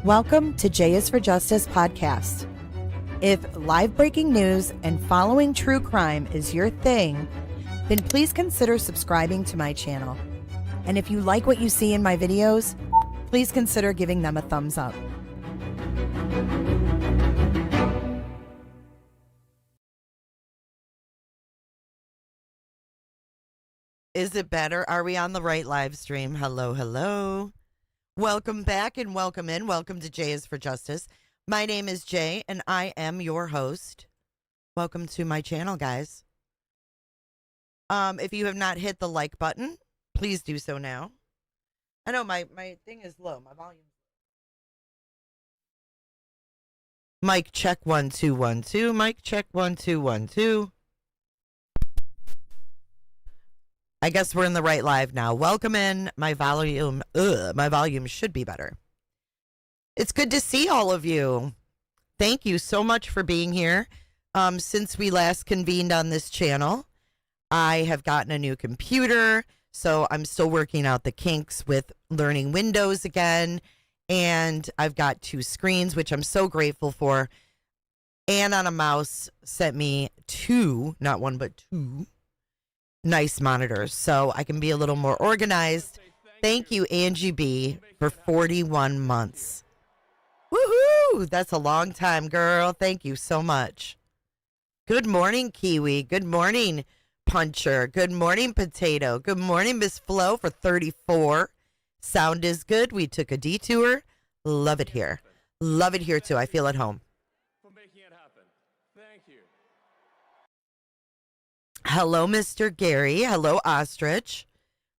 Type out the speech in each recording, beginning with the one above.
Welcome to J is for Justice podcast. If live breaking news and following true crime is your thing, then please consider subscribing to my channel. And if you like what you see in my videos, please consider giving them a thumbs up. Is it better? Are we on the right live stream? Hello, hello. Welcome back and welcome in. Welcome to J is for Justice. My name is Jay and I am your host. Welcome to my channel, guys. If you have not hit the like button, please do so now. I know my thing is low, my volume. Mic check 1 2 1 2. Mic check 1 2 1 2. I guess we're in the right live now. Welcome in. My volume should be better. It's good to see all of you. Thank you so much for being here. Since we last convened on this channel, I have gotten a new computer, so I'm still working out the kinks with learning Windows again, and I've got 2 screens, which I'm so grateful for. And on a mouse sent me 2, not 1, but 2. Nice monitors, so I can be a little more organized. Thank you, Angie B, for 41 months. Woohoo! That's a long time, girl. Thank you so much. Good morning, Kiwi. Good morning, Puncher. Good morning, Potato. Good morning, Miss Flo, for 34. Sound is good. We took a detour. Love it here. Love it here, too. I feel at home. Hello, Mr. Gary. Hello, Ostrich.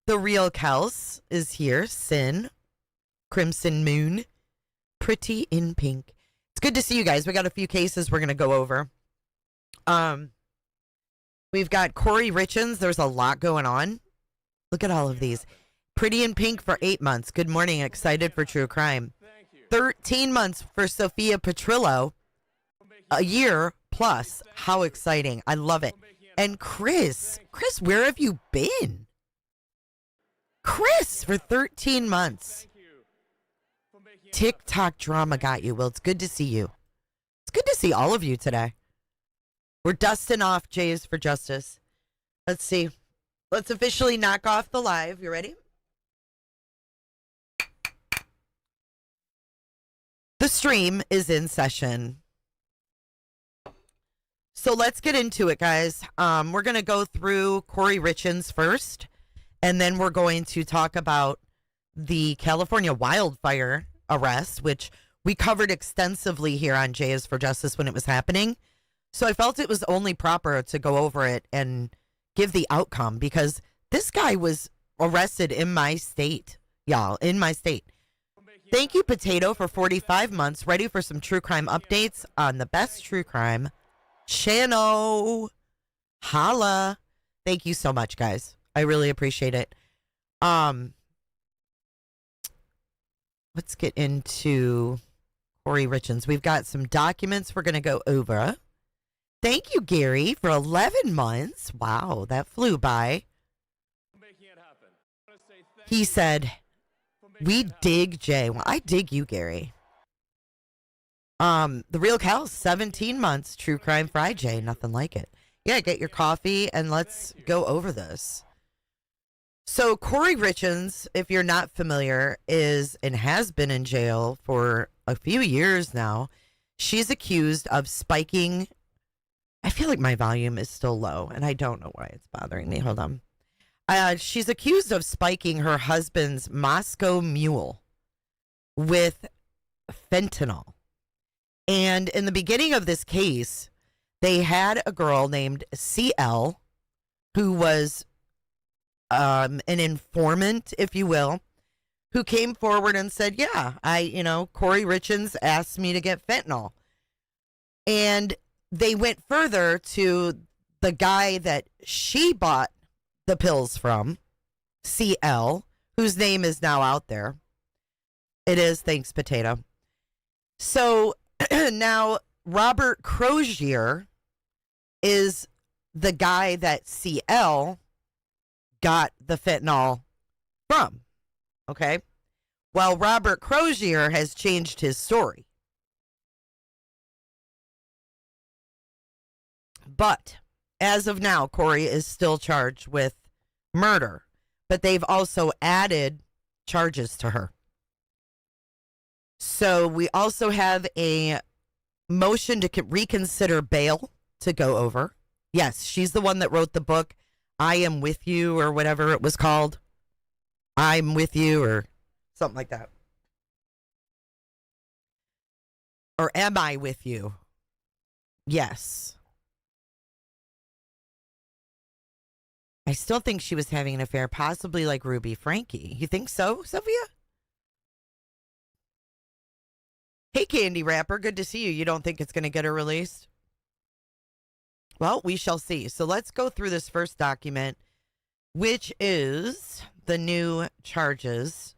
The real Kels is here. Sin. Crimson Moon. Pretty in pink. It's good to see you guys. We got a few cases we're going to go over. We've got Kouri Richins. There's a lot going on. Look at all of these. Pretty in pink for 8 months. Good morning. Excited for true crime. 13 months for Sophia Petrillo. A year plus. How exciting. I love it. And Chris, where have you been? Chris, for 13 months. TikTok drama got you. Well, it's good to see you. It's good to see all of you today. We're dusting off J is for Justice. Let's see. Let's officially knock off the live. You ready? The stream is in session. So let's get into it, guys. We're going to go through Kouri Richins first, and then we're going to talk about the California wildfire arrest, which we covered extensively here on J is for Justice when it was happening. So I felt it was only proper to go over it and give the outcome, because this guy was arrested in my state, y'all, in my state. Thank you, Potato, for 45 months. Ready for some true crime updates on the best true crime channel. Holla. Thank you so much, guys. I really appreciate it. Let's get into Kouri Richins. We've got some documents we're going to go over. Thank you, Gary, for 11 months. Wow, that flew by. He said, we dig Jay. Well, I dig you, Gary. The real Cal, 17 months. True Crime Friday. Nothing like it. Yeah, get your coffee and let's go over this. So Kouri Richins, if you're not familiar, is and has been in jail for a few years now. She's accused of spiking. I feel like my volume is still low and I don't know why it's bothering me. Hold on. She's accused of spiking her husband's Moscow Mule with fentanyl. And in the beginning of this case, they had a girl named CL who was an informant, if you will, who came forward and said, yeah, Kouri Richins asked me to get fentanyl. And they went further to the guy that she bought the pills from, CL, whose name is now out there. It is, thanks, Potato. So now Robert Crozier is the guy that CL got the fentanyl from. Okay. Well, Robert Crozier has changed his story. But as of now, Kouri is still charged with murder, but they've also added charges to her. So we also have a motion to reconsider bail to go over. Yes, she's the one that wrote the book, I Am With You, or whatever it was called. I'm With You, or something like that. Or Am I With You? Yes. I still think she was having an affair, possibly like Ruby Frankie. You think so, Sophia? Hey, Candy Rapper, good to see you. You don't think it's going to get her released? Well, we shall see. So let's go through this first document, which is the new charges.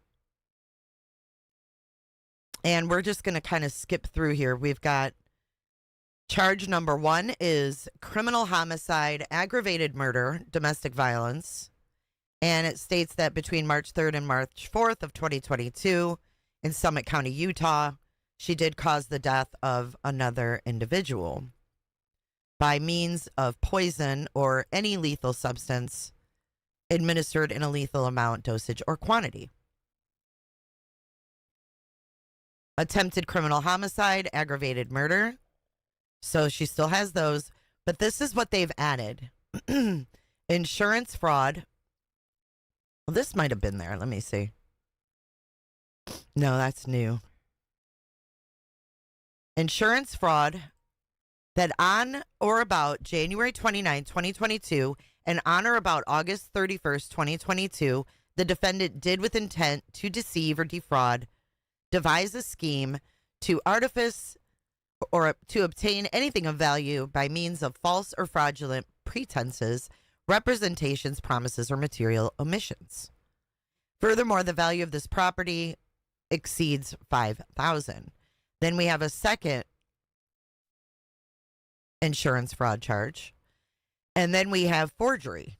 And we're just going to kind of skip through here. We've got charge number 1 is criminal homicide, aggravated murder, domestic violence. And it states that between March 3rd and March 4th of 2022 in Summit County, Utah, she did cause the death of another individual by means of poison or any lethal substance administered in a lethal amount, dosage, or quantity. Attempted criminal homicide, aggravated murder. So she still has those. But this is what they've added. Insurance fraud. Well, this might have been there. Let me see. No, that's new. Insurance fraud. That on or about January 29, 2022, and on or about August 31st, 2022, the defendant did with intent to deceive or defraud, devise a scheme to artifice or to obtain anything of value by means of false or fraudulent pretenses, representations, promises, or material omissions. Furthermore, the value of this property exceeds $5,000. Then we have a second insurance fraud charge. And then we have forgery.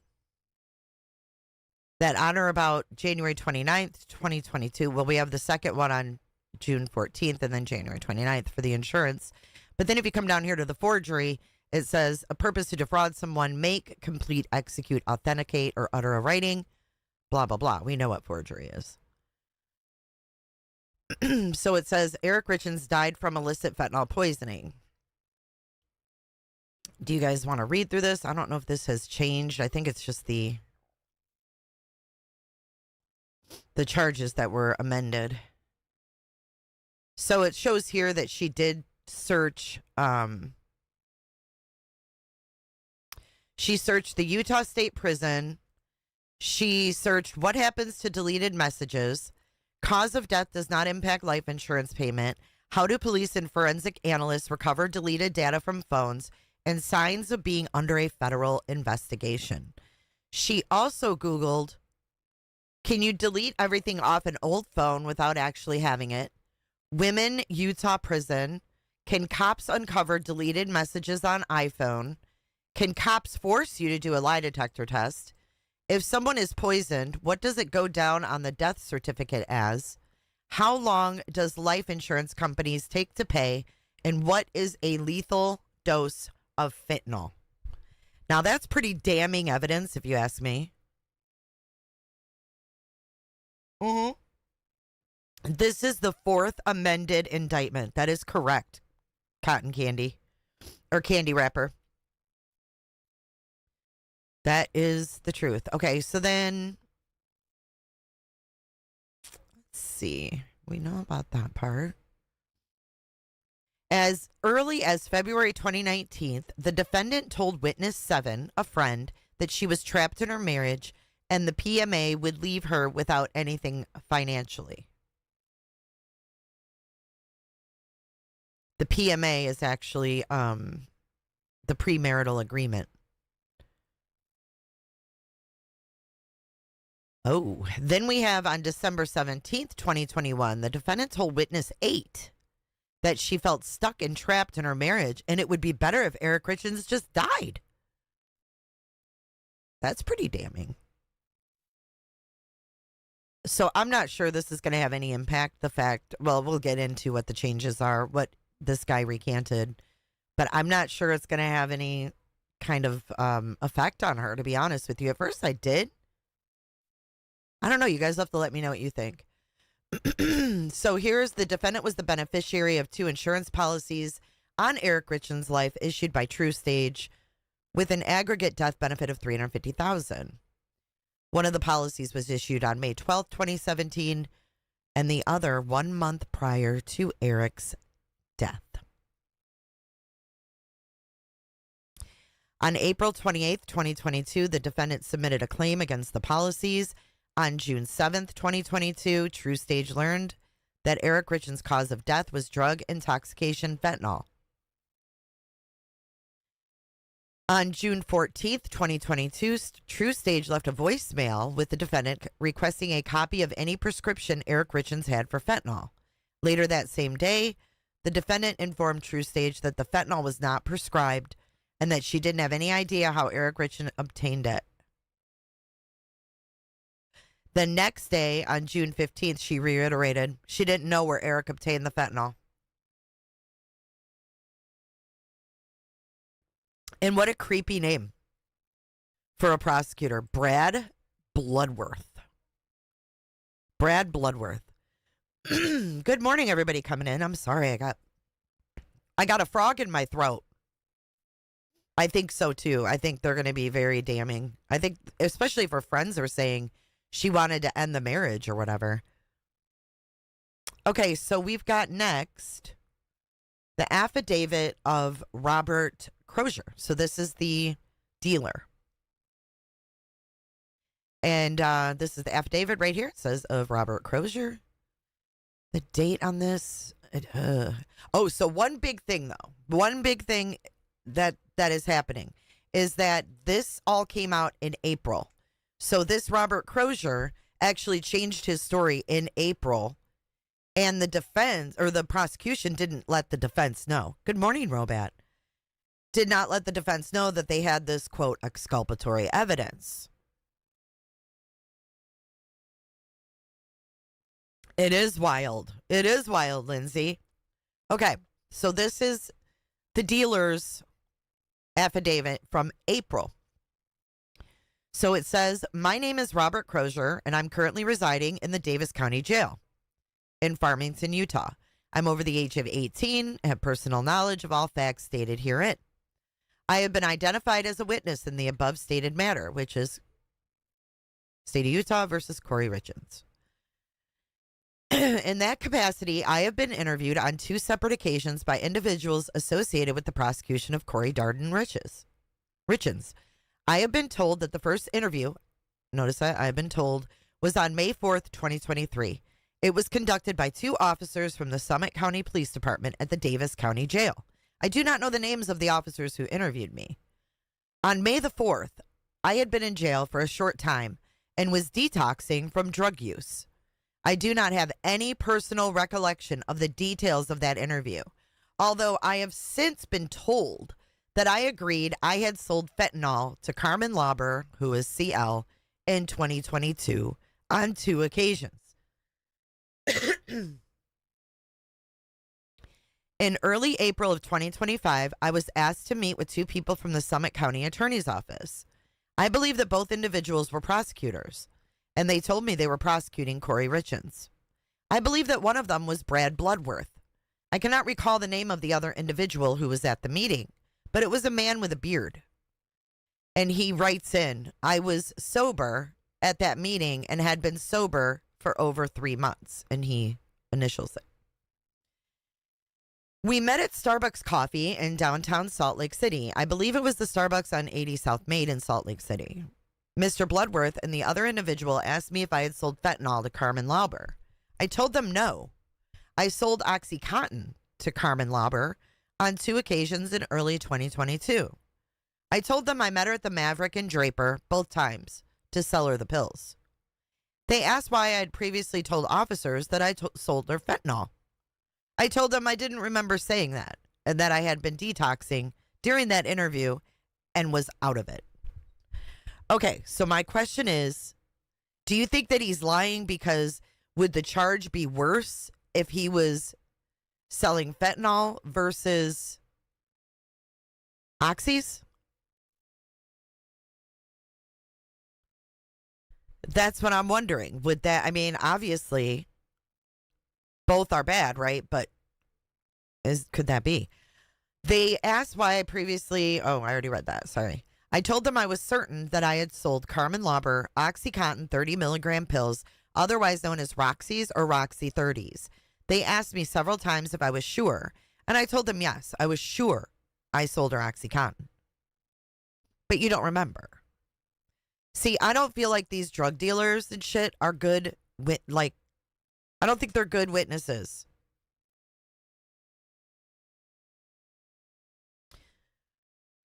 That on or about January 29th, 2022. Well, we have the second one on June 14th and then January 29th for the insurance. But then if you come down here to the forgery, it says a purpose to defraud someone, make, complete, execute, authenticate, or utter a writing, blah, blah, blah. We know what forgery is. So it says Eric Richins died from illicit fentanyl poisoning. Do you guys want to read through this? I don't know if this has changed. I think it's just the charges that were amended. So it shows here that she did search. She searched the Utah State Prison. She searched what happens to deleted messages. Cause of death does not impact life insurance payment. How do police and forensic analysts recover deleted data from phones? And signs of being under a federal investigation. She also Googled, can you delete everything off an old phone without actually having it? Women, Utah prison. Can cops uncover deleted messages on iPhone? Can cops force you to do a lie detector test? If someone is poisoned, what does it go down on the death certificate as? How long does life insurance companies take to pay? And what is a lethal dose of fentanyl? Now that's pretty damning evidence, if you ask me. This is the 4th amended indictment. That is correct. Cotton candy. Or candy wrapper. That is the truth. Okay, so then let's see. We know about that part. As early as February 2019, the defendant told witness 7, a friend, that she was trapped in her marriage and the PMA would leave her without anything financially. The PMA is actually the premarital agreement. Oh, then we have on December 17th, 2021, the defendant told witness 8 that she felt stuck and trapped in her marriage, and it would be better if Eric Richins just died. That's pretty damning. So I'm not sure this is going to have any impact. Well, we'll get into what the changes are, what this guy recanted, but I'm not sure it's going to have any kind of effect on her, to be honest with you. At first I did. I don't know. You guys have to let me know what you think. So here's the defendant was the beneficiary of 2 insurance policies on Eric Richins' life issued by True Stage with an aggregate death benefit of $350,000. One of the policies was issued on May 12, 2017, and the other 1 month prior to Eric's death. On April 28, 2022, the defendant submitted a claim against the policies. On June 7th, 2022, True Stage learned that Eric Richins' cause of death was drug intoxication fentanyl. On June 14th, 2022, True Stage left a voicemail with the defendant requesting a copy of any prescription Eric Richins had for fentanyl. Later that same day, the defendant informed True Stage that the fentanyl was not prescribed and that she didn't have any idea how Eric Richins obtained it. The next day, on June 15th, she reiterated she didn't know where Eric obtained the fentanyl. And what a creepy name for a prosecutor. Brad Bloodworth. Brad Bloodworth. Good morning, everybody coming in. I'm sorry, I got a frog in my throat. I think so, too. I think they're going to be very damning. I think, especially if her friends are saying she wanted to end the marriage or whatever. Okay, so we've got next the affidavit of Robert Crozier. So this is the dealer. And this is the affidavit right here. It says of Robert Crozier. The date on this. So one big thing, though. One big thing that is happening is that this all came out in April. So this Robert Crozier actually changed his story in April, and the defense or the prosecution didn't let the defense know. Good morning, Robat. Did not let the defense know that they had this, quote, exculpatory evidence. It is wild. It is wild, Lindsay. Okay, so this is the dealer's affidavit from April. So it says, my name is Robert Crozier, and I'm currently residing in the Davis County Jail in Farmington, Utah. I'm over the age of 18, have personal knowledge of all facts stated herein. I have been identified as a witness in the above stated matter, which is State of Utah versus Kouri Richins. In that capacity, I have been interviewed on 2 separate occasions by individuals associated with the prosecution of Kouri Darden Richins. I have been told that the first interview, notice that I have been told, was on May 4th, 2023. It was conducted by 2 officers from the Summit County Police Department at the Davis County Jail. I do not know the names of the officers who interviewed me. On May the 4th, I had been in jail for a short time and was detoxing from drug use. I do not have any personal recollection of the details of that interview, although I have since been told that I agreed I had sold fentanyl to Carmen Lauber, who is CL, in 2022 on 2 occasions. In early April of 2025, I was asked to meet with 2 people from the Summit County Attorney's Office. I believe that both individuals were prosecutors, and they told me they were prosecuting Kouri Richins. I believe that one of them was Brad Bloodworth. I cannot recall the name of the other individual who was at the meeting, but it was a man with a beard. And he writes in, I was sober at that meeting and had been sober for over 3 months, and he initials it. We met at Starbucks Coffee in downtown Salt Lake City. I believe it was the Starbucks on 80 South Main in Salt Lake City. Mr. Bloodworth and the other individual asked me if I had sold fentanyl to Carmen Lauber. I told them no. I sold OxyContin to Carmen Lauber on 2 occasions in early 2022. I told them I met her at the Maverick and Draper both times to sell her the pills. They asked why I had previously told officers that I sold her fentanyl. I told them I didn't remember saying that and that I had been detoxing during that interview and was out of it. Okay, so my question is, Do you think that he's lying because would the charge be worse if he was selling fentanyl versus oxys? That's what I'm wondering. Would that, I mean, obviously, both are bad, right? But could that be? They asked why I previously, I already read that, sorry. I told them I was certain that I had sold Carmen Lauber OxyContin 30 milligram pills, otherwise known as Roxy's or Roxy 30s. They asked me several times if I was sure, and I told them yes, I was sure I sold her OxyContin. But you don't remember. See, I don't feel like these drug dealers and shit are good, I don't think they're good witnesses.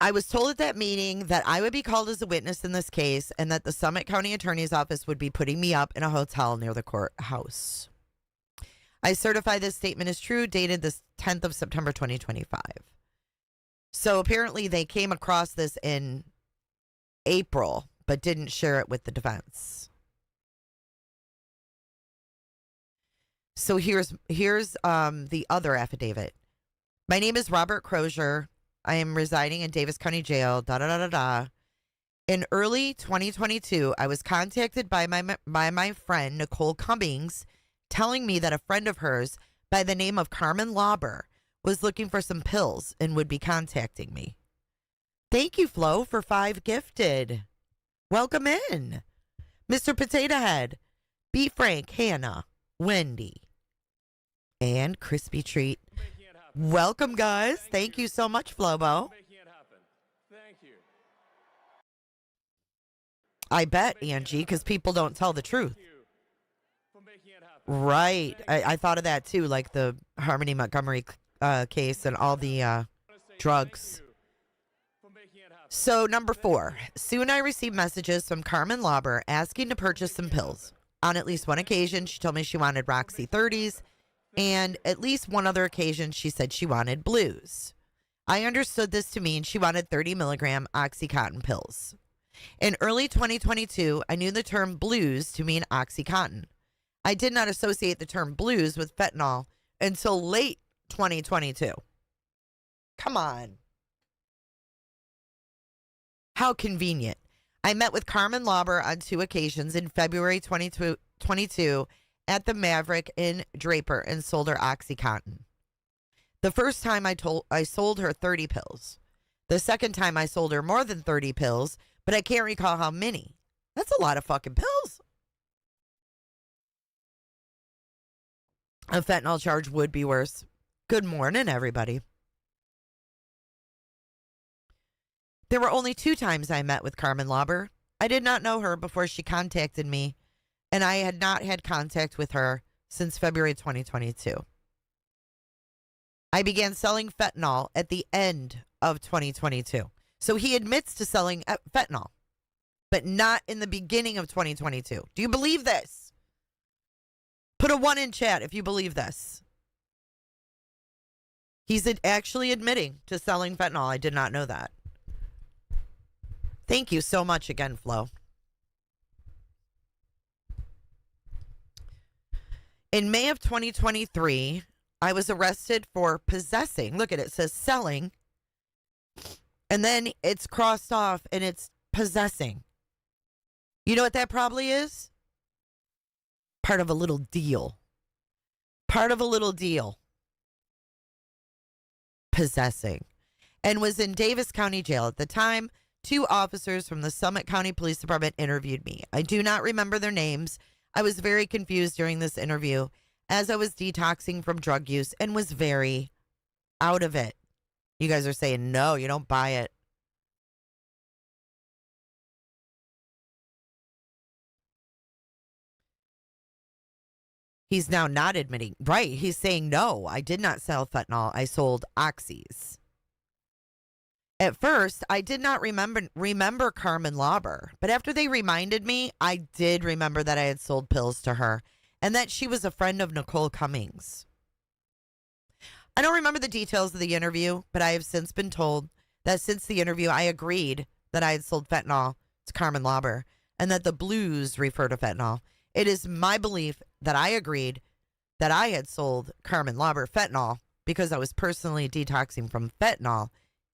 I was told at that meeting that I would be called as a witness in this case and that the Summit County Attorney's Office would be putting me up in a hotel near the courthouse. I certify this statement is true, dated the 10th of September 2025. So apparently they came across this in April, but didn't share it with the defense. So here's the other affidavit. My name is Robert Crozier. I am residing in Davis County Jail, In early 2022, I was contacted by my friend, Nicole Cummings, telling me that a friend of hers by the name of Carmen Lauber was looking for some pills and would be contacting me. Thank you, Flo, for 5 gifted. Welcome in. Mr. Potato Head, B. Frank, Hannah, Wendy, and Crispy Treat. Welcome, guys. Thank you so much, Flobo. Thank you. I bet, Angie, because people don't tell the truth. Right. I thought of that, too, like the Harmony Montgomery case and all the drugs. So, number 4. Soon I received messages from Carmen Lauber asking to purchase some pills. On at least one occasion, she told me she wanted Roxy 30s. And at least one other occasion, she said she wanted blues. I understood this to mean she wanted 30 milligram OxyContin pills. In early 2022, I knew the term blues to mean OxyContin. I did not associate the term blues with fentanyl until late 2022. Come on. How convenient. I met with Carmen Lauber on 2 occasions in February 2022 at the Maverick in Draper and sold her OxyContin. The first time I sold her 30 pills. The second time I sold her more than 30 pills, but I can't recall how many. That's a lot of fucking pills. A fentanyl charge would be worse. Good morning, everybody. There were only 2 times I met with Carmen Lauber. I did not know her before she contacted me, and I had not had contact with her since February 2022. I began selling fentanyl at the end of 2022. So he admits to selling fentanyl, but not in the beginning of 2022. Do you believe this? Put a 1 in chat if you believe this. He's actually admitting to selling fentanyl. I did not know that. Thank you so much again, Flo. In May of 2023, I was arrested for possessing. Look at it, it says selling. And then it's crossed off and it's possessing. You know what that probably is? Part of a little deal. Part of a little deal. Possessing. And was in Davis County Jail. At the time, 2 officers from the Summit County Police Department interviewed me. I do not remember their names. I was very confused during this interview as I was detoxing from drug use and was very out of it. You guys are saying, no, you don't buy it. He's now not admitting. Right. He's saying, no, I did not sell fentanyl. I sold oxys. At first, I did not remember Carmen Lauber, but after they reminded me, I did remember that I had sold pills to her and that she was a friend of Nicole Cummings. I don't remember the details of the interview, but I have since been told that since the interview, I agreed that I had sold fentanyl to Carmen Lauber and that the blues refer to fentanyl. It is my belief that I agreed that I had sold Carmen Lauber fentanyl because I was personally detoxing from fentanyl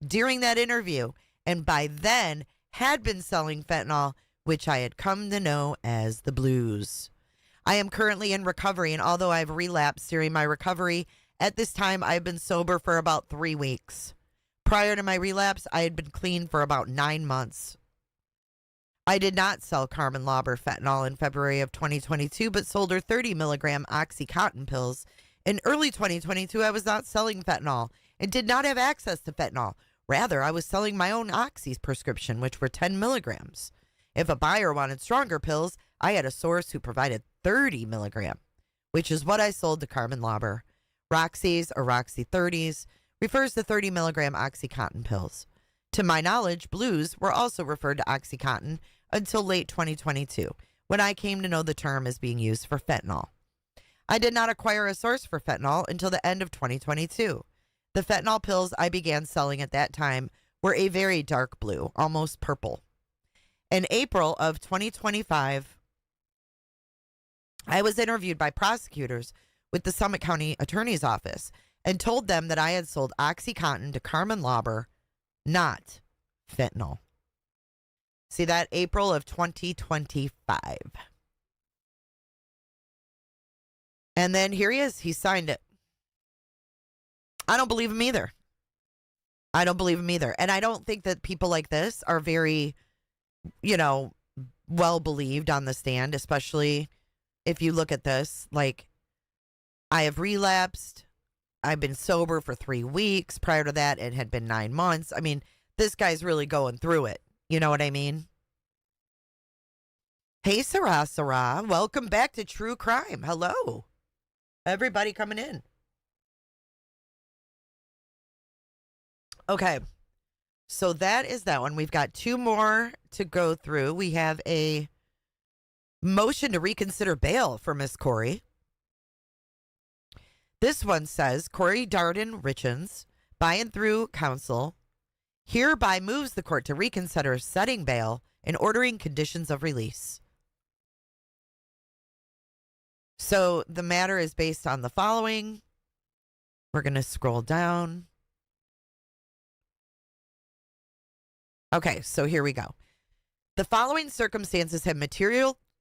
during that interview, and by then had been selling fentanyl, which I had come to know as the blues. I am currently in recovery, and although I've relapsed during my recovery, at this time I've been sober for about 3 weeks. Prior to my relapse, I had been clean for about 9 months. I did not sell Carmen Lauber fentanyl in February of 2022, but sold her 30 milligram Oxycontin pills. In early 2022, I was not selling fentanyl and did not have access to fentanyl. Rather, I was selling my own Oxy prescription, which were 10 milligrams. If a buyer wanted stronger pills, I had a source who provided 30 milligram, which is what I sold to Carmen Lauber. Roxy's or Roxy 30s refers to 30 milligram Oxycontin pills. To my knowledge, blues were also referred to Oxycontin until late 2022, when I came to know the term as being used for fentanyl. I did not acquire a source for fentanyl until the end of 2022. The fentanyl pills I began selling at that time were a very dark blue, almost purple. In April of 2025, I was interviewed by prosecutors with the Summit County Attorney's Office and told them that I had sold Oxycontin to Carmen Lauber, not fentanyl. See that? April of 2025. And then here he is. He signed it. I don't believe him either. I don't believe him either. And I don't think that people like this are very, well believed on the stand, especially if you look at this. Like, I have relapsed. I've been sober for 3 weeks. Prior to that, it had been 9 months. I mean, this guy's really going through it. You know what I mean? Hey, Sarah. Welcome back to True Crime. Hello. Everybody coming in. Okay. So that is that one. We've got 2 more to go through. We have a motion to reconsider bail for Miss Kouri. This one says, Kouri Richins, by and through counsel, hereby moves the court to reconsider setting bail and ordering conditions of release. So the matter is based on the following. We're going to scroll down. Okay, so here we go. The following circumstances have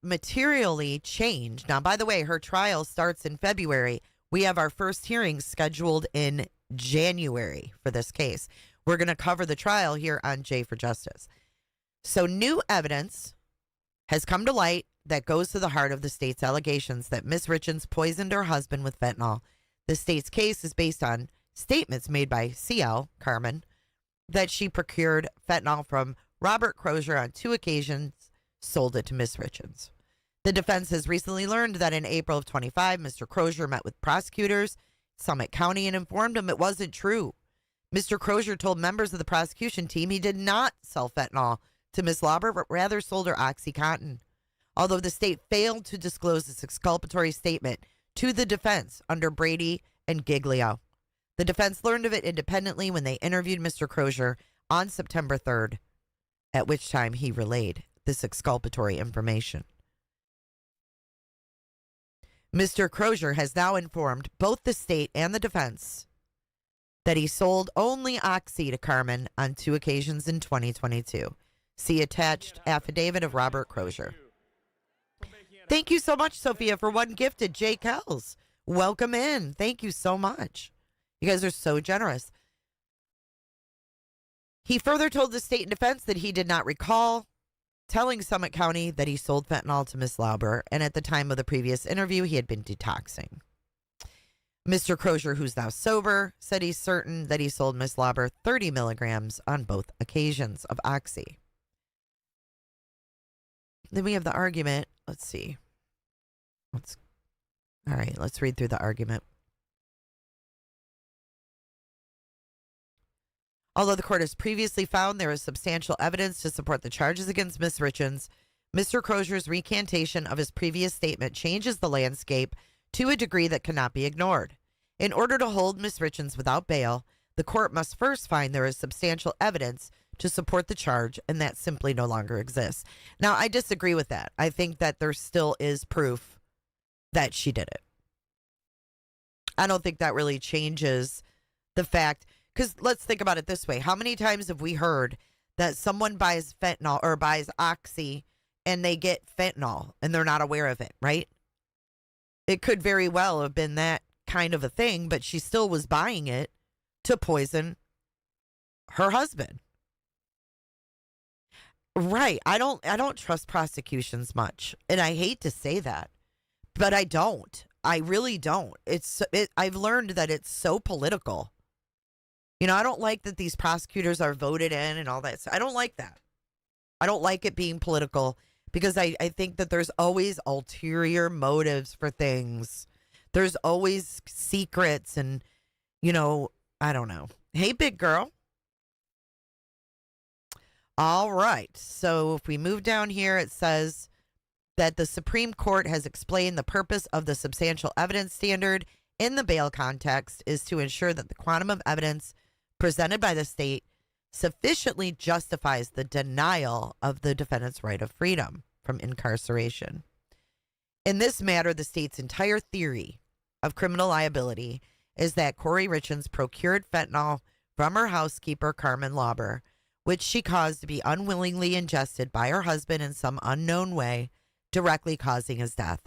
materially changed. Now, by the way, her trial starts in February. We have our first hearing scheduled in January for this case. We're going to cover the trial here on J for Justice. So new evidence has come to light that goes to the heart of the state's allegations that Ms. Richins poisoned her husband with fentanyl. The state's case is based on statements made by CL, Carmen, that she procured fentanyl from Robert Crozier on 2 occasions, sold it to Ms. Richins. The defense has recently learned that in April of 25, Mr. Crozier met with prosecutors, Summit County, and informed them it wasn't true. Mr. Crozier told members of the prosecution team he did not sell fentanyl to Ms. Lauber, but rather sold her Oxycontin. Although the state failed to disclose this exculpatory statement to the defense under Brady and Giglio. The defense learned of it independently when they interviewed Mr. Crozier on September 3rd, at which time he relayed this exculpatory information. Mr. Crozier has now informed both the state and the defense that he sold only Oxy to Carmen on 2 occasions in 2022. See attached affidavit of Robert Crozier. Thank you so much, Sophia, for one gifted. J. Kells. Welcome in. Thank you so much. You guys are so generous. He further told the state and defense that he did not recall telling Summit County that he sold fentanyl to Miss Lauber, and at the time of the previous interview, he had been detoxing. Mr. Crozier, who's now sober, said he's certain that he sold Miss Lauber 30 milligrams on both occasions of Oxy. Then we have the argument. Let's see. All right, let's read through the argument. Although the court has previously found there is substantial evidence to support the charges against Ms. Richins, Mr. Crozier's recantation of his previous statement changes the landscape to a degree that cannot be ignored. In order to hold Ms. Richins without bail, the court must first find there is substantial evidence to support the charge, and that simply no longer exists. Now, I disagree with that. I think that there still is proof that she did it. I don't think that really changes the fact, because let's think about it this way. How many times have we heard that someone buys fentanyl or buys Oxy and they get fentanyl and they're not aware of it, right? It could very well have been that kind of a thing, but she still was buying it to poison her husband. Right. I don't trust prosecutions much. And I hate to say that, but I don't. I really don't. I've learned that it's so political. You know, I don't like that these prosecutors are voted in and all that. So I don't like that. I don't like it being political because I think that there's always ulterior motives for things. There's always secrets and, you know, I don't know. Hey, big girl. All right. So if we move down here, it says that the Supreme Court has explained the purpose of the substantial evidence standard in the bail context is to ensure that the quantum of evidence presented by the state sufficiently justifies the denial of the defendant's right of freedom from incarceration. In this matter, the state's entire theory of criminal liability is that Kouri Richins procured fentanyl from her housekeeper, Carmen Lauber, which she caused to be unwillingly ingested by her husband in some unknown way, directly causing his death.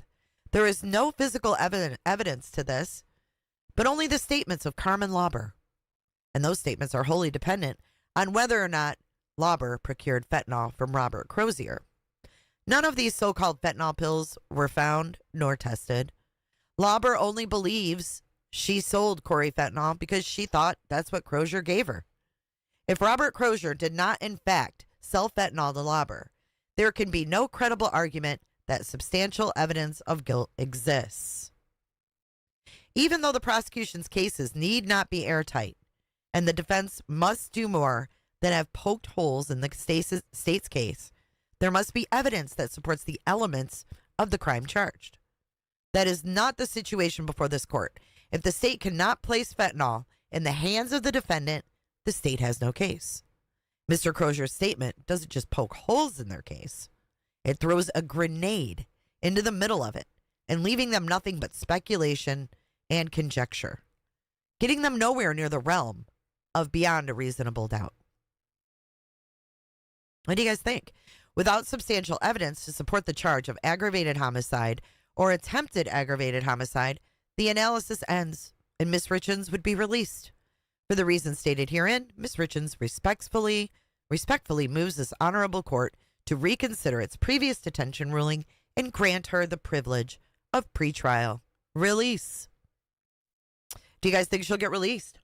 There is no physical evidence to this, but only the statements of Carmen Lauber. And those statements are wholly dependent on whether or not Lauber procured fentanyl from Robert Crozier. None of these so-called fentanyl pills were found nor tested. Lauber only believes she sold Kouri fentanyl because she thought that's what Crozier gave her. If Robert Crozier did not, in fact, sell fentanyl to Lauber, there can be no credible argument that substantial evidence of guilt exists. Even though the prosecution's cases need not be airtight, and the defense must do more than have poked holes in the state's case, there must be evidence that supports the elements of the crime charged. That is not the situation before this court. If the state cannot place fentanyl in the hands of the defendant, the state has no case. Mr. Crozier's statement doesn't just poke holes in their case. It throws a grenade into the middle of it and leaving them nothing but speculation and conjecture, getting them nowhere near the realm of beyond a reasonable doubt. What do you guys think? Without substantial evidence to support the charge of aggravated homicide or attempted aggravated homicide, the analysis ends and Miss Richins would be released. For the reasons stated herein, Miss Richins respectfully moves this honorable court to reconsider its previous detention ruling and grant her the privilege of pretrial release. Do you guys think she'll get released?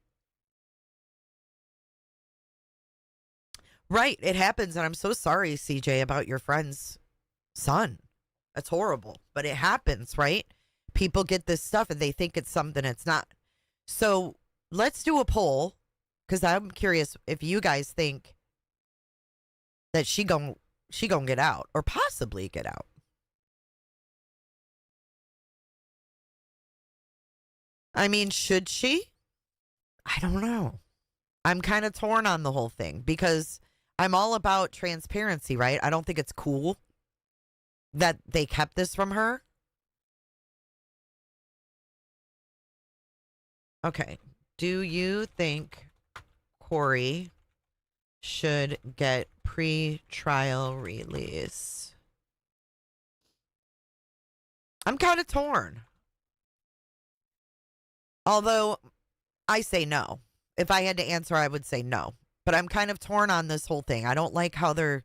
Right, it happens, and I'm so sorry, CJ, about your friend's son. That's horrible, but it happens, right? People get this stuff and they think it's something it's not. So let's do a poll, because I'm curious if you guys think that she gon' get out, or possibly get out. I mean, should she? I don't know. I'm kind of torn on the whole thing because I'm all about transparency, right? I don't think it's cool that they kept this from her. Okay. Do you think Kouri should get pre-trial release? I'm kind of torn. Although I say no. If I had to answer, I would say no. But I'm kind of torn on this whole thing. I don't like how they're,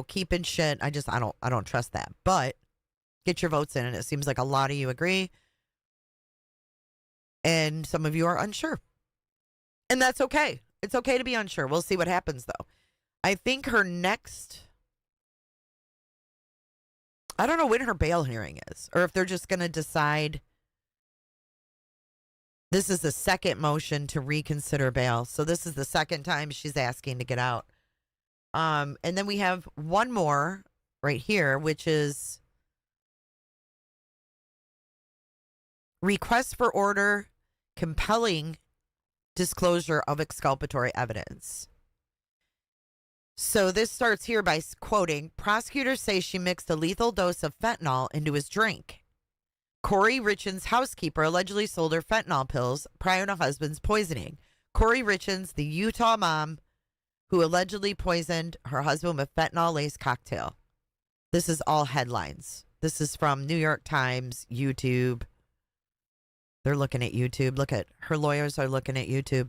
keeping shit. I don't trust that. But get your votes in, and it seems like a lot of you agree. And some of you are unsure. And that's okay. It's okay to be unsure. We'll see what happens, though. I think her next... I don't know when her bail hearing is, or if they're just going to decide... This is the second motion to reconsider bail. So this is the second time she's asking to get out. And then we have one more right here, which is request for order compelling disclosure of exculpatory evidence. So this starts here by quoting, prosecutors say she mixed a lethal dose of fentanyl into his drink. Kouri Richins' housekeeper allegedly sold her fentanyl pills prior to husband's poisoning. Kouri Richins, the Utah mom who allegedly poisoned her husband with fentanyl-laced cocktail. This is all headlines. This is from New York Times, YouTube. They're looking at YouTube. Look at her lawyers are looking at YouTube.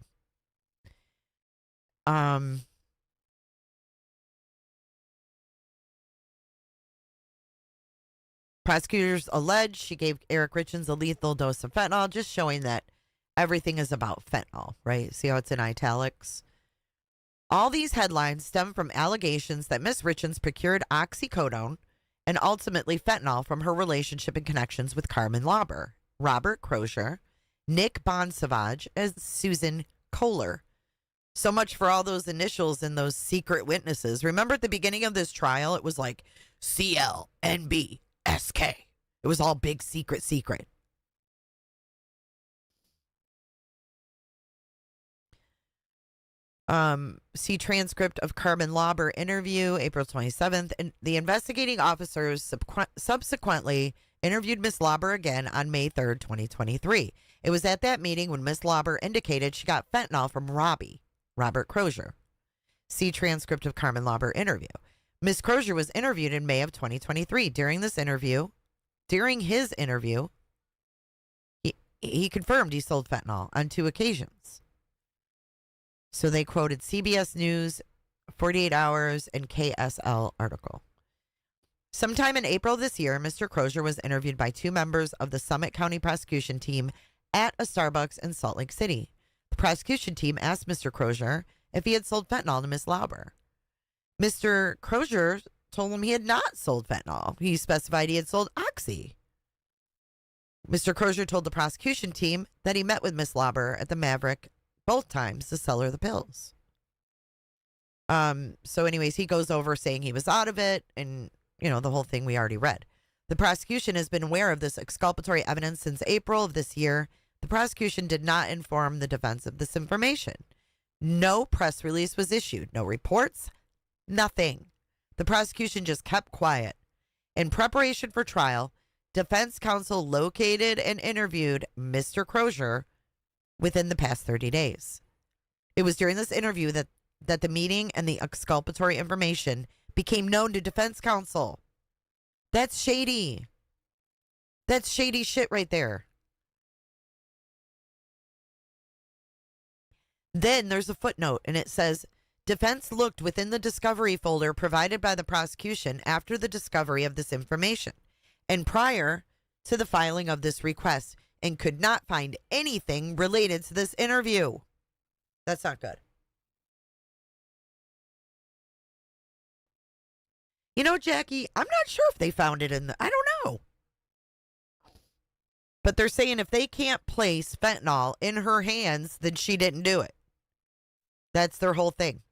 Prosecutors allege she gave Eric Richins a lethal dose of fentanyl, just showing that everything is about fentanyl, right? See how it's in italics? All these headlines stem from allegations that Miss Richins procured oxycodone and ultimately fentanyl from her relationship and connections with Carmen Lauber, Robert Crozier, Nick Bonsavage, and Susan Kohler. So much for all those initials and those secret witnesses. Remember at the beginning of this trial, it was like CLNB. SK. It was all big secret. See transcript of Carmen Lauber interview, April 27th. And the investigating officers subsequently interviewed Miss Lauber again on May 3rd, 2023. It was at that meeting when Miss Lauber indicated she got fentanyl from Robert Crozier. See transcript of Carmen Lauber interview. Ms. Crozier was interviewed in May of 2023. During his interview, he confirmed he sold fentanyl on 2 occasions. So they quoted CBS News, 48 Hours, and KSL article. Sometime in April this year, Mr. Crozier was interviewed by 2 members of the Summit County prosecution team at a Starbucks in Salt Lake City. The prosecution team asked Mr. Crozier if he had sold fentanyl to Ms. Lauber. Mr. Crozier told him he had not sold fentanyl. He specified he had sold oxy. Mr. Crozier told the prosecution team that he met with Miss Lauber at the Maverick both times to sell her the pills. So anyways, he goes over saying he was out of it and, the whole thing we already read. The prosecution has been aware of this exculpatory evidence since April of this year. The prosecution did not inform the defense of this information. No press release was issued. No reports. Nothing. The prosecution just kept quiet. In preparation for trial, defense counsel located and interviewed Mr. Crozier within the past 30 days. It was during this interview that the meeting and the exculpatory information became known to defense counsel. That's shady. That's shady shit right there. Then there's a footnote, and it says, defense looked within the discovery folder provided by the prosecution after the discovery of this information and prior to the filing of this request and could not find anything related to this interview. That's not good. Jackie, I'm not sure if they found it I don't know. But they're saying if they can't place fentanyl in her hands, then she didn't do it. That's their whole thing.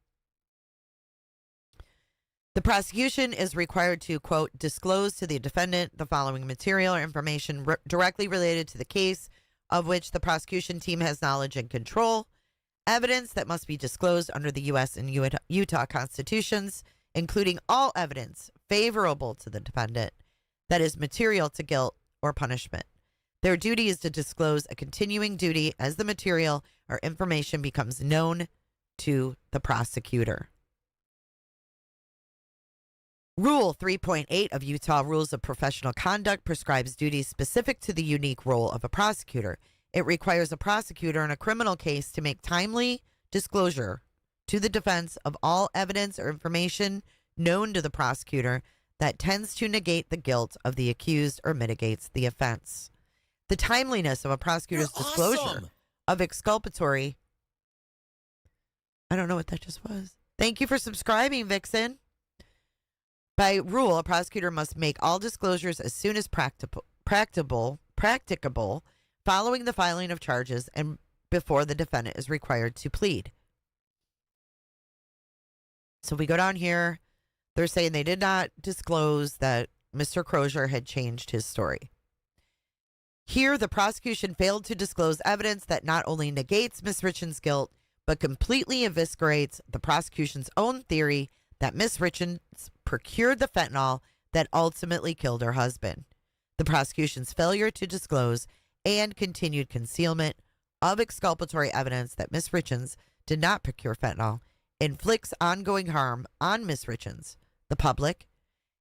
The prosecution is required to, quote, disclose to the defendant the following material or information directly related to the case of which the prosecution team has knowledge and control, evidence that must be disclosed under the U.S. and Utah constitutions, including all evidence favorable to the defendant that is material to guilt or punishment. Their duty is to disclose a continuing duty as the material or information becomes known to the prosecutor. Rule 3.8 of Utah Rules of Professional Conduct prescribes duties specific to the unique role of a prosecutor. It requires a prosecutor in a criminal case to make timely disclosure to the defense of all evidence or information known to the prosecutor that tends to negate the guilt of the accused or mitigates the offense. The timeliness of a prosecutor's disclosure of exculpatory. I don't know what that just was. Thank you for subscribing, Vixen. By rule, a prosecutor must make all disclosures as soon as practicable following the filing of charges and before the defendant is required to plead. So we go down here. They're saying they did not disclose that Mr. Crozier had changed his story. Here, the prosecution failed to disclose evidence that not only negates Ms. Richins' guilt, but completely eviscerates the prosecution's own theory that Miss Richins procured the fentanyl that ultimately killed her husband. The prosecution's failure to disclose and continued concealment of exculpatory evidence that Miss Richins did not procure fentanyl inflicts ongoing harm on Miss Richins, the public,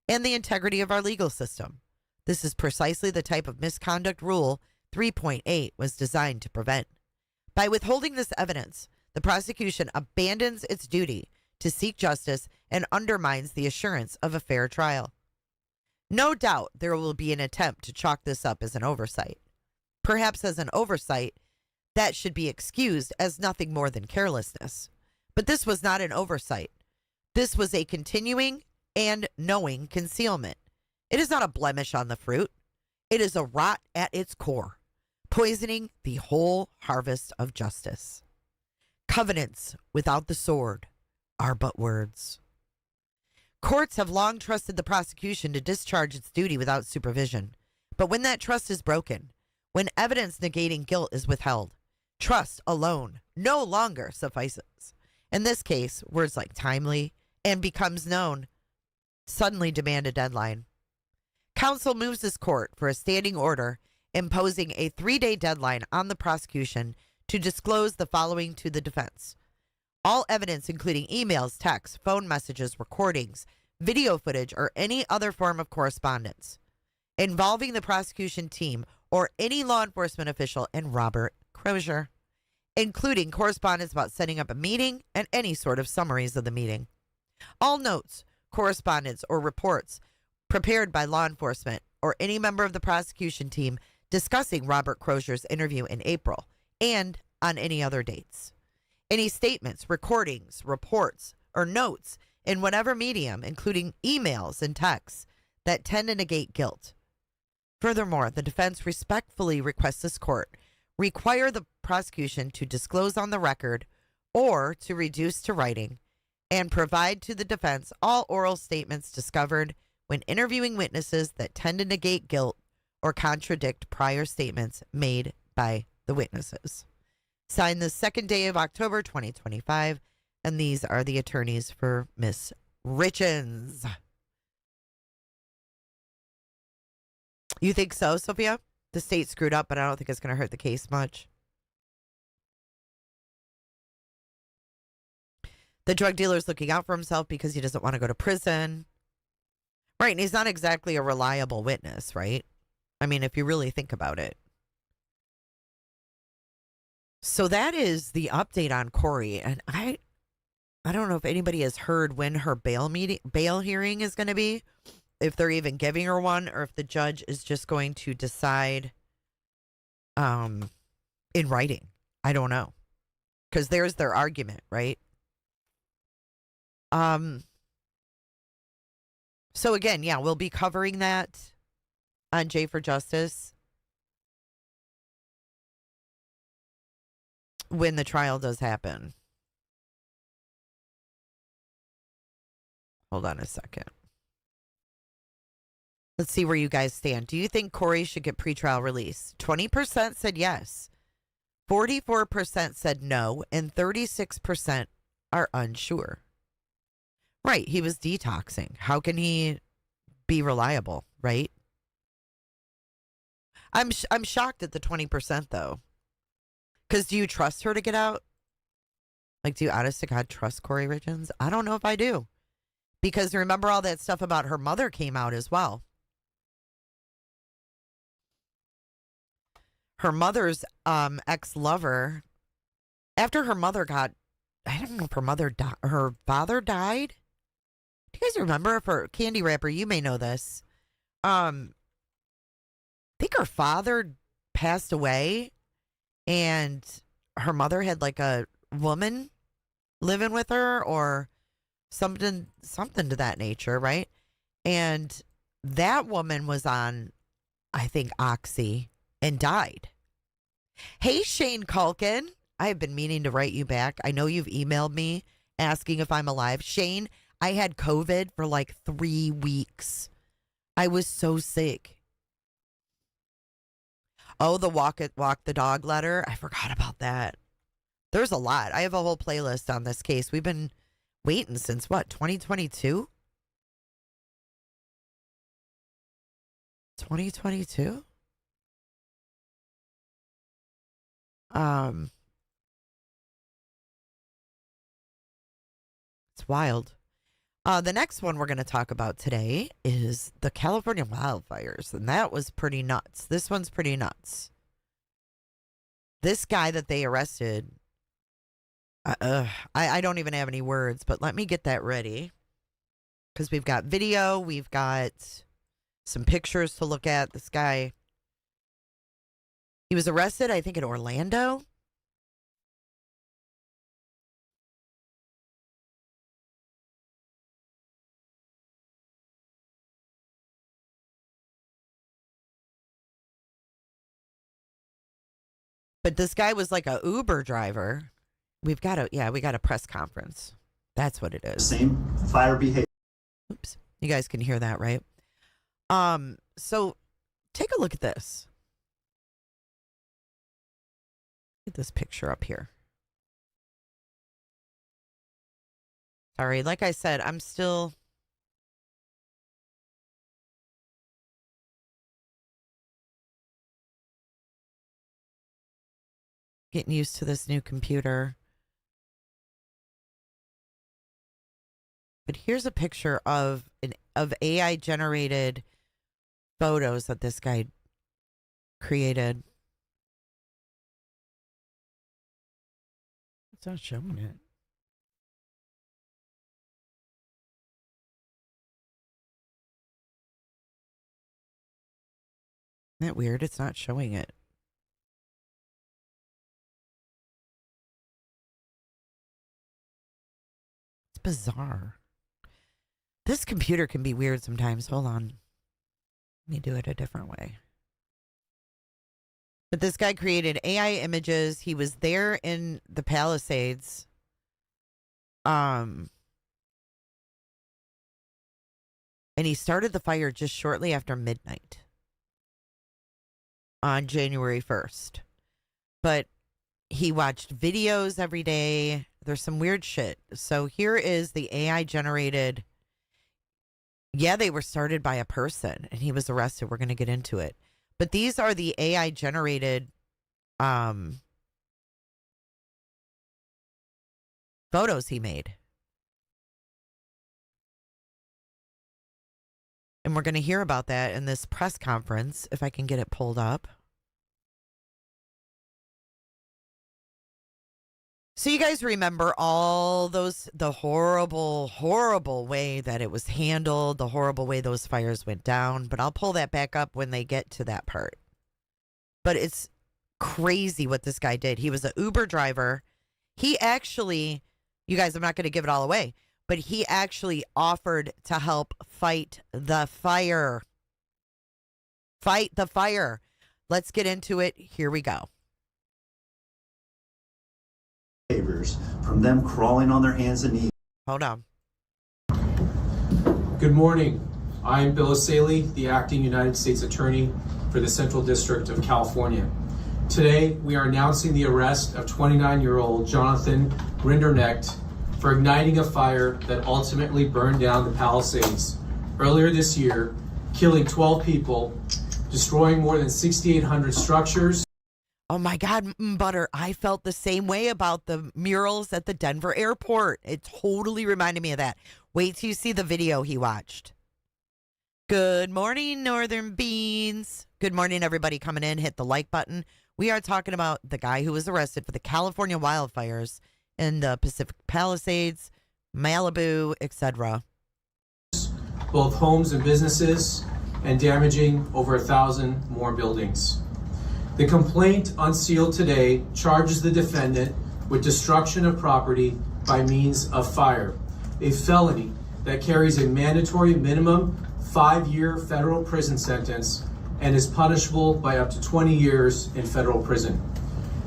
and the integrity of our legal system. This is precisely the type of misconduct Rule 3.8 was designed to prevent. By withholding this evidence, the prosecution abandons its duty to seek justice and undermines the assurance of a fair trial. No doubt there will be an attempt to chalk this up as an oversight. Perhaps as an oversight that should be excused as nothing more than carelessness. But this was not an oversight. This was a continuing and knowing concealment. It is not a blemish on the fruit. It is a rot at its core, poisoning the whole harvest of justice. Covenants without the sword are but words. Courts have long trusted the prosecution to discharge its duty without supervision. But when that trust is broken, when evidence negating guilt is withheld, trust alone no longer suffices. In this case, words like timely and becomes known suddenly demand a deadline. Counsel moves this court for a standing order imposing a 3-day deadline on the prosecution to disclose the following to the defense. All evidence, including emails, texts, phone messages, recordings, video footage, or any other form of correspondence involving the prosecution team or any law enforcement official and Robert Crozier, including correspondence about setting up a meeting and any sort of summaries of the meeting. All notes, correspondence, or reports prepared by law enforcement or any member of the prosecution team discussing Robert Crozier's interview in April and on any other dates. Any statements, recordings, reports, or notes in whatever medium, including emails and texts, that tend to negate guilt. Furthermore, the defense respectfully requests this court require the prosecution to disclose on the record or to reduce to writing and provide to the defense all oral statements discovered when interviewing witnesses that tend to negate guilt or contradict prior statements made by the witnesses. Signed the 2nd day of October 2025, and these are the attorneys for Miss Richins. You think so, Sophia? The state screwed up, but I don't think it's going to hurt the case much. The drug dealer's looking out for himself because he doesn't want to go to prison. Right, and he's not exactly a reliable witness, right? I mean, if you really think about it. So that is the update on Kouri, and I don't know if anybody has heard when her bail hearing is going to be, if they're even giving her one, or if the judge is just going to decide in writing. I don't know, because there's their argument, right? So again, yeah, we'll be covering that on J for Justice when the trial does happen. Hold on a second. Let's see where you guys stand. Do you think Kouri should get pretrial release? 20% said yes. 44% said no. And 36% are unsure. Right. He was detoxing. How can he be reliable, right? I'm shocked at the 20% though. Because do you trust her to get out? Like, do you honest to God trust Kouri Richins? I don't know if I do. Because remember all that stuff about her mother came out as well. Her mother's ex-lover, after her mother got, I don't know if her father died. Do you guys remember? For Candy Wrapper, you may know this. I think her father passed away and her mother had like a woman living with her or something to that nature, right? And that woman was on, I think, Oxy and died. Hey, Shane Culkin. I have been meaning to write you back. I know you've emailed me asking if I'm alive. Shane, I had COVID for like 3 weeks. I was so sick. Oh, the walk the dog letter. I forgot about that. There's a lot. I have a whole playlist on this case. We've been waiting since what, 2022? 2022? It's wild. The next one we're going to talk about today is the California wildfires, and that was pretty nuts. This one's pretty nuts. This guy that they arrested, I don't even have any words, but let me get that ready, because we've got video, we've got some pictures to look at. This guy, he was arrested, I think, in Orlando. But this guy was like a Uber driver. We got a press conference. That's what it is. Same fire behavior. Oops. You guys can hear that, right? So take a look at this. Get this picture up here. Sorry, like I said, I'm still getting used to this new computer. But here's a picture of AI generated photos that this guy created. It's not showing it. Isn't that weird? It's not showing it. It's bizarre. This computer can be weird sometimes. Hold on. Let me do it a different way. But this guy created AI images. He was there in the Palisades. And he started the fire just shortly after midnight on January 1st. But he watched videos every day. There's some weird shit. So here is the AI generated. Yeah, they were started by a person and he was arrested. We're going to get into it. But these are the AI generated photos he made. And we're going to hear about that in this press conference, if I can get it pulled up. So you guys remember all those, the horrible, horrible way that it was handled, the horrible way those fires went down. But I'll pull that back up when they get to that part. But it's crazy what this guy did. He was an Uber driver. He actually, you guys, I'm not going to give it all away, but he actually offered to help fight the fire. Fight the fire. Let's get into it. Here we go. Behaviors from them crawling on their hands and knees. Hold on. Good morning. I'm Bill Asaley, the acting United States Attorney for the Central District of California. Today, we are announcing the arrest of 29-year-old Jonathan Rinderknecht for igniting a fire that ultimately burned down the Palisades earlier this year, killing 12 people, destroying more than 6,800 structures. Oh my God, Butter, I felt the same way about the murals at the Denver airport. It totally reminded me of that. Wait till you see the video he watched. Good morning, Northern Beans. Good morning, everybody coming in. Hit the like button. We are talking about the guy who was arrested for the California wildfires in the Pacific Palisades, Malibu, etc. Both homes and businesses, and damaging over 1,000 more buildings. The complaint unsealed today charges the defendant with destruction of property by means of fire, a felony that carries a mandatory minimum 5-year federal prison sentence and is punishable by up to 20 years in federal prison.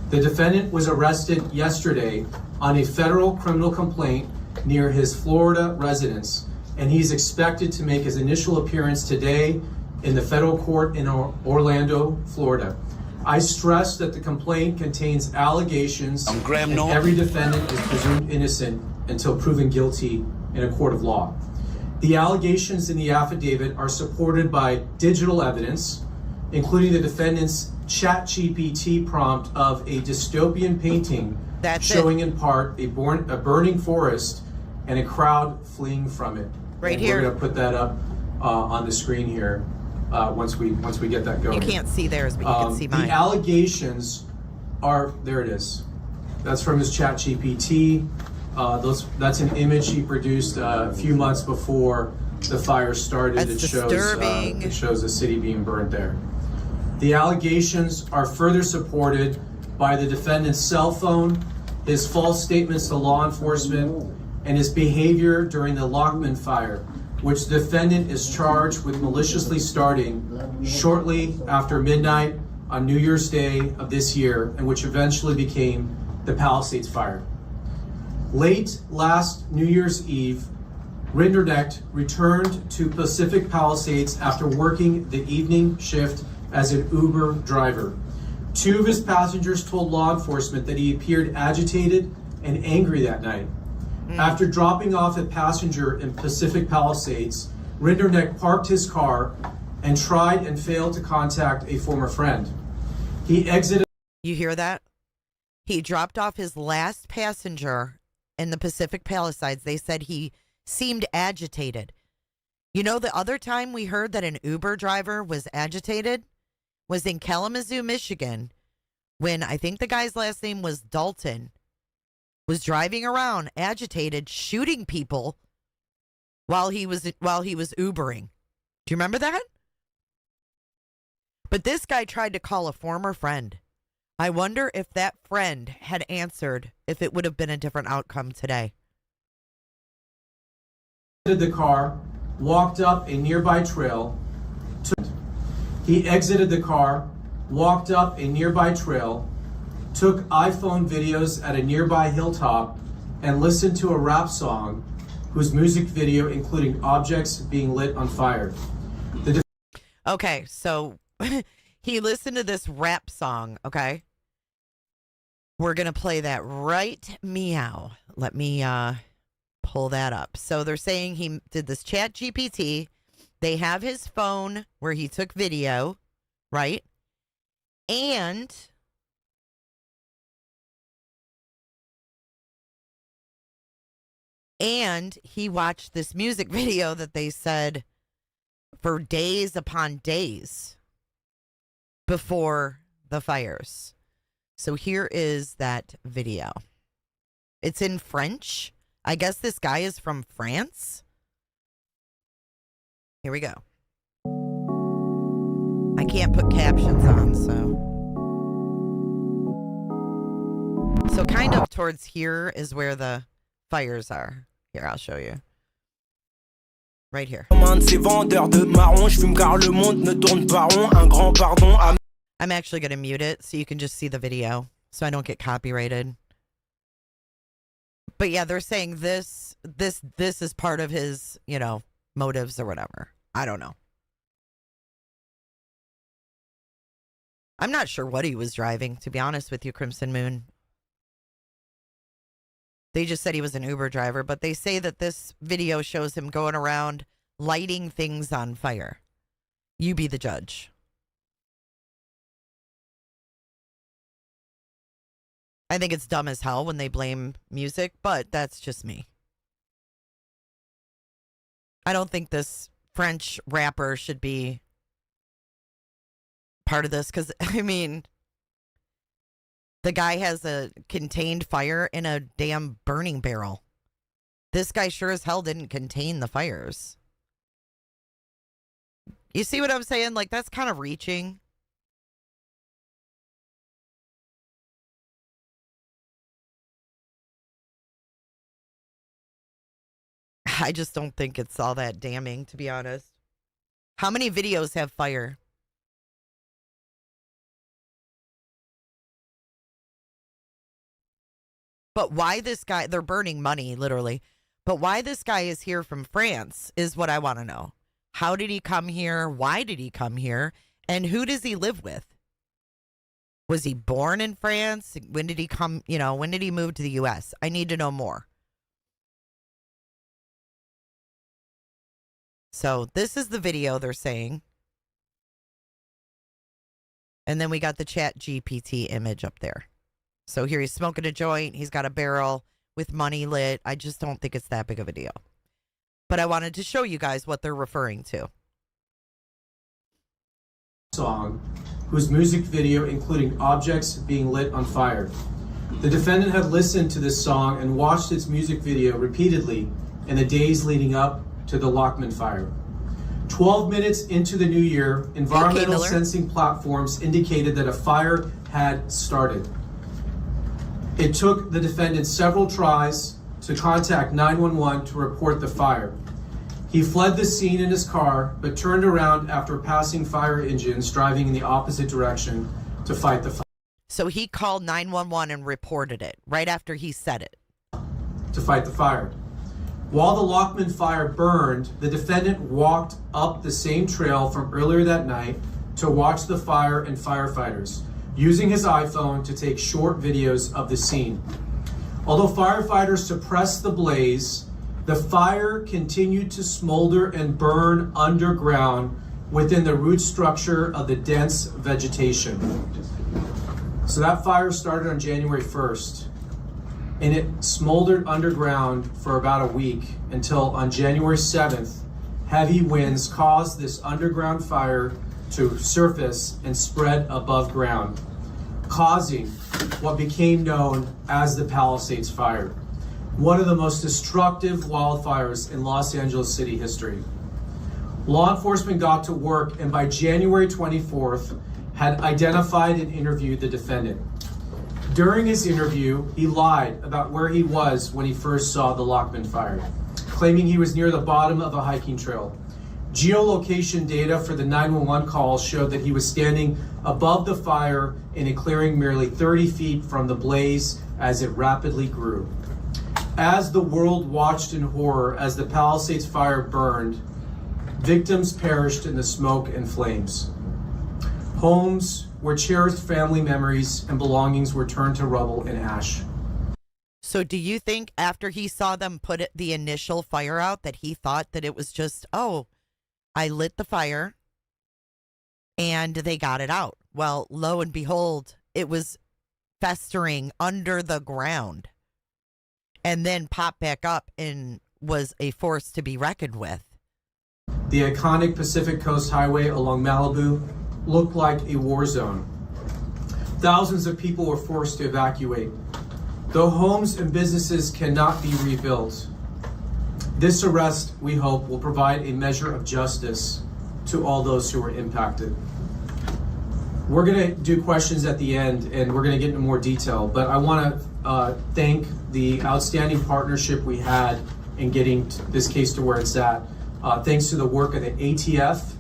The defendant was arrested yesterday on a federal criminal complaint near his Florida residence, and he's expected to make his initial appearance today in the federal court in Orlando, Florida. I stress that the complaint contains allegations and Graham Norton. every defendant is presumed innocent until proven guilty in a court of law. The allegations in the affidavit are supported by digital evidence, including the defendant's ChatGPT prompt of a dystopian painting showing in part a burning forest and a crowd fleeing from it. Right and here. We're going to put that up on the screen here once we get that going. You can't see theirs, but you can see mine. The allegations are, there it is. That's from his ChatGPT. That's an image he produced a few months before the fire started. That's disturbing. It shows the city being burned there. The allegations are further supported by the defendant's cell phone, his false statements to law enforcement, and his behavior during the Lockman fire, which the defendant is charged with maliciously starting shortly after midnight on New Year's Day of this year, and which eventually became the Palisades fire. Late last New Year's Eve, Rinderknecht returned to Pacific Palisades after working the evening shift as an Uber driver. Two of his passengers told law enforcement that he appeared agitated and angry that night. After dropping off a passenger in Pacific Palisades, Rinderknecht parked his car and tried and failed to contact a former friend. He exited. You hear that? He dropped off his last passenger in the Pacific Palisades. They said he seemed agitated. You know, the other time we heard that an Uber driver was agitated was in Kalamazoo, Michigan, when I think the guy's last name was Dalton, was driving around agitated, shooting people while he was Ubering. Do you remember that? But this guy tried to call a former friend. I wonder if that friend had answered, if it would have been a different outcome today. The car, walked up a nearby trail. He exited the car, walked up a nearby trail, took iPhone videos at a nearby hilltop, and listened to a rap song whose music video including objects being lit on fire. Okay, so he listened to this rap song, okay? We're going to play that right meow. Let me pull that up. So they're saying he did this chat GPT. They have his phone where he took video, right? And he watched this music video that they said for days upon days before the fires. So here is that video. It's in French. I guess this guy is from France. Here we go. I can't put captions on, so kind of towards here is where the fires are. Here, I'll show you. Right here. I'm actually going to mute it so you can just see the video so I don't get copyrighted. But yeah, they're saying this is part of his, motives or whatever. I don't know. I'm not sure what he was driving, to be honest with you, Crimson Moon. They just said he was an Uber driver, but they say that this video shows him going around lighting things on fire. You be the judge. I think it's dumb as hell when they blame music, but that's just me. I don't think this French rapper should be part of this because, the guy has a contained fire in a damn burning barrel. This guy sure as hell didn't contain the fires. You see what I'm saying? Like, that's kind of reaching. I just don't think it's all that damning, to be honest. How many videos have fire? But why this guy, they're burning money, literally. But why this guy is here from France is what I want to know. How did he come here? Why did he come here? And who does he live with? Was he born in France? When did he come, when did he move to the US? I need to know more. So this is the video they're saying. And then we got the Chat GPT image up there. So here he's smoking a joint. He's got a barrel with money lit. I just don't think it's that big of a deal. But I wanted to show you guys what they're referring to. Song, whose music video including objects being lit on fire. The defendant had listened to this song and watched its music video repeatedly in the days leading up to the Lockman fire. 12 minutes into the new year, environmental sensing platforms indicated that a fire had started. It took the defendant several tries to contact 911 to report the fire. He fled the scene in his car, but turned around after passing fire engines driving in the opposite direction to fight the fire. So he called 911 and reported it right after he said it. To fight the fire. While the Lockman fire burned, the defendant walked up the same trail from earlier that night to watch the fire and firefighters, using his iPhone to take short videos of the scene. Although firefighters suppressed the blaze, the fire continued to smolder and burn underground within the root structure of the dense vegetation. So that fire started on January 1st, and it smoldered underground for about a week until on January 7th, heavy winds caused this underground fire to surface and spread above ground, causing what became known as the Palisades Fire, one of the most destructive wildfires in Los Angeles city history. Law enforcement got to work and by January 24th had identified and interviewed the defendant. During his interview, he lied about where he was when he first saw the Lockman fire, claiming he was near the bottom of a hiking trail. Geolocation data for the 911 calls showed that he was standing above the fire in a clearing merely 30 feet from the blaze as it rapidly grew. As the world watched in horror as the Palisades fire burned, victims perished in the smoke and flames. Homes where cherished family memories and belongings were turned to rubble and ash. So do you think after he saw them put the initial fire out that he thought that it was just, oh, I lit the fire and they got it out? Well, lo and behold, it was festering under the ground and then popped back up and was a force to be reckoned with. The iconic Pacific Coast Highway along Malibu looked like a war zone. Thousands of people were forced to evacuate. Though homes and businesses cannot be rebuilt, this arrest, we hope, will provide a measure of justice to all those who were impacted. We're going to do questions at the end, and we're going to get into more detail, but I want to thank the outstanding partnership we had in getting this case to where it's at. Thanks to the work of the ATF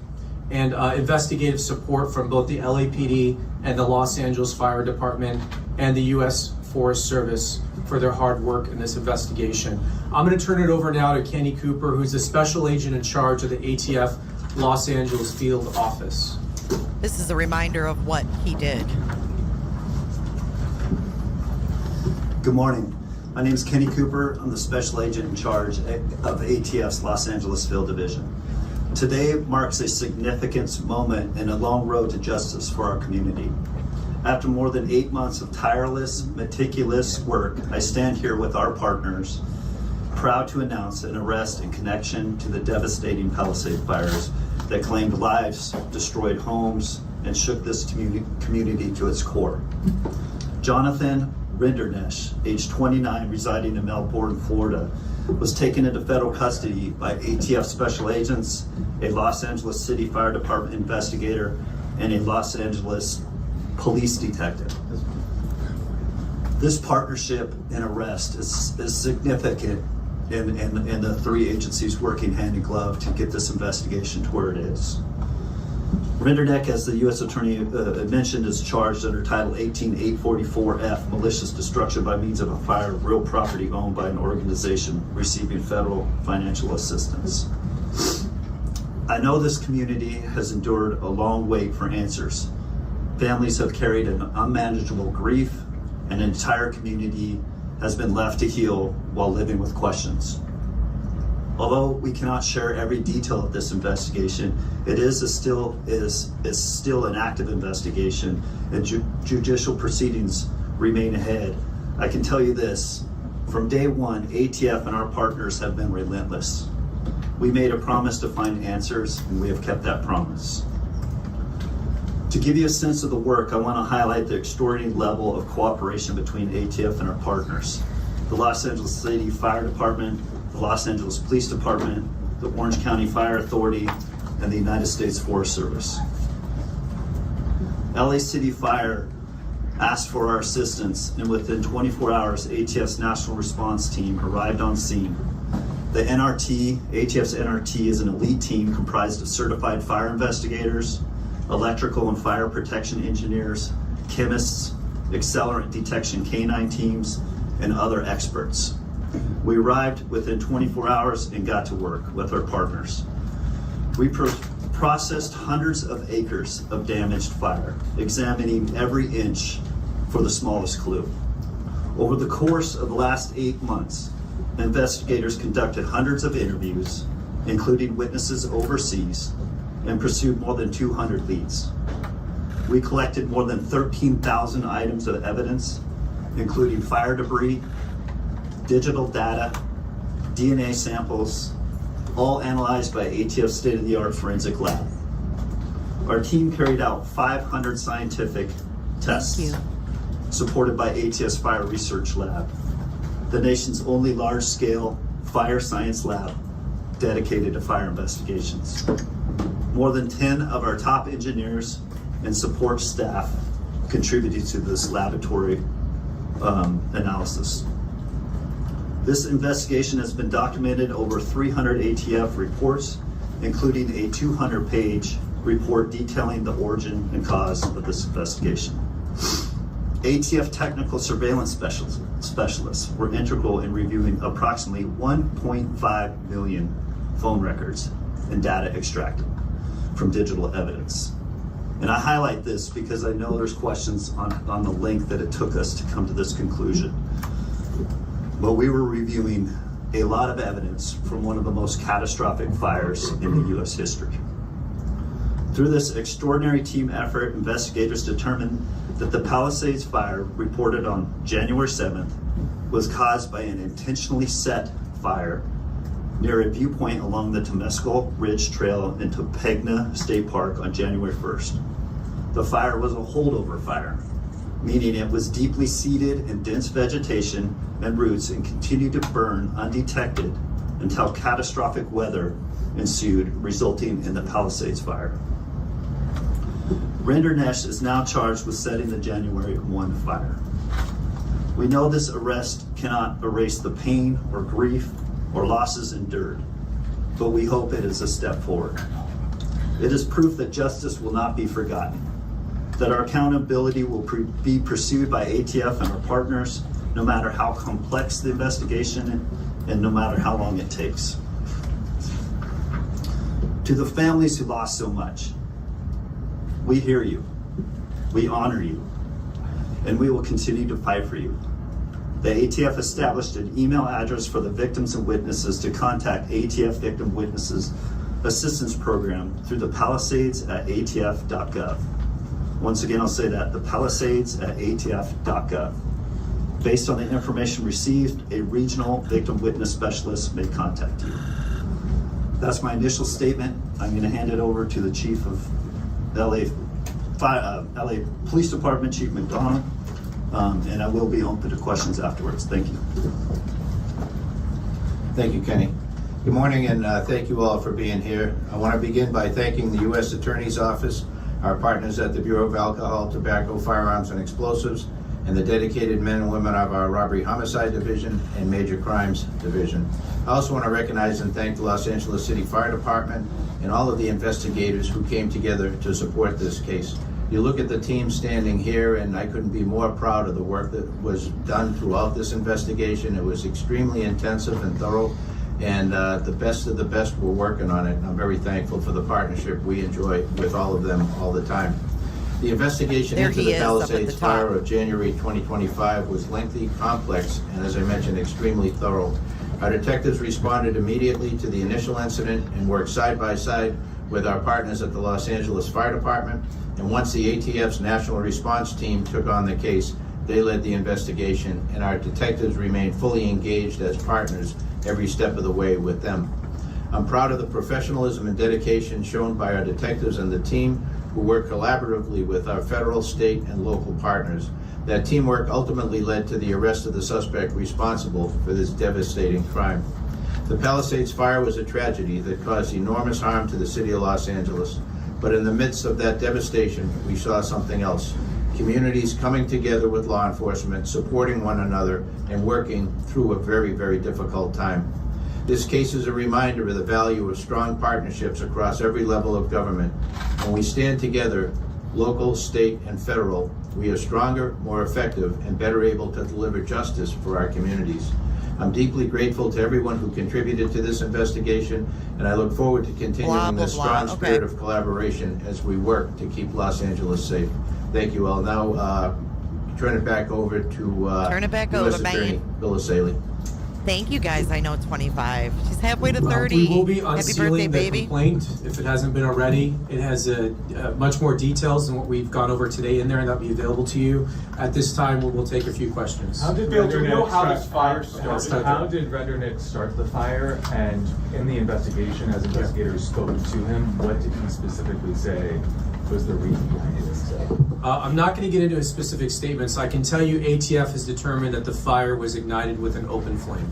and investigative support from both the LAPD and the Los Angeles Fire Department and the U.S. Forest Service for their hard work in this investigation. I'm going to turn it over now to Kenny Cooper, who's the special agent in charge of the ATF Los Angeles Field Office. This is a reminder of what he did. Good morning. My name is Kenny Cooper. I'm the special agent in charge of ATF's Los Angeles Field Division. Today marks a significant moment in a long road to justice for our community. After more than 8 months of tireless, meticulous work, I stand here with our partners, proud to announce an arrest in connection to the devastating Palisades fires that claimed lives, destroyed homes, and shook this community to its core. Jonathan Rindernesh, age 29, residing in Melbourne, Florida, was taken into federal custody by ATF special agents, a Los Angeles City Fire Department investigator, and a Los Angeles police detective. This partnership and arrest is significant in the three agencies working hand in glove to get this investigation to where it is. Rinderneck, as the U.S. Attorney mentioned, is charged under Title 18-844F, malicious destruction by means of a fire of real property owned by an organization receiving federal financial assistance. I know this community has endured a long wait for answers. Families have carried an unmanageable grief, and an entire community has been left to heal while living with questions. Although we cannot share every detail of this investigation, it is still an active investigation, and judicial proceedings remain ahead. I can tell you this, from day one, ATF and our partners have been relentless. We made a promise to find answers, and we have kept that promise. To give you a sense of the work, I want to highlight the extraordinary level of cooperation between ATF and our partners. The Los Angeles City Fire Department, the Los Angeles Police Department, the Orange County Fire Authority, and the United States Forest Service. LA City Fire asked for our assistance, and within 24 hours, ATF's National Response Team arrived on scene. The NRT, ATF's NRT, is an elite team comprised of certified fire investigators, electrical and fire protection engineers, chemists, accelerant detection canine teams, and other experts. We arrived within 24 hours and got to work with our partners. We processed hundreds of acres of damaged fire, examining every inch for the smallest clue. Over the course of the last 8 months, investigators conducted hundreds of interviews, including witnesses overseas, and pursued more than 200 leads. We collected more than 13,000 items of evidence, including fire debris, digital data, DNA samples, all analyzed by ATF's state-of-the-art forensic lab. Our team carried out 500 scientific tests, supported by ATF's Fire Research Lab, the nation's only large-scale fire science lab dedicated to fire investigations. More than 10 of our top engineers and support staff contributed to this laboratory analysis. This investigation has been documented over 300 ATF reports, including a 200-page report detailing the origin and cause of this investigation. ATF technical surveillance specialists were integral in reviewing approximately 1.5 million phone records and data extracted from digital evidence. And I highlight this because I know there's questions on the length that it took us to come to this conclusion. But we were reviewing a lot of evidence from one of the most catastrophic fires in the US history. Through this extraordinary team effort, investigators determined that the Palisades fire reported on January 7th was caused by an intentionally set fire near a viewpoint along the Temescal Ridge Trail into Pegna State Park on January 1st. The fire was a holdover fire, meaning it was deeply seated in dense vegetation and roots and continued to burn undetected until catastrophic weather ensued, resulting in the Palisades fire. Rendernesh is now charged with setting the January 1 fire. We know this arrest cannot erase the pain or grief or losses endured, but we hope it is a step forward. It is proof that justice will not be forgotten, that our accountability will be pursued by ATF and our partners, no matter how complex the investigation and no matter how long it takes. To the families who lost so much, we hear you, we honor you, and we will continue to fight for you. The ATF established an email address for the victims and witnesses to contact ATF Victim Witnesses Assistance Program through the Palisades@atf.gov. Once again, I'll say that, the Palisades@atf.gov. Based on the information received, a regional victim witness specialist may contact you. That's my initial statement. I'm going to hand it over to the Chief of LA Police Department, Chief McDonald, and I will be open to questions afterwards. Thank you. Thank you, Kenny. Good morning, and thank you all for being here. I want to begin by thanking the U.S. Attorney's Office, our partners at the Bureau of Alcohol, Tobacco, Firearms, and Explosives, and the dedicated men and women of our Robbery Homicide Division and Major Crimes Division. I also want to recognize and thank the Los Angeles City Fire Department and all of the investigators who came together to support this case. You look at the team standing here, and I couldn't be more proud of the work that was done throughout this investigation. It was extremely intensive and thorough, and the best of the best were working on it. And I'm very thankful for the partnership we enjoy with all of them all the time. The investigation There into he the is, up at Palisades the top. fire of January 2025 was lengthy, complex, and as I mentioned, extremely thorough. Our detectives responded immediately to the initial incident and worked side by side with our partners at the Los Angeles Fire Department. And once the ATF's National Response Team took on the case, they led the investigation, and our detectives remained fully engaged as partners every step of the way with them. I'm proud of the professionalism and dedication shown by our detectives and the team who work collaboratively with our federal, state, and local partners. That teamwork ultimately led to the arrest of the suspect responsible for this devastating crime. The Palisades fire was a tragedy that caused enormous harm to the city of Los Angeles. But in the midst of that devastation, we saw something else. Communities coming together with law enforcement, supporting one another, and working through a very, very difficult time. This case is a reminder of the value of strong partnerships across every level of government. When we stand together, local, state, and federal, we are stronger, more effective, and better able to deliver justice for our communities. I'm deeply grateful to everyone who contributed to this investigation, and I look forward to continuing this strong spirit of collaboration as we work to keep Los Angeles safe. Thank you all. Now, turn it back over to U.S. Attorney Bill Asaley. Thank you, guys. I know 25. She's halfway to 30. We will be Happy birthday, unsealing the baby. complaint if it hasn't been already. It has much more details than what we've gone over today in there, and that'll be available to you. At this time, we'll take a few questions. How did Bill, do you know how Rendernick this fire start- started? How did Rendernick start the fire? And in the investigation, as investigators spoke to him, what did he specifically say was the reason behind it? I'm not going to get into his specific statements. I can tell you ATF has determined that the fire was ignited with an open flame.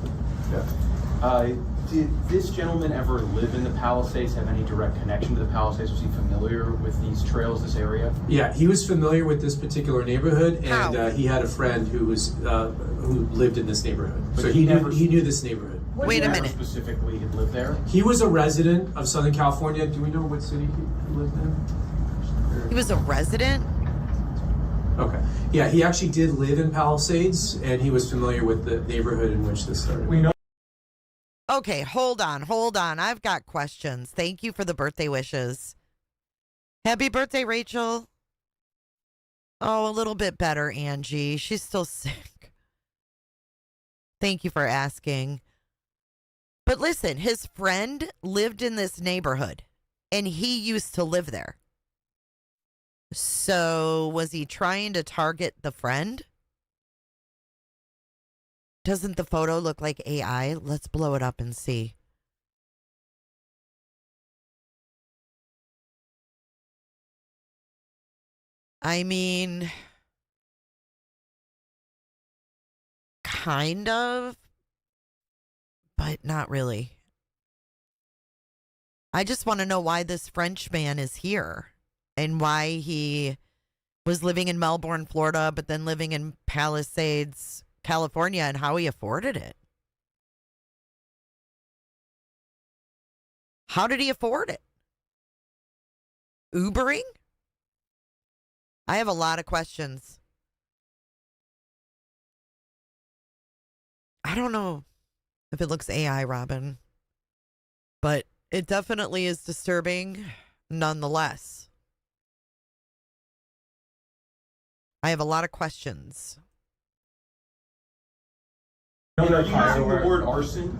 Did this gentleman ever live in the Palisades, have any direct connection to the Palisades? Was he familiar with these trails, this area? Yeah, he was familiar with this particular neighborhood, and he had a friend who was who lived in this neighborhood. But So he he never- knew this neighborhood. Wait a minute. Specifically, had lived there? He was a resident of Southern California. Do we know what city he lived in? He was a resident? Okay. Yeah, he actually did live in Palisades, and he was familiar with the neighborhood in which this started. We know Okay, hold on. I've got questions. Thank you for the birthday wishes. Happy birthday, Rachel. Oh, a little bit better, Angie. She's still sick. Thank you for asking. But listen, his friend lived in this neighborhood, and he used to live there. So was he trying to target the friend? Doesn't the photo look like AI? Let's blow it up and see. I mean, kind of, but not really. I just want to know why this French man is here and why he was living in Melbourne, Florida, but then living in Palisades, California, and how he afforded it. How did he afford it? Ubering? I have a lot of questions. I don't know if it looks AI, Robin, but it definitely is disturbing nonetheless. I have a lot of questions. that Are you using the firework. word arson?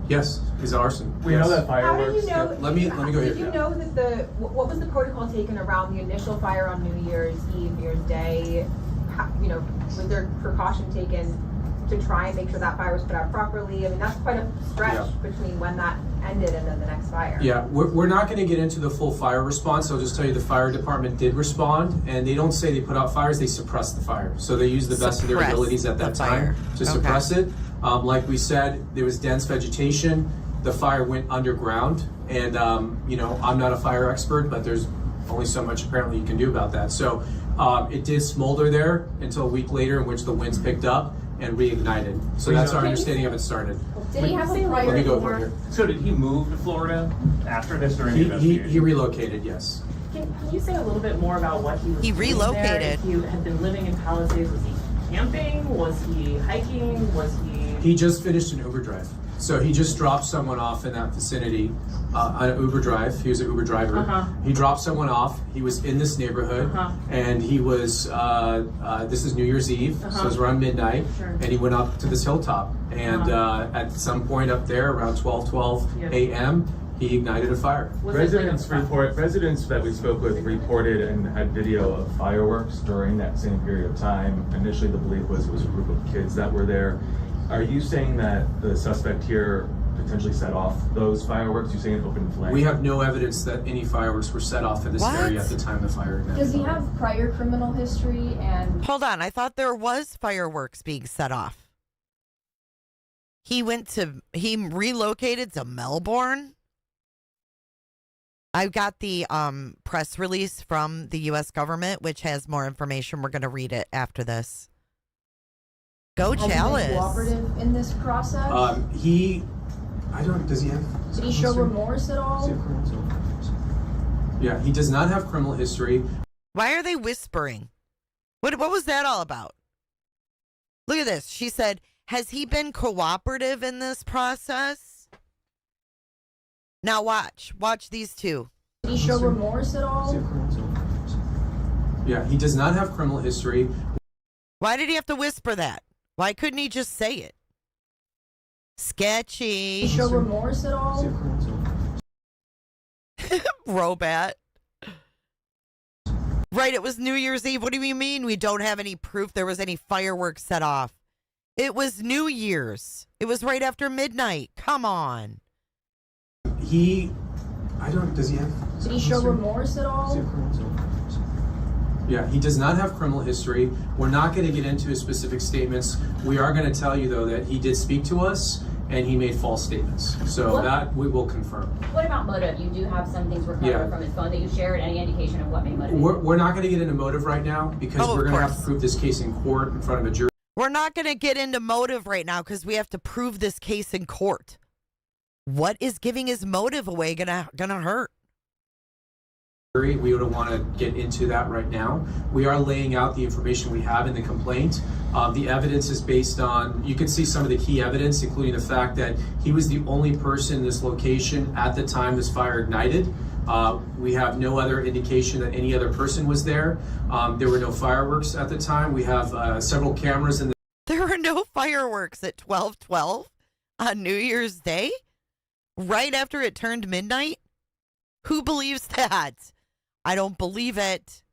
Yes, he's arson. We Yes. know that How did fireworks. you know? Let me go Did here. you know that what was the protocol taken around the initial fire on New Year's Eve, New Year's Day? Was there precaution taken to try and make sure that fire was put out properly? I mean, that's quite a stretch between when that ended and then the next fire. Yeah, we're not going to get into the full fire response. I'll just tell you the fire department did respond, and they don't say they put out fires, they suppress the fire. So they use the best of their Suppress abilities at that the fire. time to suppress it. Like we said, there was dense vegetation. The fire went underground, and I'm not a fire expert, but there's only so much apparently you can do about that. So it did smolder there until a week later, in which the winds picked up and reignited. So that's our understanding of it started. Did he have a Let me prior go over here. So did he move to Florida after this during the He investigation? relocated, yes. Can you say a little bit more about what he was He doing there? relocated. If you had been living in Palisades, was he camping? Was he hiking? Was he... He just finished an Uber drive. So he just dropped someone off in that vicinity on an Uber drive. He was an Uber driver. He dropped someone off. He was in this neighborhood, and he was. This is New Year's Eve, so it was around midnight, and he went up to this hilltop. And at some point up there, around 12 a.m., he ignited a fire. Residents that we spoke with reported and had video of fireworks during that same period of time. Initially, the belief was it was a group of kids that were there. Are you saying that the suspect here potentially set off those fireworks? You saying it opened flame? We have no evidence that any fireworks were set off in this area at the time the fire ignited. Does he have prior criminal history and... Hold on, I thought there was fireworks being set off. He relocated to Melbourne? I've got the press release from the U.S. government, which has more information. We're going to read it after this. Go Chalice. Cooperative in this process? Does he have? Did he show remorse at all? Yeah, he does not have criminal history. Why are they whispering? What was that all about? Look at this. She said, has he been cooperative in this process? Now watch these two. Did he show remorse at all? Yeah, he does not have criminal history. Why did he have to whisper that? Why couldn't he just say it? Sketchy. Did he show remorse at all? Robat. Right, it was New Year's Eve. What do you mean we don't have any proof there was any fireworks set off? It was New Year's. It was right after midnight. Come on. Does he have? Did he show remorse at all? Yeah, he does not have criminal history. We're not going to get into his specific statements. We are going to tell you, though, that he did speak to us and he made false statements. So that we will confirm. What about motive? You do have some things recovered from his phone that you shared. Any indication of what may motivate? We're not going to get into motive right now because we're going to have to prove this case in court in front of a jury. We're not going to get into motive right now because we have to prove this case in court. What is giving his motive away gonna hurt? We don't want to get into that right now. We are laying out the information we have in the complaint. The evidence is based on, you can see some of the key evidence, including the fact that he was the only person in this location at the time this fire ignited. We have no other indication that any other person was there. There were no fireworks at the time. We have several cameras in the... There were no fireworks at 12/12 on New Year's Day? Right after it turned midnight? Who believes that? I don't believe it.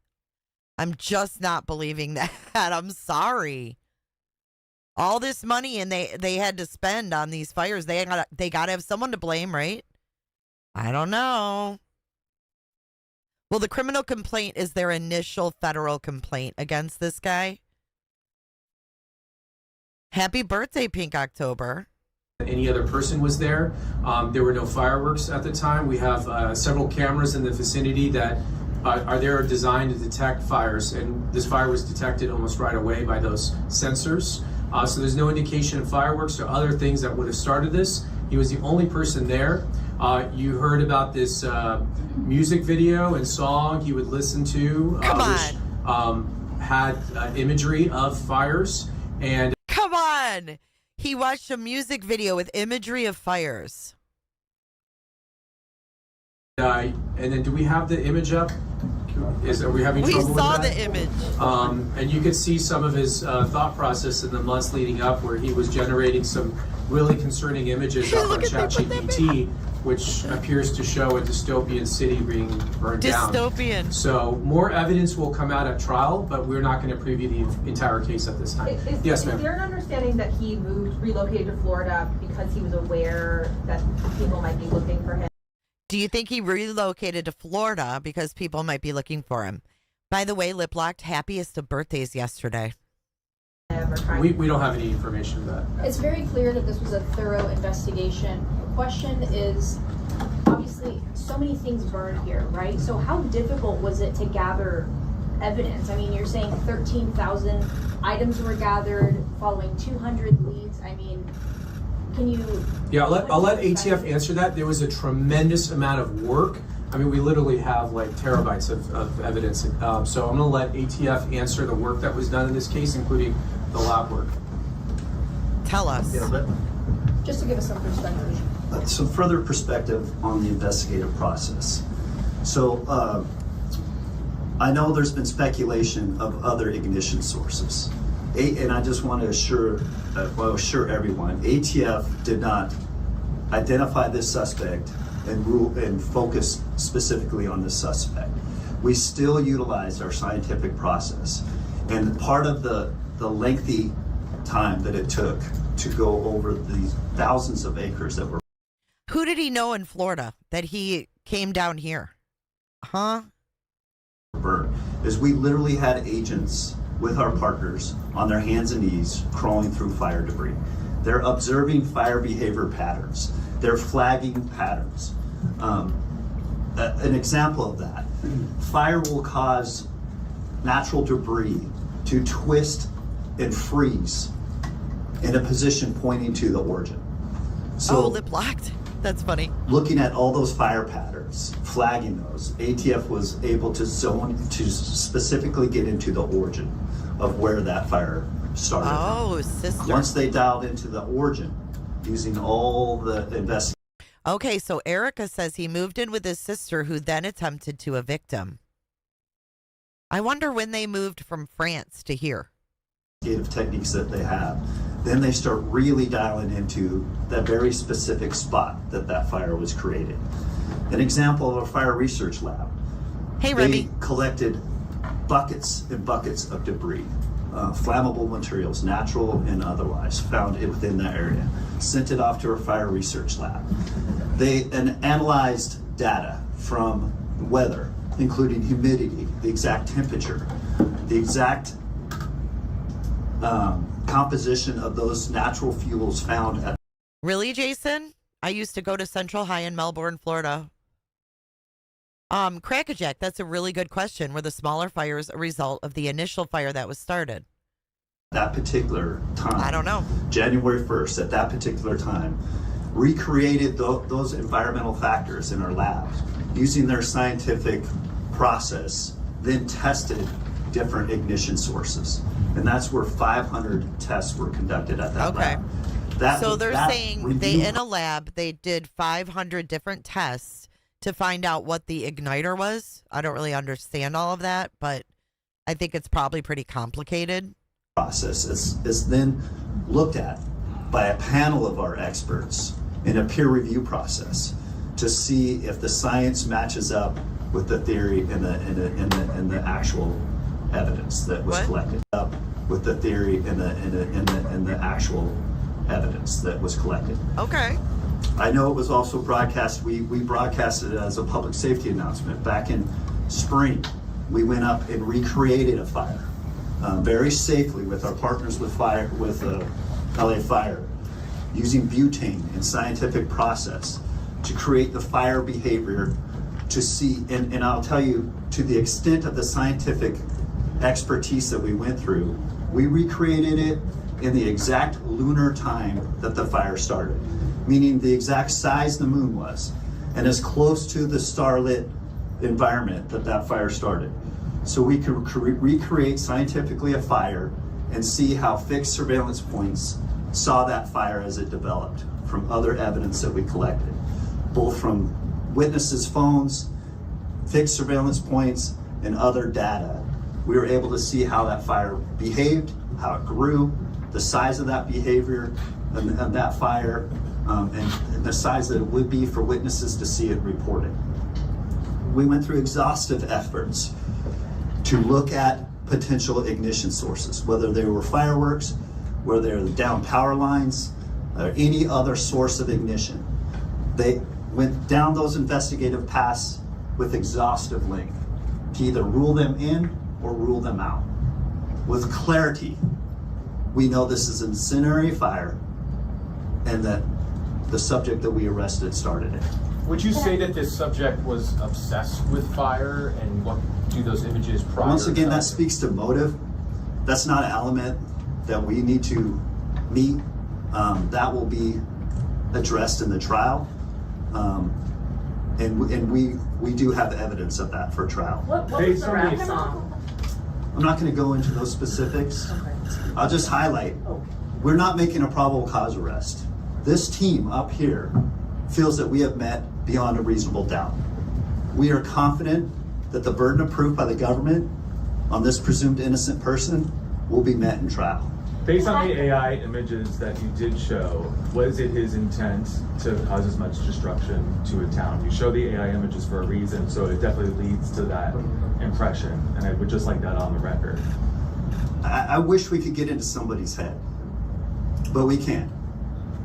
I'm just not believing that. I'm sorry. All this money and they had to spend on these fires. They got to have someone to blame, right? I don't know. Well, the criminal complaint is their initial federal complaint against this guy. Happy birthday, Pink October. Any other person was there. There were no fireworks at the time. We have several cameras in the vicinity that are there designed to detect fires, and this fire was detected almost right away by those sensors. So there's no indication of fireworks or other things that would have started this. He was the only person there. You heard about this music video and song he would listen to, which had imagery of fires. And come on! He watched a music video with imagery of fires. And then, do we have the image up? Are we having trouble with that? We saw the image. And you could see some of his thought process in the months leading up, where he was generating some really concerning images up on ChatGPT, which appears to show a dystopian city being burned down. Dystopian. So more evidence will come out at trial, but we're not going to preview the entire case at this time. Yes, ma'am. Is there an understanding that he relocated to Florida because he was aware that people might be looking for him? Do you think he relocated to Florida because people might be looking for him? By the way, Lip Locked, happiest of birthdays yesterday. We don't have any information of that. It's very clear that this was a thorough investigation. The question is, obviously, so many things burned here, right? So how difficult was it to gather evidence? I mean, you're saying 13,000 items were gathered following 200 leads. I mean, can you... Yeah, I'll let ATF answer that. There was a tremendous amount of work. I mean, we literally have like terabytes of evidence. So I'm going to let ATF answer the work that was done in this case, including the lab work. Tell us. Just Just to give us some perspective. Some further perspective on the investigative process. So I know there's been speculation of other ignition sources. And I just want to assure everyone, ATF did not identify this suspect and focus specifically on this suspect. We still utilize our scientific process. And part of the lengthy time that it took to go over these thousands of acres that were. Who did he know in Florida that he came down here? Huh? Burned, is we literally had agents with our partners on their hands and knees crawling through fire debris. They're observing fire behavior patterns. They're flagging patterns. An example of that, fire will cause natural debris to twist and freeze in a position pointing to the origin. So, lip locked. That's funny. Looking at all those fire patterns, flagging those, ATF was able to specifically get into the origin of where that fire started. Oh, sister. Once they dialed into the origin, using all the investigation. Okay, so Erica says he moved in with his sister, who then attempted to evict him. I wonder when they moved from France to here. Techniques that they have, then they start really dialing into that very specific spot that fire was created. An example of a fire research lab. Hey, They Remy. collected buckets and buckets of debris, flammable materials, natural and otherwise, found within that area, sent it off to a fire research lab. They analyzed data from weather, including humidity, the exact temperature, the exact composition of those natural fuels found at. Really, Jason? I used to go to Central High in Melbourne, Florida. Crackerjack, that's a really good question. Were the smaller fires a result of the initial fire that was started? That particular time. I don't know. January 1st, at that particular time, recreated those environmental factors in our labs using their scientific process, then tested different ignition sources. And that's where 500 tests were conducted at that lab. So they're saying they, in a lab, they did 500 different tests to find out what the igniter was. I don't really understand all of that, but I think it's probably pretty complicated. Process is then looked at by a panel of our experts in a peer review process to see if the science matches up with the theory and the actual evidence that was collected. Up with the theory and the actual evidence that was collected. Okay. I know it was also broadcast. We broadcasted it as a public safety announcement back in spring. We went up and recreated a fire very safely with our partners with LA Fire, using butane and scientific process to create the fire behavior to see. And I'll tell you, to the extent of the scientific expertise that we went through, we recreated it in the exact lunar time that the fire started, meaning the exact size the moon was, and as close to the starlit environment that fire started. So we could recreate scientifically a fire and see how fixed surveillance points saw that fire as it developed from other evidence that we collected, both from witnesses' phones, fixed surveillance points, and other data. We were able to see how that fire behaved, how it grew, the size of that behavior and that fire, and the size that it would be for witnesses to see it reported. We went through exhaustive efforts to look at potential ignition sources, whether they were fireworks, whether they were down power lines, or any other source of ignition. They went down those investigative paths with exhaustive length to either rule them in or rule them out. With clarity, we know this is an incendiary fire and that the subject that we arrested started it. Would you say that this subject was obsessed with fire, and what do those images prior? Once again, that speaks to motive. That's not an element that we need to meet. That will be addressed in the trial. And we do have evidence of that for trial. What was the rap song? I'm not going to go into those specifics. Okay. I'll just highlight, we're not making a probable cause arrest. This team up here feels that we have met beyond a reasonable doubt. We are confident that the burden of proof by the government on this presumed innocent person will be met in trial. Based on the AI images that you did show, was it his intent to cause as much destruction to a town? You show the AI images for a reason, so it definitely leads to that impression, and I would just like that on the record. I wish we could get into somebody's head, but we can't.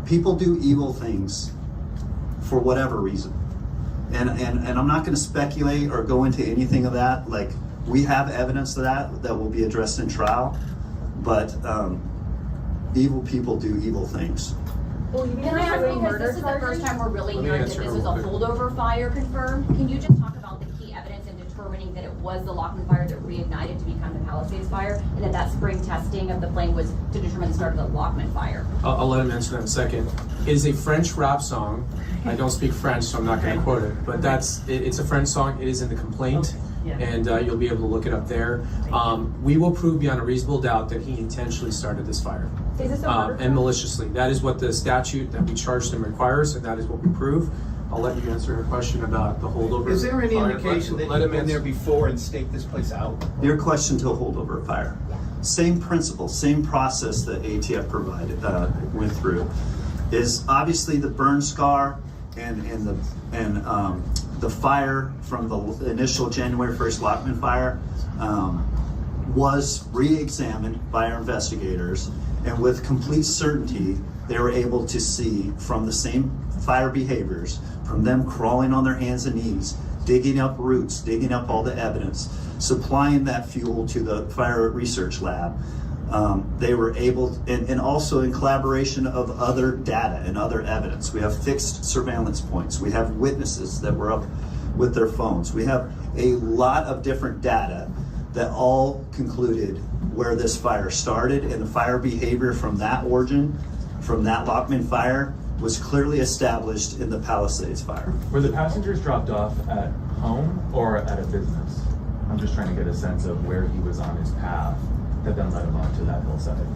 People do evil things for whatever reason. And I'm not going to speculate or go into anything of that. Like, we have evidence of that will be addressed in trial, but evil people do evil things. Will you be Can I ask, pursuing because murder this is the charges? first time we're really Let me hearing that answer this her was a real quick. holdover fire confirmed. Can you just talk about the key evidence in determining that it was the Lockman fire that reignited to become the Palisades fire, and that spring testing of the flame was to determine the start of the Lockman fire? I'll let him answer that in a second. It is a French rap song. I don't speak French, so I'm not going to quote it. But it's a French song. It is in the complaint, and you'll be able to look it up there. We will prove beyond a reasonable doubt that he intentionally started this fire. Is this a murder And charge? maliciously. That is what the statute that we charged him requires, and that is what we prove. I'll let you answer her question about the holdover. Is there any fire. indication that Let you've him been there answer. before and staked this place out? Your question to a holdover fire. Same principle, same process that ATF provided, went through, is obviously the burn scar and the fire from the initial January 1st Lockman fire was re-examined by our investigators, and with complete certainty they were able to see from the same fire behaviors, from them crawling on their hands and knees, digging up roots, digging up all the evidence, supplying that fuel to the fire research lab. They were able, and also in collaboration of other data and other evidence. We have fixed surveillance points. We have witnesses that were up with their phones. We have a lot of different data that all concluded where this fire started, and the fire behavior from that origin, from that Lockman fire, was clearly established in the Palisades fire. Were the passengers dropped off at home or at a business? I'm just trying to get a sense of where he was on his path that then led him onto that hillside.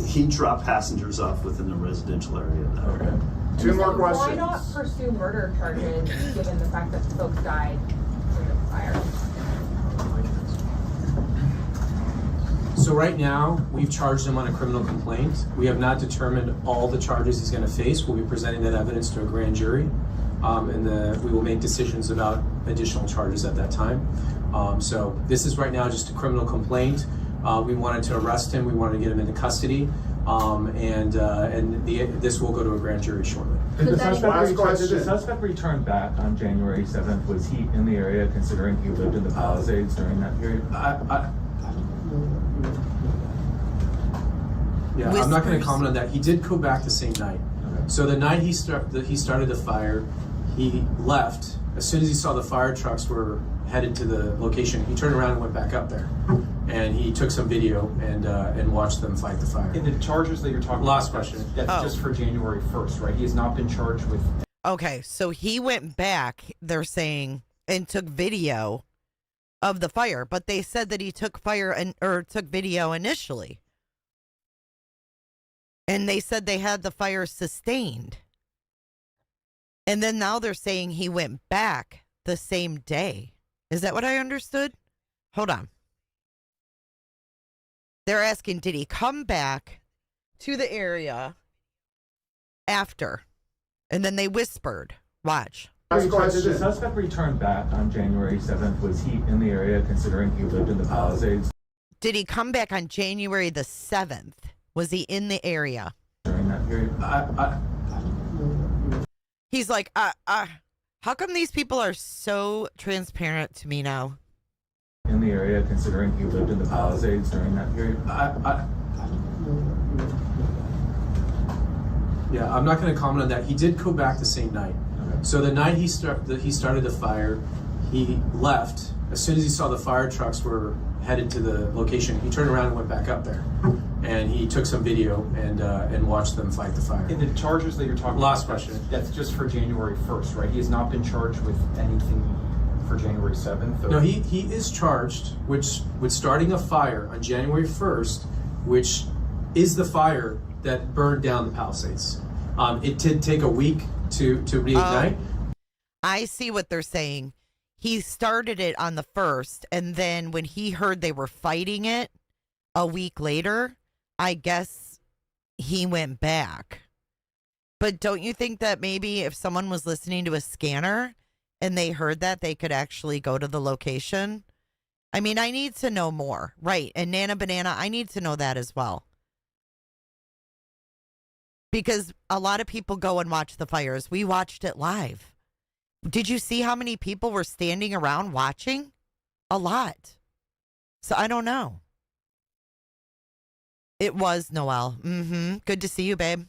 He dropped passengers off within the residential area. Okay. Two more Why questions. not pursue murder charges given the fact that folks died in the fire? So right now, we've charged him on a criminal complaint. We have not determined all the charges he's going to face. We'll be presenting that evidence to a grand jury, and we will make decisions about additional charges at that time. So this is right now just a criminal complaint. We wanted to arrest him. We wanted to get him into custody, this will go to a grand jury shortly. Did the Last question. suspect return back on January 7th? Was he in the area considering he lived in the Palisades during that period? Yeah, I'm not going to Whispers. comment on that. He did go back the same night. Okay. So the night he started the fire, he left. As soon as he saw the fire trucks were headed to the location, he turned around and went back up there. And he took some video and watched them fight the fire. In the charges that you're talking Last about, question. That's Oh. just for January 1st, right? He has not been charged with. Okay, so he went back, they're saying, and took video of the fire, but they said that he took took video initially. And they said they had the fire sustained. And then now they're saying he went back the same day. Is that what I understood? Hold on. They're asking, did he come back to the area after? And then they whispered. Watch. Last Did question. the suspect return back on January 7th? Was he in the area considering he lived in the Palisades Did he come back on January the 7th? Was he in the area? during that period? He's like, how come these people are so transparent to me now? In the area considering he lived in the Palisades during that period? Yeah, I'm not going to comment on that. He did go back the same night. Okay. So the night he started the fire, he left. As soon as he saw the fire trucks were headed to the location, he turned around and went back up there. And he took some video and watched them fight the fire. In the charges that you're talking Last about, question. That's just for January 1st, right? He has not been charged with anything for January 7th? Or? No, he is charged with starting a fire on January 1st, which is the fire that burned down the Palisades. It did take a week to reignite. I see what they're saying. He started it on the 1st, and then when he heard they were fighting it a week later, I guess he went back. But don't you think that maybe if someone was listening to a scanner and they heard that, they could actually go to the location? I mean, I need to know more. Right. And Nana Banana, I need to know that as well. Because a lot of people go and watch the fires. We watched it live. Did you see how many people were standing around watching? A lot. So I don't know. It was Noelle. Good to see you, babe.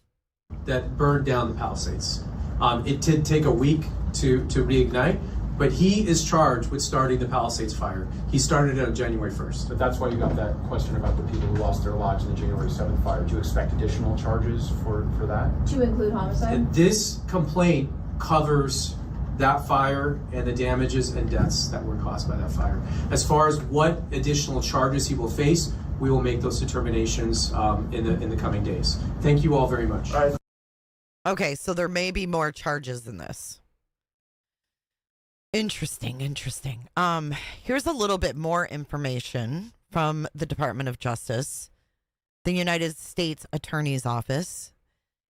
That burned down the Palisades. It did take a week to reignite, but he is charged with starting the Palisades fire. He started it on January 1st. But that's why you got that question about the people who lost their lives in the January 7th fire. Do you expect additional charges for that? To include homicide? And this complaint covers that fire and the damages and deaths that were caused by that fire. As far as what additional charges he will face, we will make those determinations in the coming days. Thank you all very much. Okay, so there may be more charges than this. Interesting. Here's a little bit more information from the Department of Justice, the United States Attorney's Office.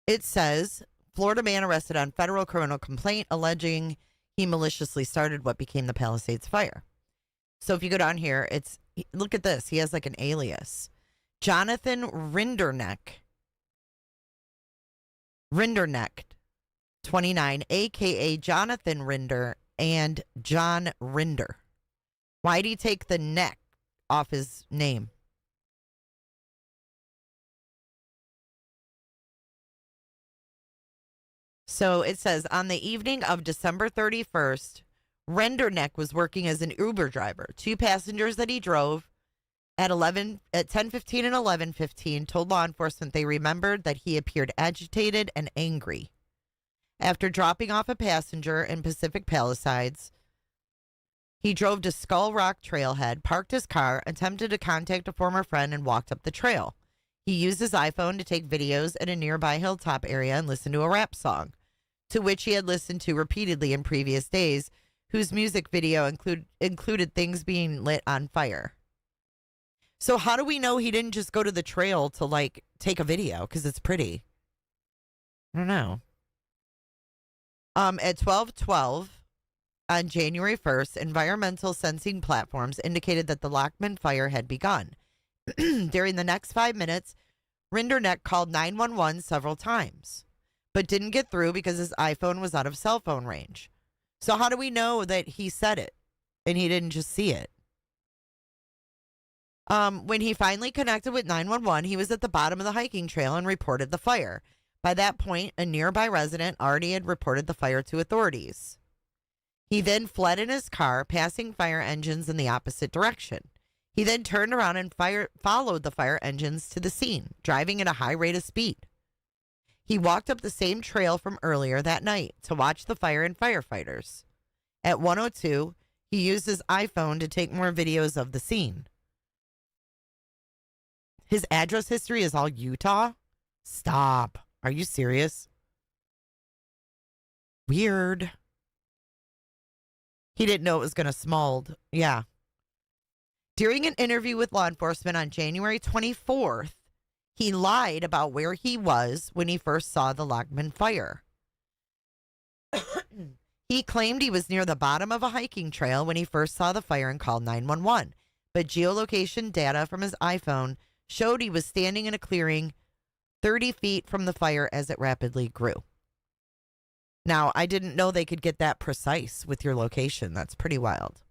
It says, Florida man arrested on federal criminal complaint alleging he maliciously started what became the Palisades fire. So if you go down here, look at this. He has like an alias. Jonathan Rinderneck, 29, a.k.a. Jonathan Rinder and John Rinder. Why'd he take the neck off his name? So it says, on the evening of December 31st, Renderneck was working as an Uber driver. Two passengers that he drove at 10:15 and 11:15 told law enforcement they remembered that he appeared agitated and angry. After dropping off a passenger in Pacific Palisades, he drove to Skull Rock Trailhead, parked his car, attempted to contact a former friend, and walked up the trail. He used his iPhone to take videos at a nearby hilltop area and listen to a rap song, to which he had listened to repeatedly in previous days, whose music video included things being lit on fire. So how do we know he didn't just go to the trail to, like, take a video because it's pretty? I don't know. At 12:12 on January 1st, environmental sensing platforms indicated that the Lockman fire had begun. During the next 5 minutes, Rinderneck called 911 several times, but didn't get through because his iPhone was out of cell phone range. So how do we know that he said it and he didn't just see it? When he finally connected with 911, he was at the bottom of the hiking trail and reported the fire. By that point, a nearby resident already had reported the fire to authorities. He then fled in his car, passing fire engines in the opposite direction. He then turned around and followed the fire engines to the scene, driving at a high rate of speed. He walked up the same trail from earlier that night to watch the fire and firefighters. At 1:02, he used his iPhone to take more videos of the scene. His address history is all Utah? Stop. Are you serious? Weird. He didn't know it was going to smold. Yeah. During an interview with law enforcement on January 24th, he lied about where he was when he first saw the Lockman fire. He claimed he was near the bottom of a hiking trail when he first saw the fire and called 911. But geolocation data from his iPhone showed he was standing in a clearing 30 feet from the fire as it rapidly grew. Now, I didn't know they could get that precise with your location. That's pretty wild.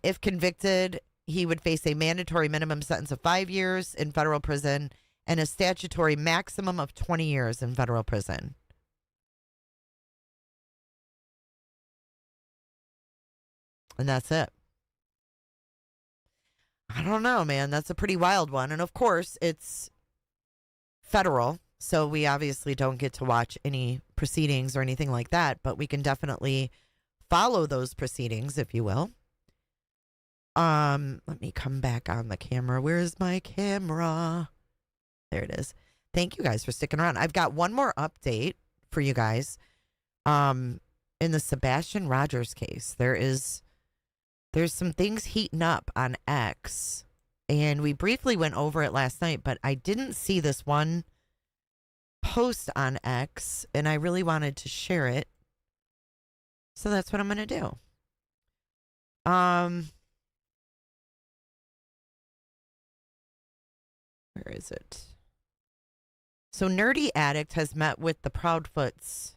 If convicted, he would face a mandatory minimum sentence of 5 years in federal prison and a statutory maximum of 20 years in federal prison. And that's it. I don't know, man. That's a pretty wild one. And of course, it's federal, so we obviously don't get to watch any proceedings or anything like that, but we can definitely follow those proceedings, if you will. Let me come back on the camera. Where's my camera? There it is. Thank you guys for sticking around. I've got one more update for you guys. In the Sebastian Rogers case, there's some things heating up on X, and we briefly went over it last night, but I didn't see this one post on X, and I really wanted to share it. So that's what I'm going to do. Where is it? So Nerdy Addict has met with the Proudfoots,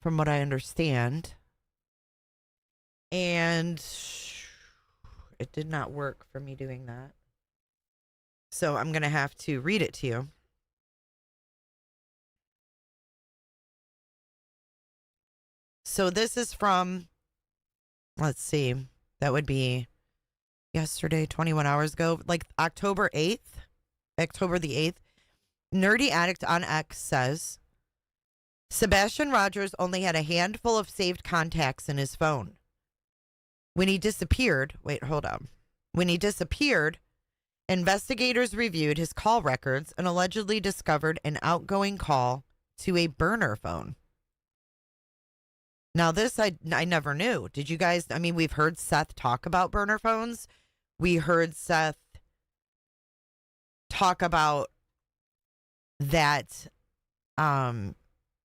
from what I understand. And it did not work for me doing that. So I'm going to have to read it to you. So this is from, let's see, that would be yesterday, 21 hours ago, like October the 8th. Nerdy Addict on X says, Sebastian Rogers only had a handful of saved contacts in his phone. When he disappeared, investigators reviewed his call records and allegedly discovered an outgoing call to a burner phone. Now this I never knew. Did you guys, I mean, we've heard Seth talk about burner phones. We heard Seth talk about that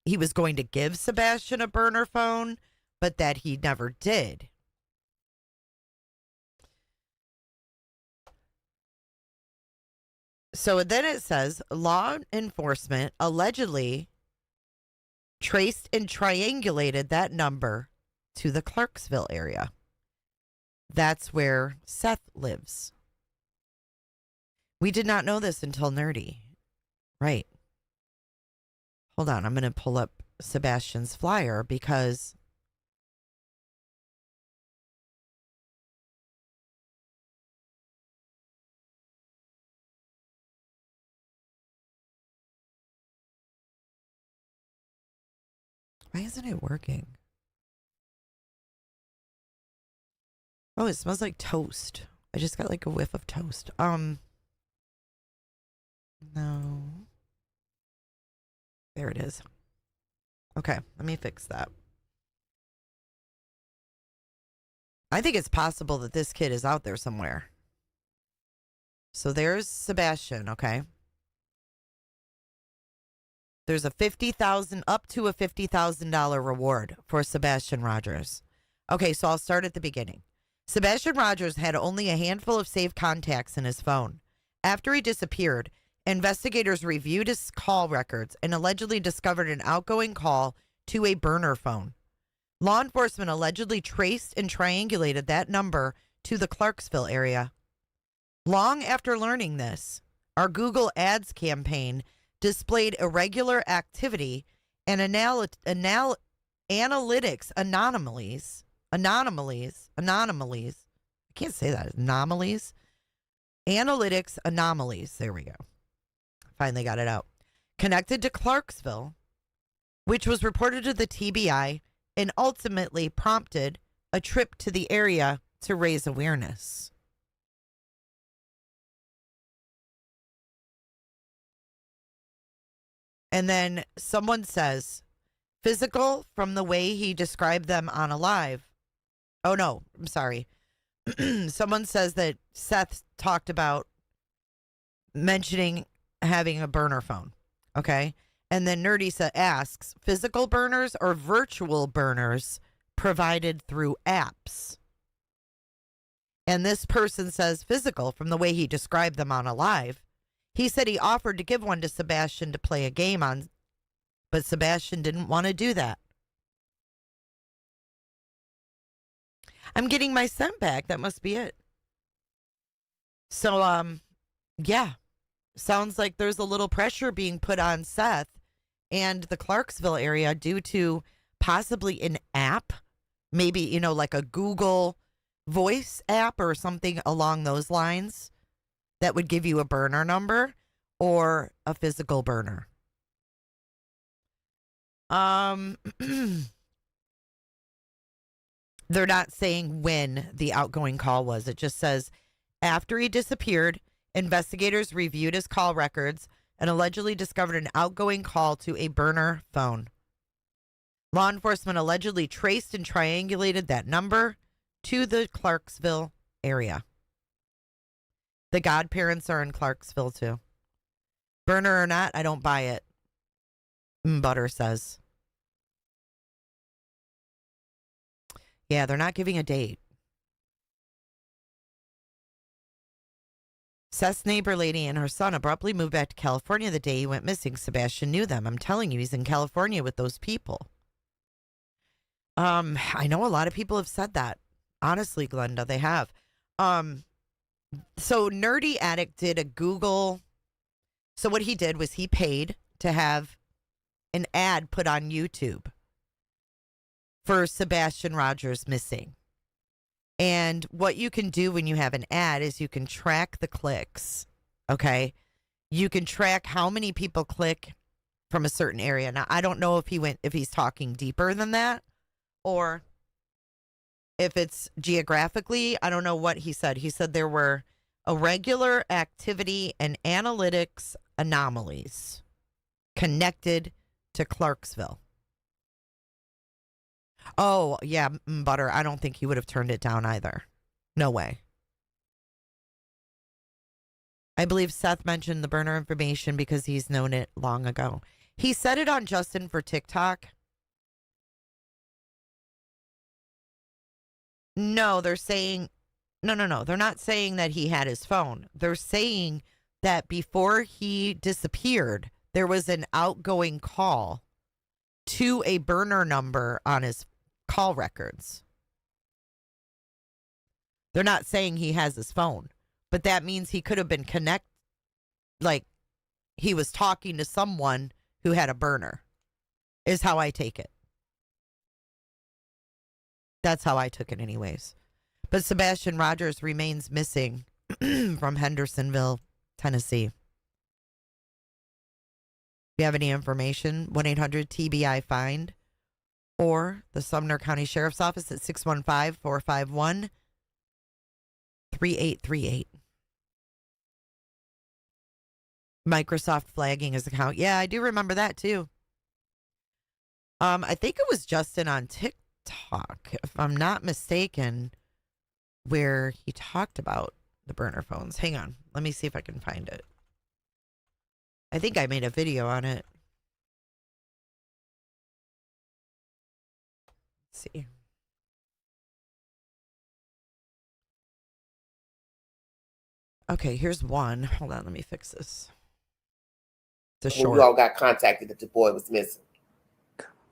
he was going to give Sebastian a burner phone, but that he never did. So then it says law enforcement allegedly traced and triangulated that number to the Clarksville area. That's where Seth lives. We did not know this until Nerdy. Right. Hold on, I'm going to pull up Sebastian's flyer because why isn't it working? Oh, it smells like toast. I just got like a whiff of toast. No. There it is. Okay, let me fix that. I think it's possible that this kid is out there somewhere. So there's Sebastian, okay? There's a up to a $50,000 reward for Sebastian Rogers. Okay, so I'll start at the beginning. Sebastian Rogers had only a handful of saved contacts in his phone. After he disappeared, investigators reviewed his call records and allegedly discovered an outgoing call to a burner phone. Law enforcement allegedly traced and triangulated that number to the Clarksville area. Long after learning this, our Google Ads campaign displayed irregular activity and analytics anomalies. I can't say that. Anomalies. Analytics anomalies. There we go. Finally got it out. Connected to Clarksville, which was reported to the TBI and ultimately prompted a trip to the area to raise awareness. And then someone says, physical from the way he described them on Alive. Oh, no, I'm sorry. Someone says that Seth talked about mentioning having a burner phone. Okay. And then Nerdy asks, physical burners or virtual burners provided through apps? And this person says physical from the way he described them on Alive. He said he offered to give one to Sebastian to play a game on, but Sebastian didn't want to do that. I'm getting my scent back. That must be it. So, yeah. Sounds like there's a little pressure being put on Seth and the Clarksville area due to possibly an app. Maybe, you know, like a Google Voice app or something along those lines that would give you a burner number or a physical burner. They're not saying when the outgoing call was. It just says after he disappeared, Investigators reviewed his call records and allegedly discovered an outgoing call to a burner phone. Law enforcement allegedly traced and triangulated that number to the Clarksville area. The godparents are in Clarksville too. Burner or not, I don't buy it. Butter says. Yeah, they're not giving a date. Seth's neighbor lady and her son abruptly moved back to California the day he went missing. Sebastian knew them. I'm telling you, he's in California with those people. I know a lot of people have said that. Honestly, Glenda, they have. So Nerdy Addict did a Google. So what he did was he paid to have an ad put on YouTube for Sebastian Rogers missing. And what you can do when you have an ad is you can track the clicks. Okay. You can track how many people click from a certain area. Now, I don't know if he's talking deeper than that or if it's geographically. I don't know what he said. He said there were irregular activity and analytics anomalies connected to Clarksville. Oh, yeah, Butter. I don't think he would have turned it down either. No way. I believe Seth mentioned the burner information because he's known it long ago. He said it on Justin for TikTok. No, they're saying, no. They're not saying that he had his phone. They're saying that before he disappeared, there was an outgoing call to a burner number on his call records. They're not saying he has his phone, but that means he could have been like he was talking to someone who had a burner, is how I take it. That's how I took it anyways. But Sebastian Rogers remains missing from Hendersonville, Tennessee. If you have any information, 1-800-TBI-FIND or the Sumner County Sheriff's Office at 615-451-3838. Microsoft flagging his account. Yeah, I do remember that too. I think it was Justin on TikTok, if I'm not mistaken, where he talked about the burner phones. Hang on. Let me see if I can find it. I think I made a video on it. Let's see. Okay, here's one. Hold on, let me fix this. It's a short. You all got contacted that the boy was missing.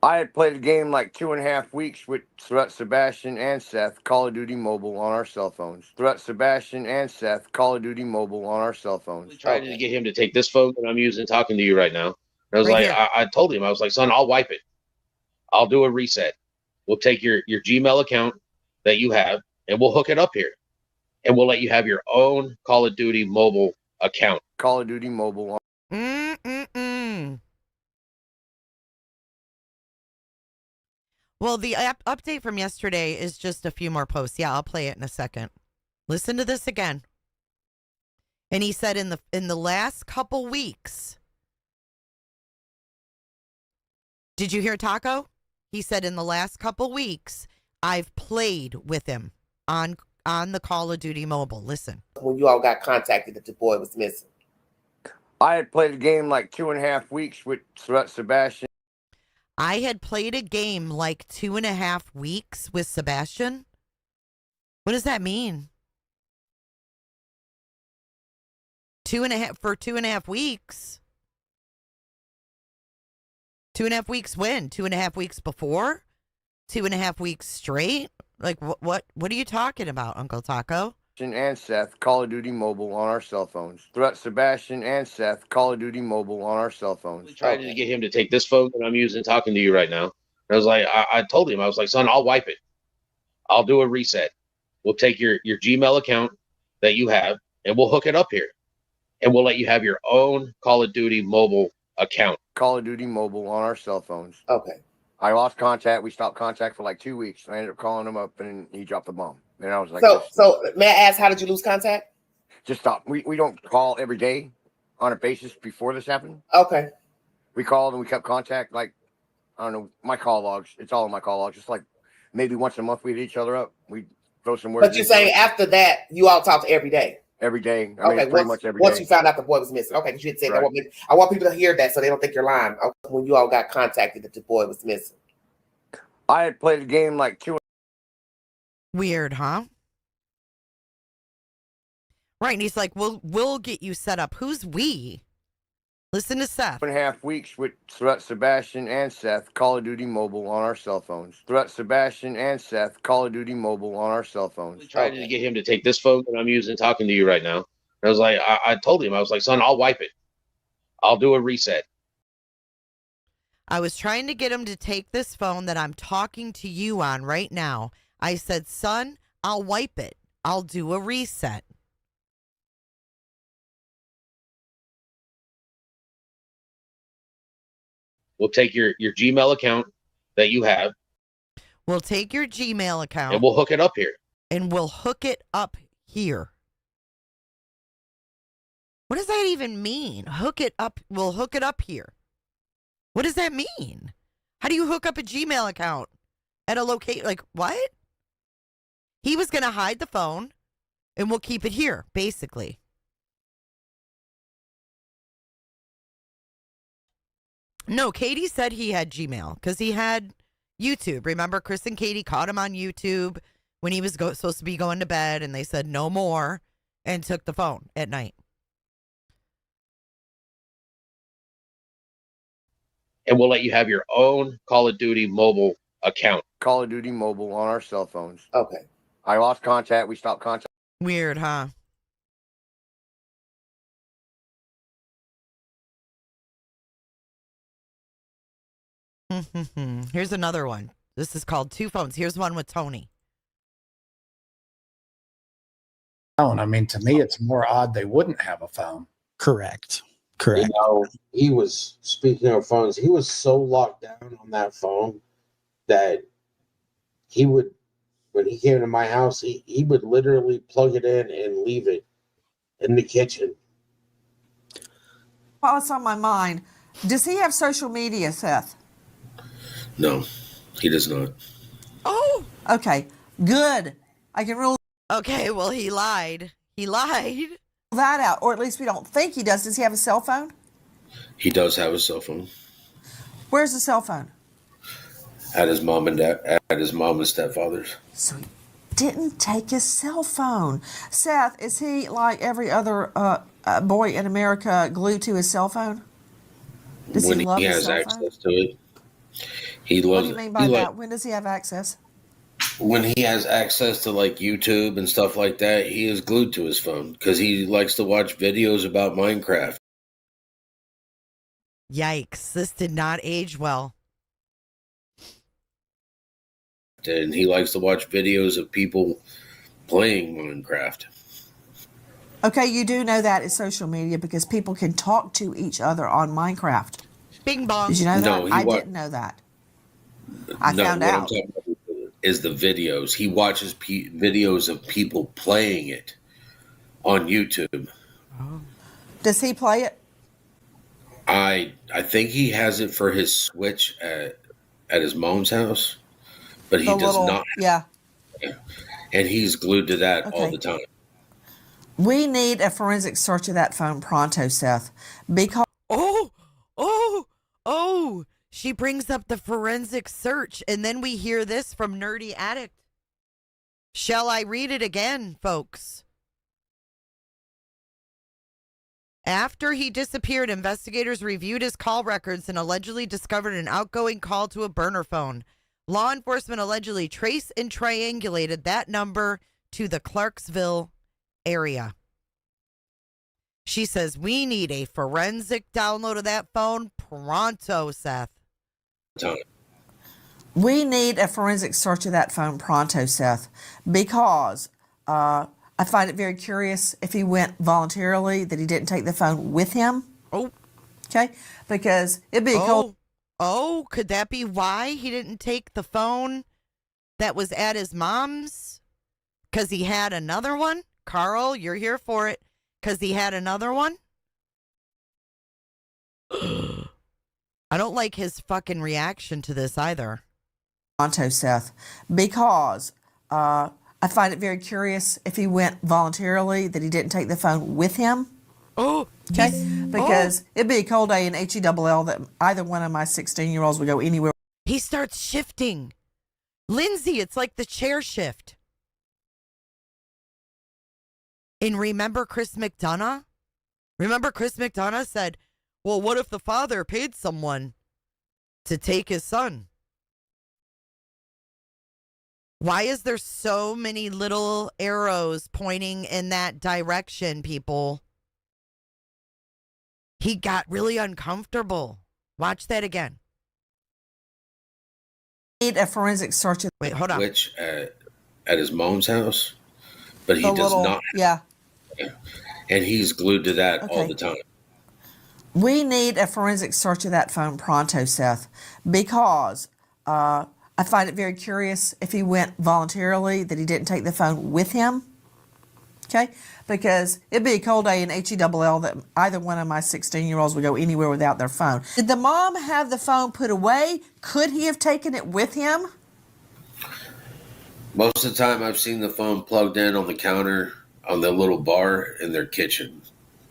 I had played a game like 2.5 weeks with Sebastian and Seth, Call of Duty Mobile on our cell phones. Sebastian and Seth, Call of Duty Mobile on our cell phones. Trying to get him to take this phone that I'm using talking to you right now. And I was Right like, here. I told him, I was like, son, I'll wipe it. I'll do a reset. We'll take your Gmail account that you have and we'll hook it up here. And we'll let you have your own Call of Duty Mobile account. Call of Duty Mobile on. Well, the update from yesterday is just a few more posts. Yeah, I'll play it in a second. Listen to this again. And he said in the last couple weeks. Did you hear Taco? He said in the last couple weeks, I've played with him on the Call of Duty Mobile. Listen. When you all got contacted that the boy was missing. I had played a game like 2.5 weeks with Sebastian. I had played a game like 2.5 weeks with Sebastian. What does that mean? 2.5 weeks. 2.5 weeks when? 2.5 weeks before? 2.5 weeks straight? Like what are you talking about, Uncle Taco? And Seth, Call of Duty Mobile on our cell phones. Sebastian and Seth, Call of Duty Mobile on our cell phones. Trying to get him to take this phone that I'm using talking to you right now. And I was like, I told him, I was like, son, I'll wipe it. I'll do a reset. We'll take your Gmail account that you have and we'll hook it up here. And we'll let you have your own Call of Duty Mobile account. Call of Duty Mobile on our cell phones. Okay. I lost contact. We stopped contact for like 2 weeks. I ended up calling him up and he dropped the bomb. And I was like, so may I ask, how did you lose contact? Just stop. We don't call every day on a basis before this happened. Okay. We called and we kept contact. Like, I don't know, my call logs. It's all in my call logs. Just like maybe once a month we hit each other up. We throw some words. But you're saying after that, you all talked every day? Every day. I mean, Okay, pretty much every once day. you found out the boy was missing. Okay, because you had said, Right. I want people to hear that so they don't think you're lying. Okay, when you all got contacted that the boy was missing. I had played a game like 2. Weird, huh? Right, and he's like, we'll get you set up. Who's we? Listen to Seth. 2.5 weeks with Sebastian and Seth, Call of Duty Mobile on our cell phones. Sebastian and Seth, Call of Duty Mobile on our cell phones. Trying to get him to take this phone that I'm using talking to you right now. And I was like, I told him, I was like, son, I'll wipe it. I'll do a reset. I was trying to get him to take this phone that I'm talking to you on right now. I said, son, I'll wipe it. I'll do a reset. We'll take your Gmail account that you have. We'll take your Gmail account. And we'll hook it up here. And we'll hook it up here. What does that even mean? Hook it up. We'll hook it up here. What does that mean? How do you hook up a Gmail account at a location? Like, what? He was going to hide the phone and we'll keep it here, basically. No, Katie said he had Gmail because he had YouTube. Remember, Chris and Katie caught him on YouTube when he was supposed to be going to bed, and they said no more and took the phone at night. And we'll let you have your own Call of Duty mobile account. Call of Duty Mobile on our cell phones. Okay. I lost contact. We stopped contact. Weird, huh? Here's another one. This is called Two Phones. Here's one with Tony. I mean, to me, it's more odd they wouldn't have a phone. Correct. You know, he was, speaking of phones, he was so locked down on that phone that he would, when he came to my house, he would literally plug it in and leave it in the kitchen. While it's on my mind, does he have social media, Seth? No, he does not. Oh, okay, good. I can rule. Okay, well, he lied. He lied. That out, or at least we don't think he does. Does he have a cell phone? He does have a cell phone. Where's the cell phone? At his mom and stepfather's. So he didn't take his cell phone. Seth, is he like every other boy in America glued to his cell phone? Does When he love he his has cell access phone? to it, he loves What do you mean by it. that? When does he have access? When he has access to like YouTube and stuff like that, he is glued to his phone because he likes to watch videos about Minecraft. Yikes, this did not age well. And he likes to watch videos of people playing Minecraft. Okay, you do know that is social media because people can talk to each other on Minecraft. Bing bong. Did you know that? No, I didn't know that. I No, found what I'm out. talking about is the videos. He watches videos of people playing it on YouTube. Does he play it? I think he has it for his Switch at his mom's house, but he The does little- not. Yeah. And he's glued to that all Okay. the time. We need a forensic search of that phone pronto, Seth. Because Oh, she brings up the forensic search, and then we hear this from Nerdy Addict. Shall I read it again, folks? After he disappeared, investigators reviewed his call records and allegedly discovered an outgoing call to a burner phone. Law enforcement allegedly traced and triangulated that number to the Clarksville area. She says, we need a forensic download of that phone pronto, Seth. we need a forensic search of that phone pronto, Seth, because I find it very curious if he went voluntarily that he didn't take the phone with him. Oh. Okay, because it'd be cold. Oh, could that be why he didn't take the phone that was at his mom's? Because he had another one? Carl, you're here for it. Because he had another one? I don't like his fucking reaction to this either. Toronto, Seth, because I find it very curious if he went voluntarily that he didn't take the phone with him. Oh, okay. Because it'd be a cold day in HELL that either one of my 16-year-olds would go anywhere. He starts shifting. Lindsay, it's like the chair shift. And remember Chris McDonough? Remember Chris McDonough said, well, what if the father paid someone to take his son? Why is there so many little arrows pointing in that direction, people? He got really uncomfortable. Watch that again. Need a forensic search. Wait, hold on. Which at his mom's house, but he does not. Yeah. And he's glued to that all the time. We need a forensic search of that phone pronto, Seth, because I find it very curious if he went voluntarily that he didn't take the phone with him. Okay? Because it'd be a cold day in HELL that either one of my 16-year-olds would go anywhere without their phone. Did the mom have the phone put away? Could he have taken it with him? Most of the time I've seen the phone plugged in on the counter on the little bar in their kitchen.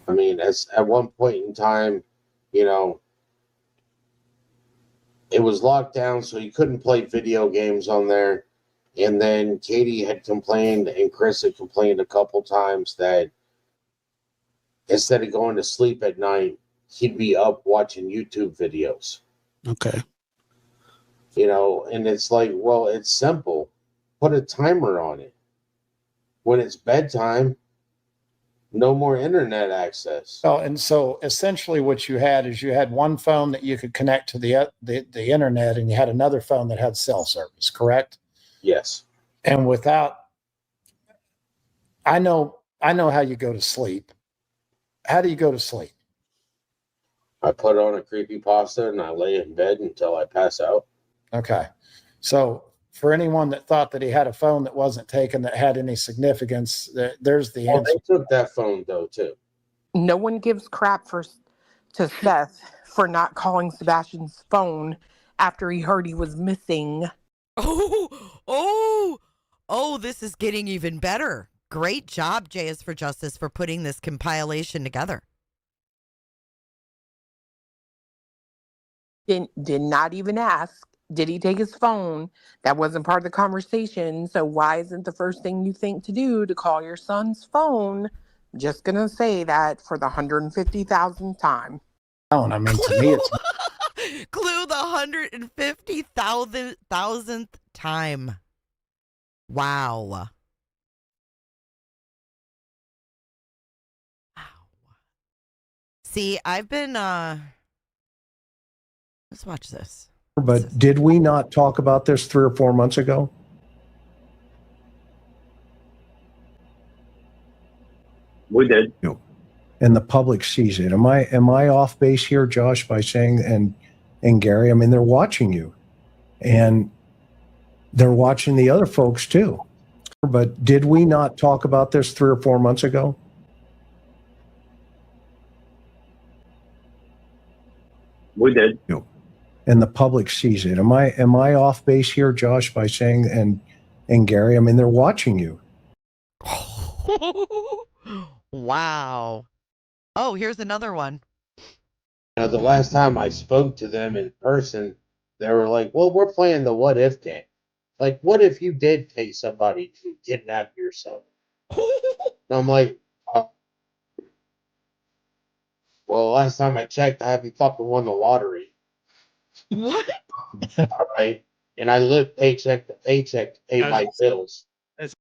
I mean, at one point in time, you know, it was locked down, so you couldn't play video games on there. And then Katie had complained, and Chris had complained a couple times that instead of going to sleep at night, he'd be up watching YouTube videos. Okay. You know, and it's like, well, it's simple. Put a timer on it. When it's bedtime, no more internet access. Oh, and so essentially what you had is you had one phone that you could connect to the internet, and you had another phone that had cell service, correct? Yes. And without, I know how you go to sleep. How do you go to sleep? I put on a creepypasta and I lay in bed until I pass out. Okay. So for anyone that thought that he had a phone that wasn't taken that had any significance, there's the answer. They took that phone though too. No one gives crap to Seth for not calling Sebastian's phone after he heard he was missing. Oh, this is getting even better. Great job, J.S. for Justice, for putting this compilation together. Did not even ask, did he take his phone? That wasn't part of the conversation. So why isn't the first thing you think to do to call your son's phone? Just going to say that for the 150,000th time. I mean, to me, it's... Clue the 150,000th time. Wow. See, I've been, let's watch this. But did we not talk about this 3 or 4 months ago? We did. And the public sees it. Am I off base here, Josh, by saying, and Gary, I mean, they're watching you. And they're watching the other folks too. But did we not talk about this 3 or 4 months ago? We did. And the public sees it. Am I off base here, Josh, by saying, and Gary, I mean, they're watching you. Wow. Oh, here's another one. Now, the last time I spoke to them in person, they were like, well, we're playing the what if game. Like, what if you did pay somebody to kidnap your son? And I'm like, well, last time I checked, I haven't fucking won the lottery. What? All right. And I live paycheck to paycheck to pay my bills.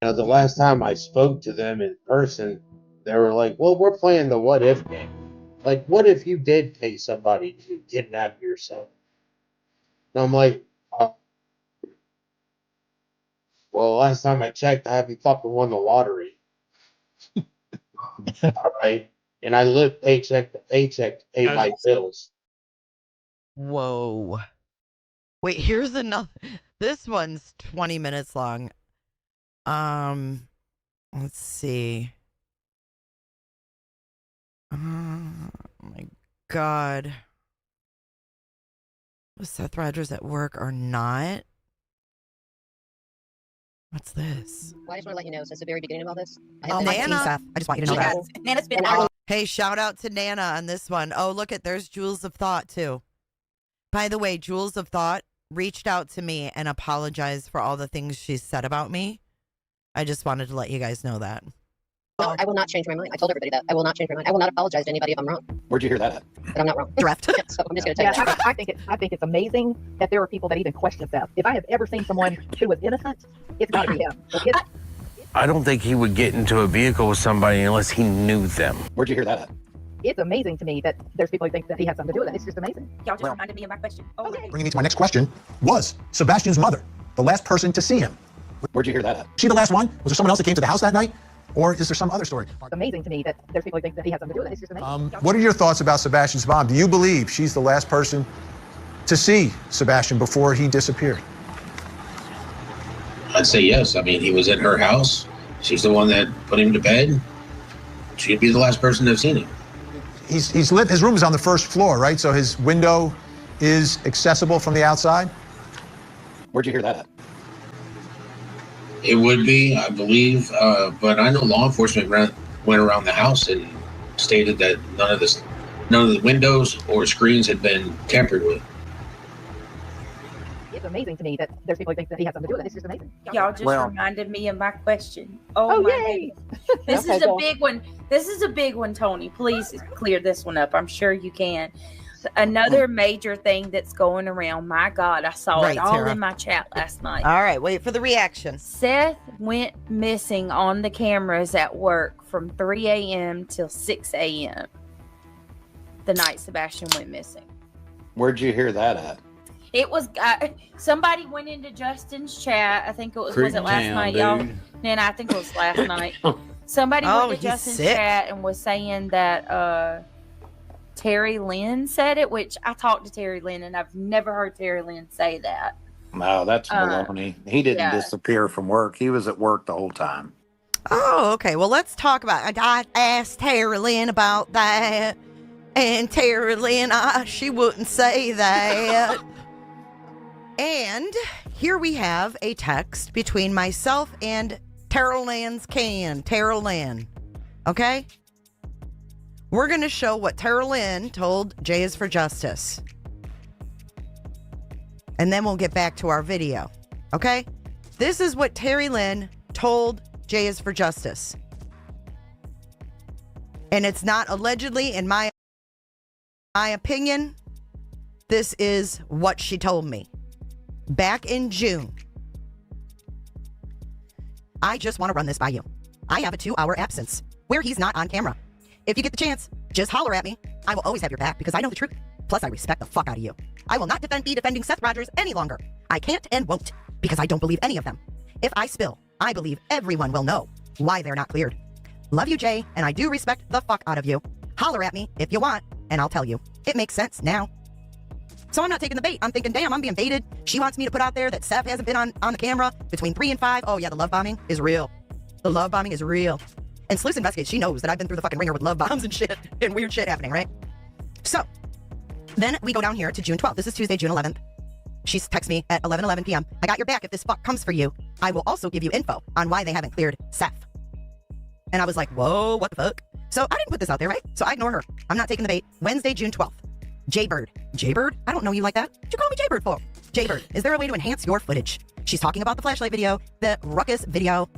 Now, the last time I spoke to them in person, they were like, well, we're playing the what if game. Like, what if you did pay somebody to kidnap your son? And I'm like, well, last time I checked, I haven't fucking won the lottery. All right. And I live paycheck to paycheck to pay my bills. Whoa. Wait, here's another. This one's 20 minutes long. Let's see. Oh my God. Was Seth Rogers at work or not? What's this? Well, I just want to let you know, since the very beginning of all this, Nana. Seth. I just want you to know that. Nana's been Hey, shout out to Nana on this one. Oh, look at there's Jewels of Thought too. By the way, Jewels of Thought reached out to me and apologized for all the things she said about me. I just wanted to let you guys know that. No, I will not change my mind. I told everybody that. I will not change my mind. I will not apologize to anybody if I'm wrong. Where'd you hear that at? But I'm not wrong. Draft. So I'm just going to tell you that. I think it's amazing that there are people that even question Seth. If I have ever seen someone who was innocent, it's got to be him. I don't think he would get into a vehicle with somebody unless he knew them. Where'd you hear that at? It's amazing to me that there's people who think that he has something to do with it. It's just amazing. Y'all just reminded me of my question. Oh, okay. Bringing me to my next question, was Sebastian's mother the last person to see him? Where'd you hear that at? She the last one? Was there someone else that came to the house that night? Or is there some other story? It's amazing to me that there's people who think that he has something to do with it. It's just amazing. What are your thoughts about Sebastian's mom? Do you believe she's the last person to see Sebastian before he disappeared? I'd say yes. I mean, he was at her house. She's the one that put him to bed. She'd be the last person to have seen him. He's lit. His room is on the first floor, right? So his window is accessible from the outside? Where'd you hear that at? It would be, I believe, but I know law enforcement went around the house and stated that none of the windows or screens had been tampered with. It's amazing to me that there's people who think that he has something to do with it. It's just amazing. Y'all just reminded me of my question. Oh my yay. goodness. This Okay, is a go on. big one. This is a big one, Tony. Please clear this one up. I'm sure you can. Another major thing that's going around. My God, I saw Right, it all Tara. in my chat last night. All right, wait for the reaction. Seth went missing on the cameras at work from 3 a.m. till 6 a.m. the night Sebastian went missing. Where'd you hear that at? It was somebody went into Justin's chat. I think it was it last Creeptown, night, y'all? dude. And I think it was last night. Somebody Oh, went to he's Justin's sick. chat and was saying that Terry Lynn said it, which I talked to Terry Lynn and I've never heard Terry Lynn say that. No, that's baloney. He didn't yeah. disappear from work. He was at work the whole time. Oh, okay. Well, let's talk about. I asked Terry Lynn about that, and Terry Lynn, she wouldn't say that. And here we have a text between myself and Terrell Lynn's Terrell Lynn. Okay? We're going to show what Terrell Lynn told Jay is for Justice. And then we'll get back to our video. Okay? This is what Terry Lynn told Jay is for Justice. And it's not allegedly, in my opinion, this is what she told me. Back in June. I just want to run this by you. I have a 2-hour absence where he's not on camera. If you get the chance, just holler at me. I will always have your back because I know the truth. Plus, I respect the fuck out of you. I will not be defending Seth Rogers any longer. I can't and won't because I don't believe any of them. If I spill, I believe everyone will know why they're not cleared. Love you, Jay, and I do respect the fuck out of you. Holler at me if you want, and I'll tell you. It makes sense now. So I'm not taking the bait. I'm thinking, damn, I'm being baited. She wants me to put out there that Seth hasn't been on the camera between 3 and 5. Oh, yeah, the love bombing is real. The love bombing is real. And Sleuth Investigates, she knows that I've been through the fucking ringer with love bombs and shit and weird shit happening, right? So then we go down here to June 12th. This is Tuesday, June 11th. She texts me at 11:11 p.m. I got your back if this fuck comes for you. I will also give you info on why they haven't cleared Seth. And I was like, whoa, what the fuck? So I didn't put this out there, right? So I ignore her. I'm not taking the bait. Wednesday, June 12th. Jaybird. Jaybird? I don't know you like that. What'd you call me Jaybird for? Jaybird, is there a way to enhance your footage? She's talking about the flashlight video, the ruckus video.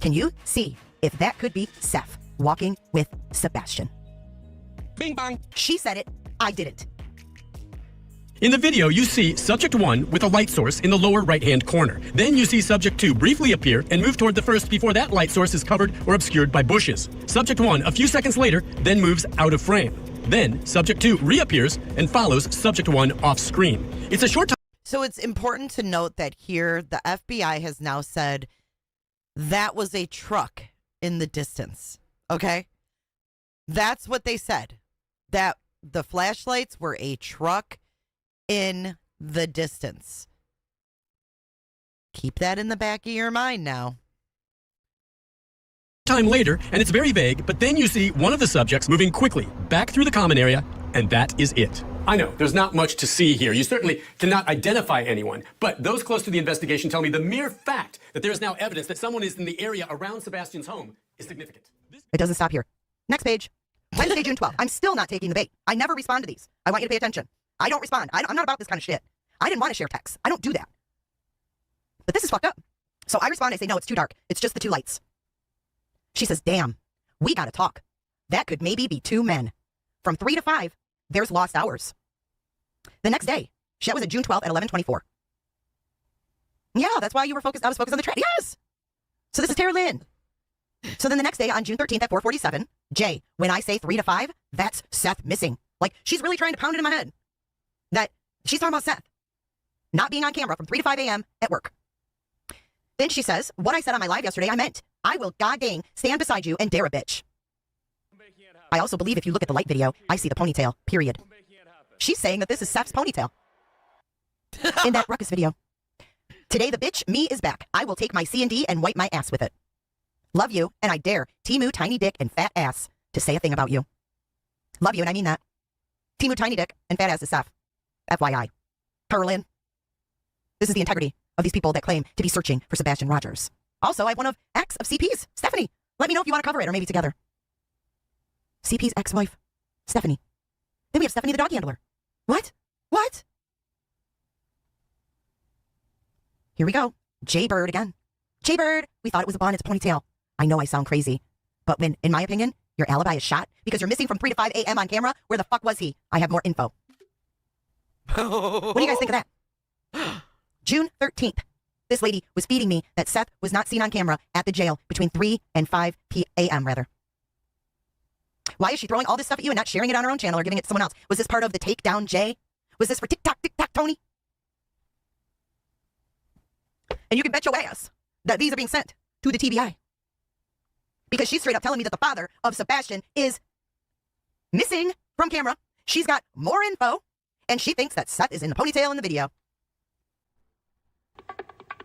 Can you see if that could be Seth walking with Sebastian? Bing bang. She said it. I didn't. In the video, you see Subject 1 with a light source in the lower right-hand corner. Then you see Subject 2 briefly appear and move toward the first before that light source is covered or obscured by bushes. Subject 1, a few seconds later, then moves out of frame. Then Subject 2 reappears and follows Subject 1 off screen. It's a short time. So it's important to note that here the FBI has now said that was a truck in the distance. Okay? That's what they said. That the flashlights were a truck in the distance. Keep that in the back of your mind now. time later, and it's very vague, but then you see one of the subjects moving quickly back through the common area, and that is it. I know, there's not much to see here. You certainly cannot identify anyone, but those close to the investigation tell me the mere fact that there is now evidence that someone is in the area around Sebastian's home is significant. It doesn't stop here. Next page. Wednesday, June 12th. I'm still not taking the bait. I never respond to these. I want you to pay attention. I don't respond. I'm not about this kind of shit. I didn't want to share texts. I don't do that. But this is fucked up. So I respond, I say, no, it's too dark. It's just the two lights. She says, damn, we gotta talk. That could maybe be two men. From 3 to 5, there's lost hours. The next day, that was at June 12th at 11:24. Yeah, that's why you were focused. I was focused on the track. Yes. So this is Tara Lynn. So then the next day on June 13th at 4:47, Jay, when I say 3 to 5, that's Seth missing. Like, she's really trying to pound it in my head that she's talking about Seth not being on camera from 3 to 5 a.m. at work. Then she says, what I said on my live yesterday, I meant. I will god dang stand beside you and dare a bitch. I also believe if you look at the light video, I see the ponytail, period. She's saying that this is Seth's ponytail. In that ruckus video. Today the bitch, me, is back. I will take my C&D and wipe my ass with it. Love you, and I dare Timu, tiny dick, and fat ass to say a thing about you. Love you, and I mean that. Timu, tiny dick, and fat ass is Seth. FYI. Perlin. This is the integrity of these people that claim to be searching for Sebastian Rogers. Also, I have one of ex of CP's, Stephanie. Let me know if you want to cover it, or maybe together. CP's ex-wife, Stephanie. Then we have Stephanie the dog handler. What? What? Here we go. Jaybird again. Jaybird, we thought it was a bun, it's a ponytail. I know I sound crazy, but when, in my opinion, your alibi is shot because you're missing from 3 to 5 a.m. on camera, where the fuck was he? I have more info. What do you guys think of that? June 13th. This lady was feeding me that Seth was not seen on camera at the jail between 3 and 5 p.m. rather. Why is she throwing all this stuff at you and not sharing it on her own channel or giving it to someone else? Was this part of the takedown, Jay? Was this for TikTok, Tony? And you can bet your ass that these are being sent to the TBI. Because she's straight up telling me that the father of Sebastian is missing from camera. She's got more info, and she thinks that Seth is in the ponytail in the video.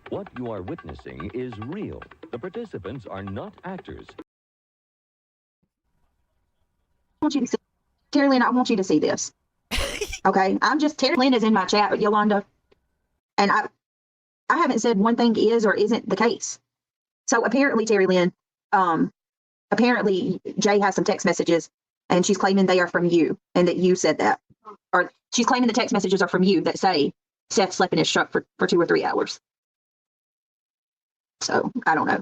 What you are witnessing is real. The participants are not actors. I want you to see, Terry Lynn, I want you to see this. Okay, Terry Lynn is in my chat, Yolanda, and I haven't said one thing is or isn't the case. So apparently, Terry Lynn, apparently Jay has some text messages, and she's claiming they are from you, and that you said that, or she's claiming the text messages are from you that say Seth slept in his truck for 2 or 3 hours. So I don't know.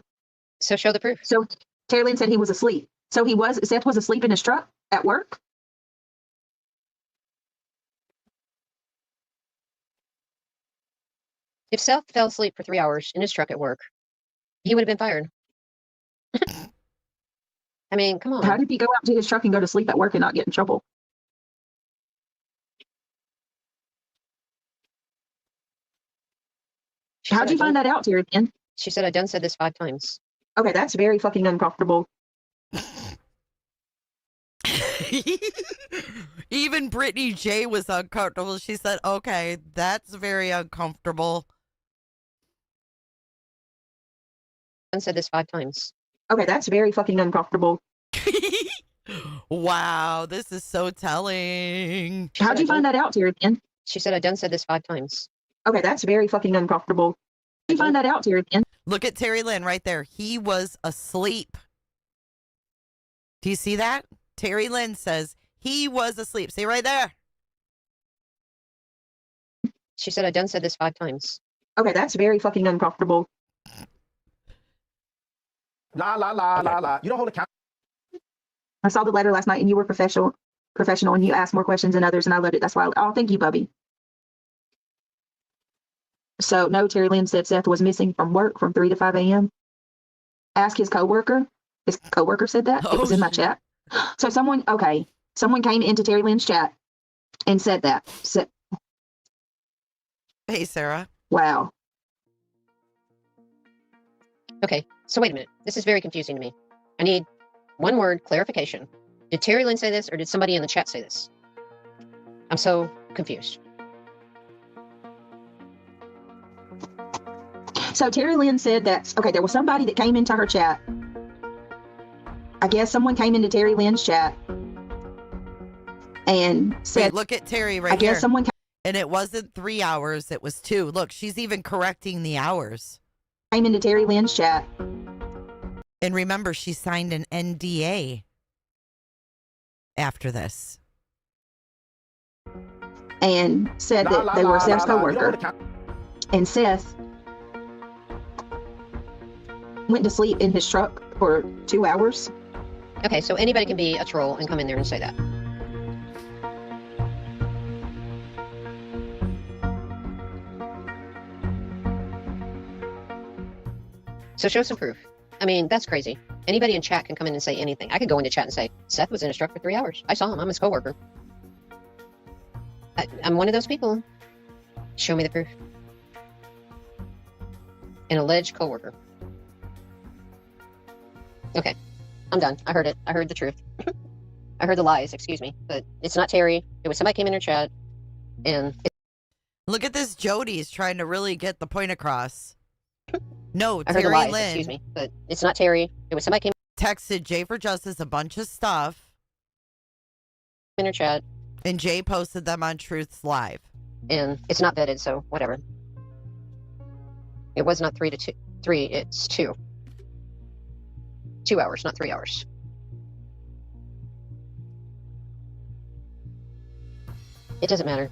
So show the proof. So Terry Lynn said he was asleep. So Seth was asleep in his truck at work? If Seth fell asleep for 3 hours in his truck at work, he would have been fired. I mean, come on. How did he go out to his truck and go to sleep at work and not get in trouble? How'd you find that out, Terry Lynn? She said, I done said this 5 times. Okay, that's very fucking uncomfortable. Even Brittany J was uncomfortable. She said, okay, that's very uncomfortable. I said this 5 times. Okay, that's very fucking uncomfortable. Wow, this is so telling. How'd you find that out, Terry Lynn? She said, I done said this 5 times. Okay, that's very fucking uncomfortable. How'd you find that out, Terry Lynn? Look at Terry Lynn right there. He was asleep. Do you see that? Terry Lynn says he was asleep. See right there. She said, I done said this 5 times. Okay, that's very fucking uncomfortable. La la la la la. You don't hold account. I saw the letter last night and you were professional and you asked more questions than others and I loved it. That's why thank you, Bubby. So no, Terry Lynn said Seth was missing from work from 3 to 5 a.m. Ask his coworker. His coworker said that. It was in my chat. So someone came into Terry Lynn's chat and said that. So, hey, Sarah. Wow. Okay, so wait a minute. This is very confusing to me. I need one word clarification. Did Terry Lynn say this or did somebody in the chat say this? I'm so confused. So Terry Lynn said that, okay, there was somebody that came into her chat guess someone came into Terry Lynn's chat and said, Wait, look at Terry right I guess here. someone And it wasn't 3 hours, it was 2. Look, she's even correcting the hours. came into Terry Lynn's chat. And remember, she signed an NDA after this. And said that they were Seth's co-worker. And Seth went to sleep in his truck for 2 hours. Okay, so anybody can be a troll and come in there and say that. So show some proof. I mean, that's crazy. Anybody in chat can come in and say anything. I could go into chat and say, Seth was in his truck for 3 hours. I saw him. I'm his coworker. I'm one of those people. Show me the proof. An alleged coworker. Okay, I'm done. I heard it. I heard the truth. I heard the lies, excuse me. But it's not Terry. It was somebody came in her chat. And look at this. Jody's trying to really get the point across. No, I heard the Terry lies, Lynn. excuse me. But it's not Terry. It was somebody came Texted Jay for Justice a bunch of stuff in her chat. And Jay posted them on Truth's Live. And it's not vetted, so whatever. It was not 3 to 2. 3, it's 2. 2 hours, not 3 hours. It doesn't matter.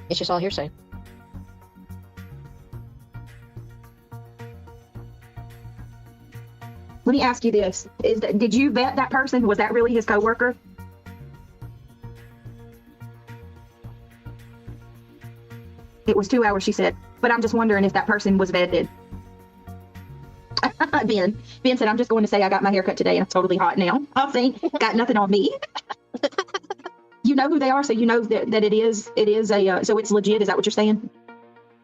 It's just all hearsay. Let me ask you this. Did you vet that person? Was that really his coworker? It was 2 hours, she said. But I'm just wondering if that person was vetted. Ben said, I'm just going to say I got my hair cut today and it's totally hot now. I'm saying, got nothing on me. You know who they are, so you know that it is a, so it's legit. Is that what you're saying?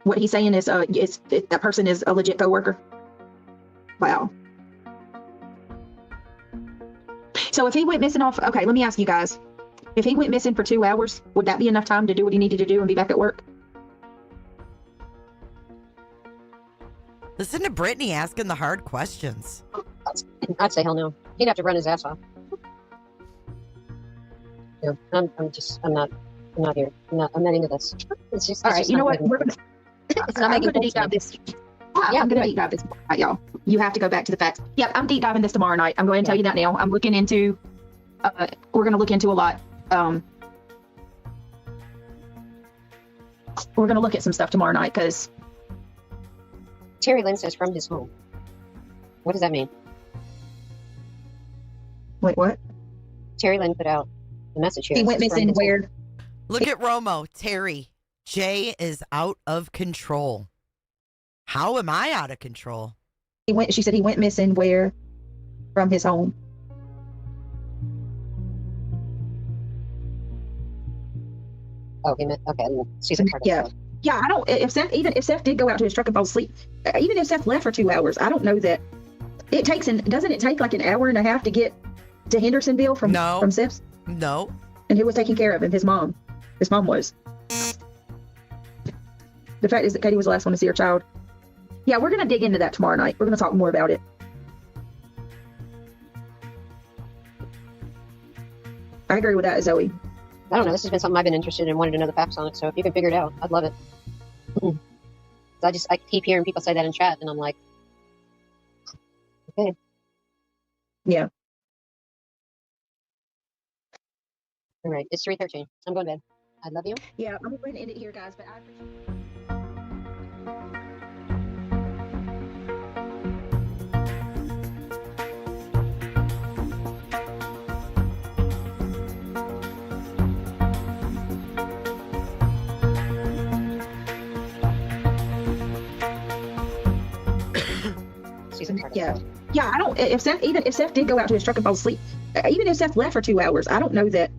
What he's saying is that person is a legit coworker. Wow. So if he went missing off, okay, let me ask you guys. If he went missing for 2 hours, would that be enough time to do what he needed to do and be back at work? Listen to Brittany asking the hard questions. I'd say hell no. He'd have to run his ass off. Yeah, I'm not here. I'm not into this. It's just, All right, you know what? We're gonna, I'm going to deep dive this. I'm going to deep dive this, right, y'all. You have to go back to the facts. Yep, I'm deep diving this tomorrow night. I'm going to tell you that now. I'm looking into, we're going to look into a lot. We're going to look at some stuff tomorrow night because Terry Lynn says from his home. What does that mean? Wait, what? Terry Lynn put out the message here. He went missing where? Look at Romo. Terry. Jay is out of control. How am I out of control? She said he went missing where? From his home. Oh, he meant, okay. She's a part of Yeah. Yeah, I don't, if Seth did go out to his truck and fall asleep, even if Seth left for 2 hours, I don't know that it takes, doesn't it take like an hour and a half to get to Hendersonville from Seth's? No. And who was taking care of him? His mom. His mom was. The fact is that Katie was the last one to see her child. Yeah, we're going to dig into that tomorrow night. We're going to talk more about it. I agree with that, Zoe. I don't know. This has been something I've been interested in, wanted to know the facts on it. So if you can figure it out, I'd love it. I keep hearing people say that in chat, and I'm like, okay. Yeah. All right. It's 3:13. I'm going to bed. I love you. Yeah, I'm going to end it here, guys. But I appreciate Yeah. Yeah, I don't, if Seth did go out to his truck and fall asleep, even if Seth left for 2 hours, I don't know that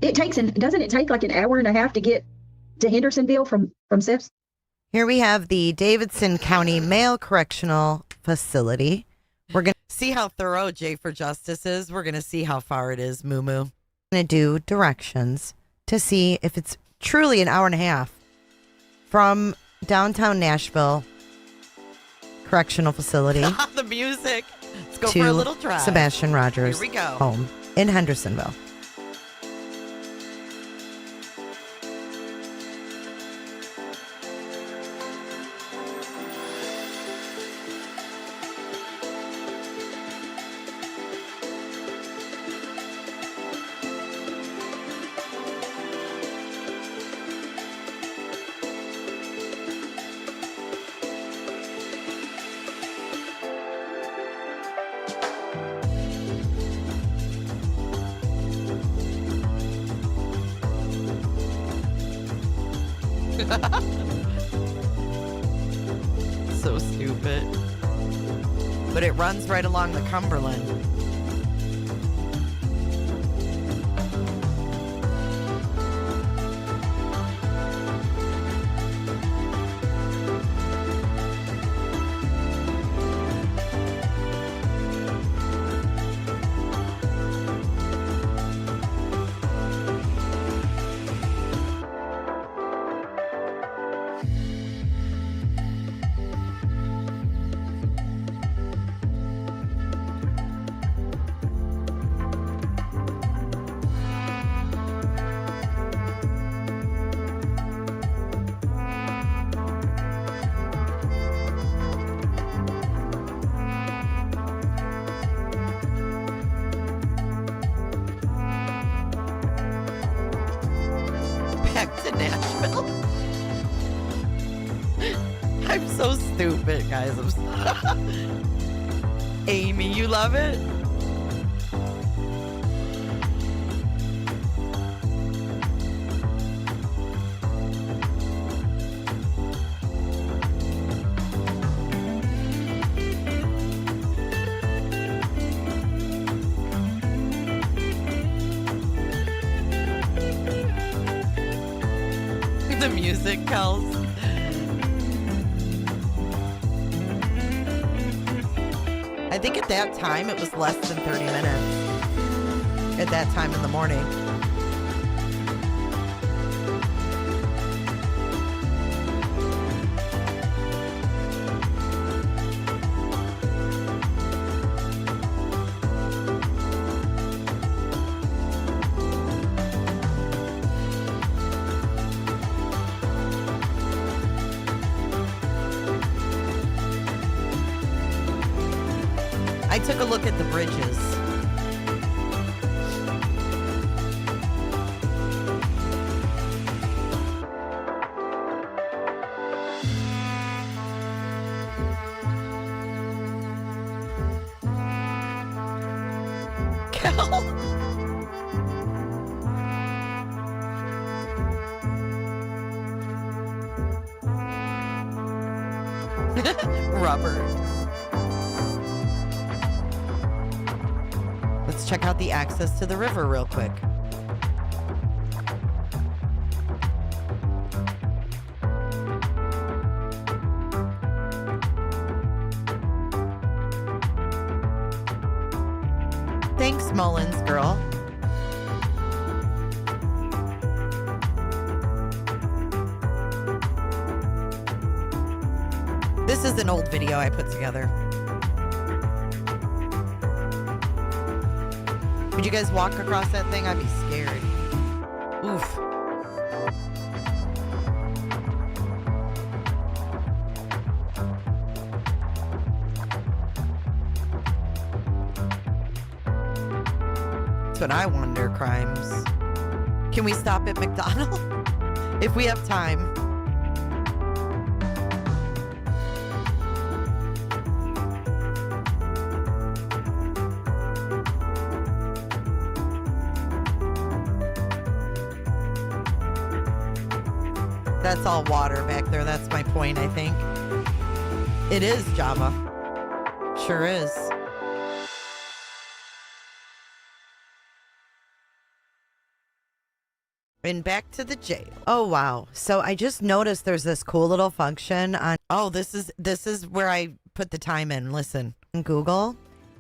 it takes, doesn't it take like an hour and a half to get to Hendersonville from Seth's? Here we have the Davidson County Male Correctional Facility. We're going to see how thorough Jay for Justice is. We're going to see how far it is, Moo Moo. I'm going to do directions to see if it's truly an hour and a half from downtown Nashville Correctional Facility The music. Let's go Oh, for a to little drive. Sebastian Rogers' Here we go. home in Hendersonville. So stupid. But it runs right along the Cumberland. Back to Nashville. I'm so stupid, guys. Amy, you love it? The music, Kels. I think at that time it was less than 30 minutes. At that time in the morning. I took a look at the bridges. Cal. Rubber. Let's check out the access to the river real quick. Thanks, Mullins girl. This is an old video I put together. Would you guys walk across that thing? I'd be scared. Oof. That's what I wonder, Crimes. Can we stop at McDonald's? If we have time. That's all water back there. That's my point, I think. It is Java. Sure is. And back to the jail. Oh, wow. So I just noticed there's this cool little function on... Oh, this is where I put the time in. Listen. In Google,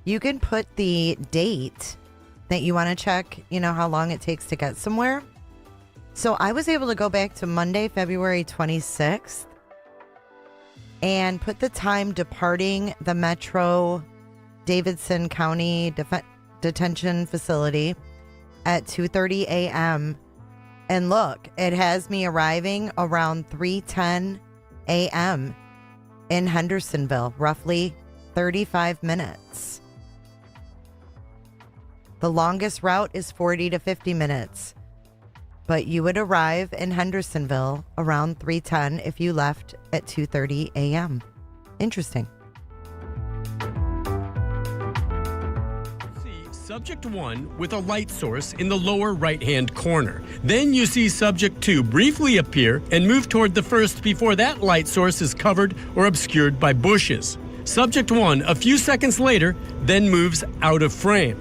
you can put the date that you want to check, you know, how long it takes to get somewhere. So I was able to go back to Monday, February 26th. and put the time departing the Metro Davidson County Detention Facility at 2:30 a.m. And look, it has me arriving around 3:10 a.m. in Hendersonville, roughly 35 minutes. The longest route is 40 to 50 minutes, but you would arrive in Hendersonville around 3:10 if you left at 2:30 a.m. Interesting. Subject 1 with a light source in the lower right-hand corner. Then you see Subject 2 briefly appear and move toward the first before that light source is covered or obscured by bushes. Subject 1 a few seconds later then moves out of frame.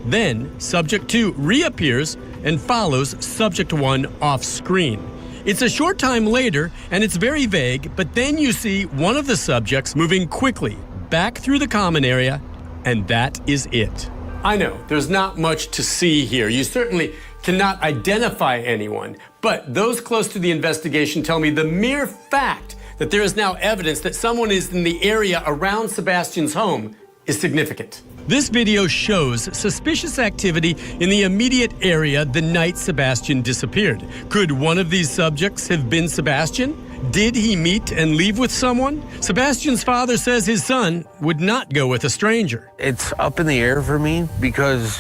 Then Subject 2 reappears and follows Subject 1 off screen. It's a short time later and it's very vague, but then you see one of the subjects moving quickly back through the common area, and that is it. I know, there's not much to see here. You certainly cannot identify anyone, but those close to the investigation tell me the mere fact that there is now evidence that someone is in the area around Sebastian's home is significant. This video shows suspicious activity in the immediate area the night Sebastian disappeared. Could one of these subjects have been Sebastian? Did he meet and leave with someone? Sebastian's father says his son would not go with a stranger. It's up in the air for me because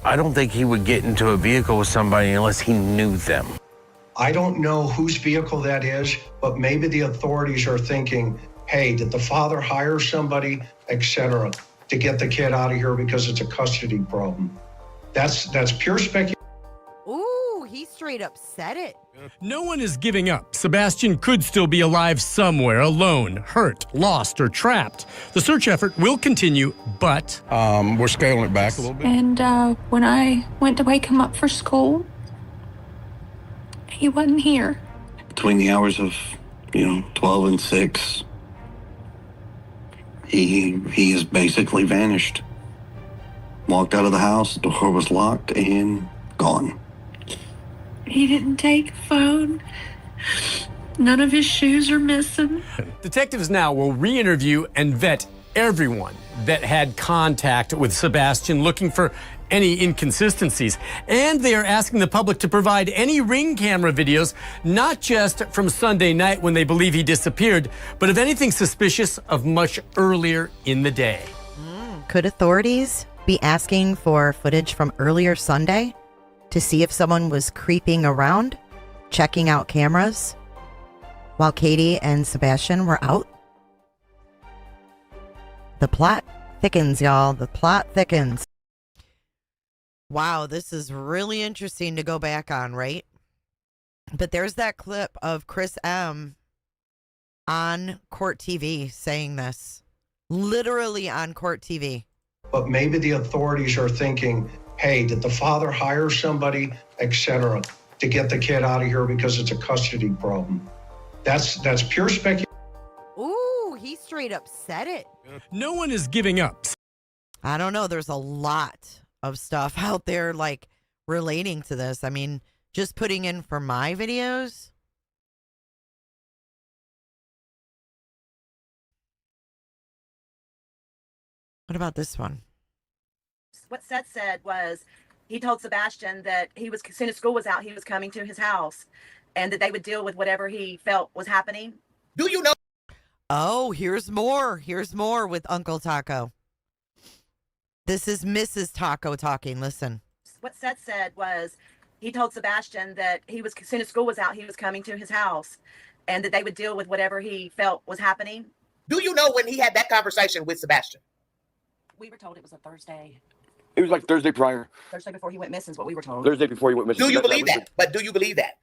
I don't think he would get into a vehicle with somebody unless he knew them. I don't know whose vehicle that is, but maybe the authorities are thinking, hey, did the father hire somebody, etc., to get the kid out of here because it's a custody problem? That's pure speculation. Ooh, he straight up said it. No one is giving up. Sebastian could still be alive somewhere, alone, hurt, lost, or trapped. The search effort will continue, but We're scaling it back a little bit. And when I went to wake him up for school, he wasn't here. Between the hours of, 12 and 6, he has basically vanished. Walked out of the house, the door was locked, and gone. He didn't take a phone. None of his shoes are missing. detectives now will re-interview and vet everyone that had contact with Sebastian, looking for any inconsistencies. And they are asking the public to provide any Ring camera videos, not just from Sunday night when they believe he disappeared, but of anything suspicious of much earlier in the day. Could authorities be asking for footage from earlier Sunday to see if someone was creeping around, checking out cameras while Katie and Sebastian were out? The plot thickens, y'all. The plot thickens. Wow, this is really interesting to go back on, right? But there's that clip of Chris M. on court TV saying this. Literally on court TV. But maybe the authorities are thinking, hey, did the father hire somebody, etc., to get the kid out of here because it's a custody problem? That's pure speculation. Ooh, he straight up said it. No one is giving up. I don't know. There's a lot of stuff out there like relating to this. I mean, just putting in for my videos. What about this one? What Seth said was he told Sebastian that he was, as soon as school was out, he was coming to his house and that they would deal with whatever he felt was happening. Do you know? Oh, here's more. Here's more with Uncle Taco. This is Mrs. Taco talking. Listen. What Seth said was he told Sebastian that he was, as soon as school was out, he was coming to his house and that they would deal with whatever he felt was happening. Do you know when he had that conversation with Sebastian? We were told it was a Thursday. It was like Thursday prior. Thursday before he went missing is what we were told. Thursday before he went missing. Do you believe that? But do you believe that?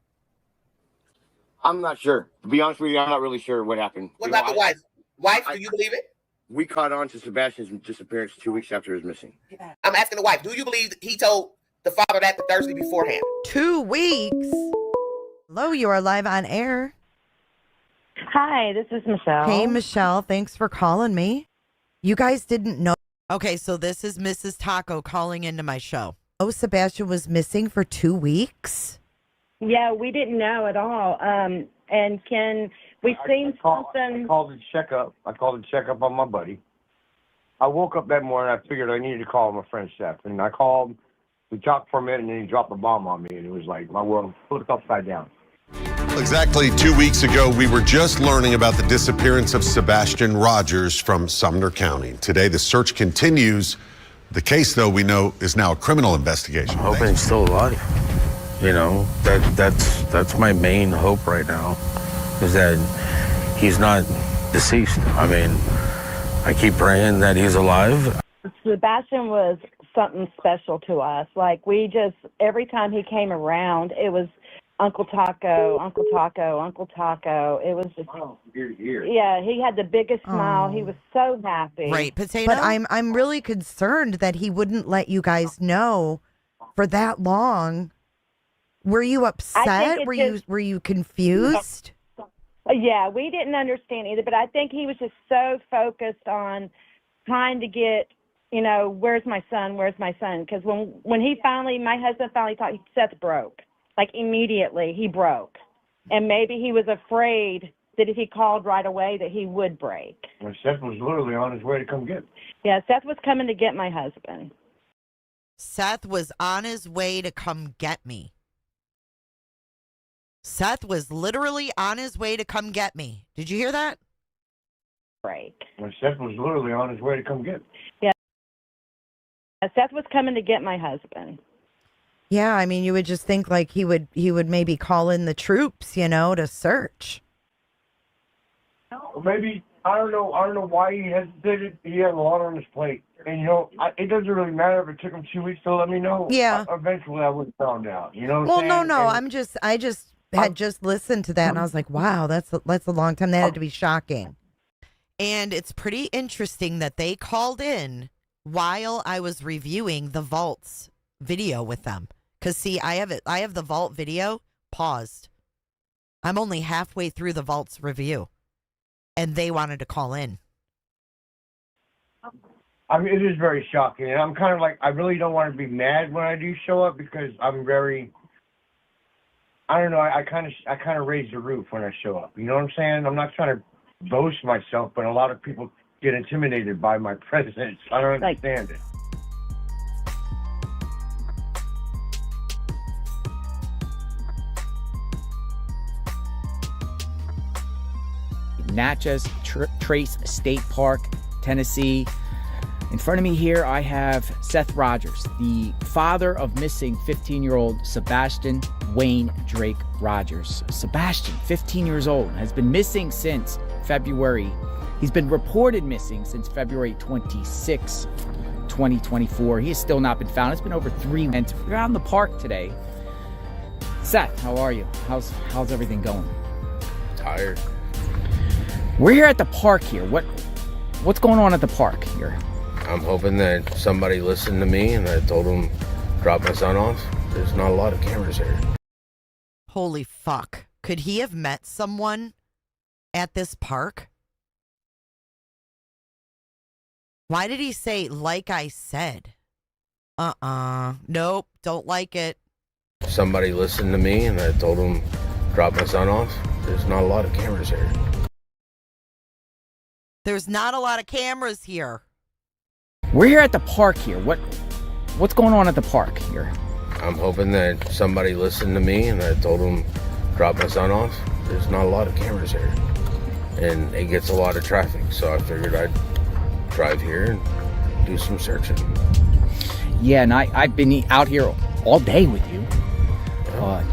I'm not sure. To be honest with you, I'm not really sure what happened. What about the wife? Wife, do you believe it? We caught on to Sebastian's disappearance 2 weeks after his missing. I'm asking the wife, do you believe he told the father that the Thursday beforehand? 2 weeks. Hello, you are live on air. Hi, this is Michelle. Hey, Michelle. Thanks for calling me. You guys didn't know. Okay, so this is Mrs. Taco calling into my show. Oh, Sebastian was missing for 2 weeks? Yeah, we didn't know at all. And Ken, We've seen I something. called to check up on my buddy. I woke up that morning. I figured I needed to call my friend Seth, and I called. We talked for a minute, and then he dropped a bomb on me, and it was like my world flipped upside down. Exactly 2 weeks ago, we were just learning about the disappearance of Sebastian Rogers from Sumner County. Today, the search continues. The case, though, we know is now a criminal investigation. I'm hoping he's still alive. You know, that's my main hope right now, is that he's not deceased. I mean, I keep praying that he's alive. Sebastian was something special to us. Like, we just, every time he came around, it was Uncle Taco, Uncle Taco, Uncle Taco. It was just, yeah, he had the biggest smile. He was so happy. Right, Potato. But I'm really concerned that he wouldn't let you guys know for that long. Were you upset? Were you confused? Yeah, we didn't understand either, but I think he was just so focused on trying to get, you know, where's my son? Where's my son? Because when he finally, my husband finally thought Seth broke. Like, immediately, he broke. And maybe he was afraid that if he called right away that he would break. Well, Seth was literally on his way to come get me. Yeah, Seth was coming to get my husband. Seth was on his way to come get me. Seth was literally on his way to come get me. Did you hear that? Break. Well, Seth was literally on his way to come get me. Yeah. Seth was coming to get my husband. Yeah, I mean, you would just think like he would maybe call in the troops, you know, to search. Well, maybe, I don't know why he hesitated. He had a lot on his plate. And, you know, it doesn't really matter if it took him 2 weeks to let me know. Yeah. Eventually, I would have found out. You know what I'm saying? No. I just had just listened to that, and I was like, wow, that's a long time. That had to be shocking. And it's pretty interesting that they called in while I was reviewing the Vault's video with them. Because, see, I have the Vault video paused. I'm only halfway through the Vault's review. And they wanted to call in. I mean, it is very shocking. And I'm kind of like, I really don't want to be mad when I do show up because I'm very, I don't know, I kind of raise the roof when I show up. You know what I'm saying? I'm not trying to boast myself, but a lot of people get intimidated by my presence. I don't understand it. Natchez Trace State Park, Tennessee. In front of me here, I have Seth Rogers, the father of missing 15-year-old Sebastian Wayne Drake Rogers. Sebastian, 15 years old, has been missing since February. He's been reported missing since February 26, 2024. He has still not been found. It's been over 3 months. We're out in the park today. Seth, how are you? How's everything going? Tired. We're here at the park here. What's going on at the park here? I'm hoping that somebody listened to me and I told them drop my son off. There's not a lot of cameras here. Holy fuck. Could he have met someone at this park? Why did he say, like I said? Nope, don't like it. Somebody listened to me and I told them drop my son off. There's not a lot of cameras here. There's not a lot of cameras here. We're here at the park here. What's going on at the park here? I'm hoping that somebody listened to me and I told them drop my son off. There's not a lot of cameras here. And it gets a lot of traffic, so I figured I'd drive here and do some searching. Yeah, and I've been out here all day with you.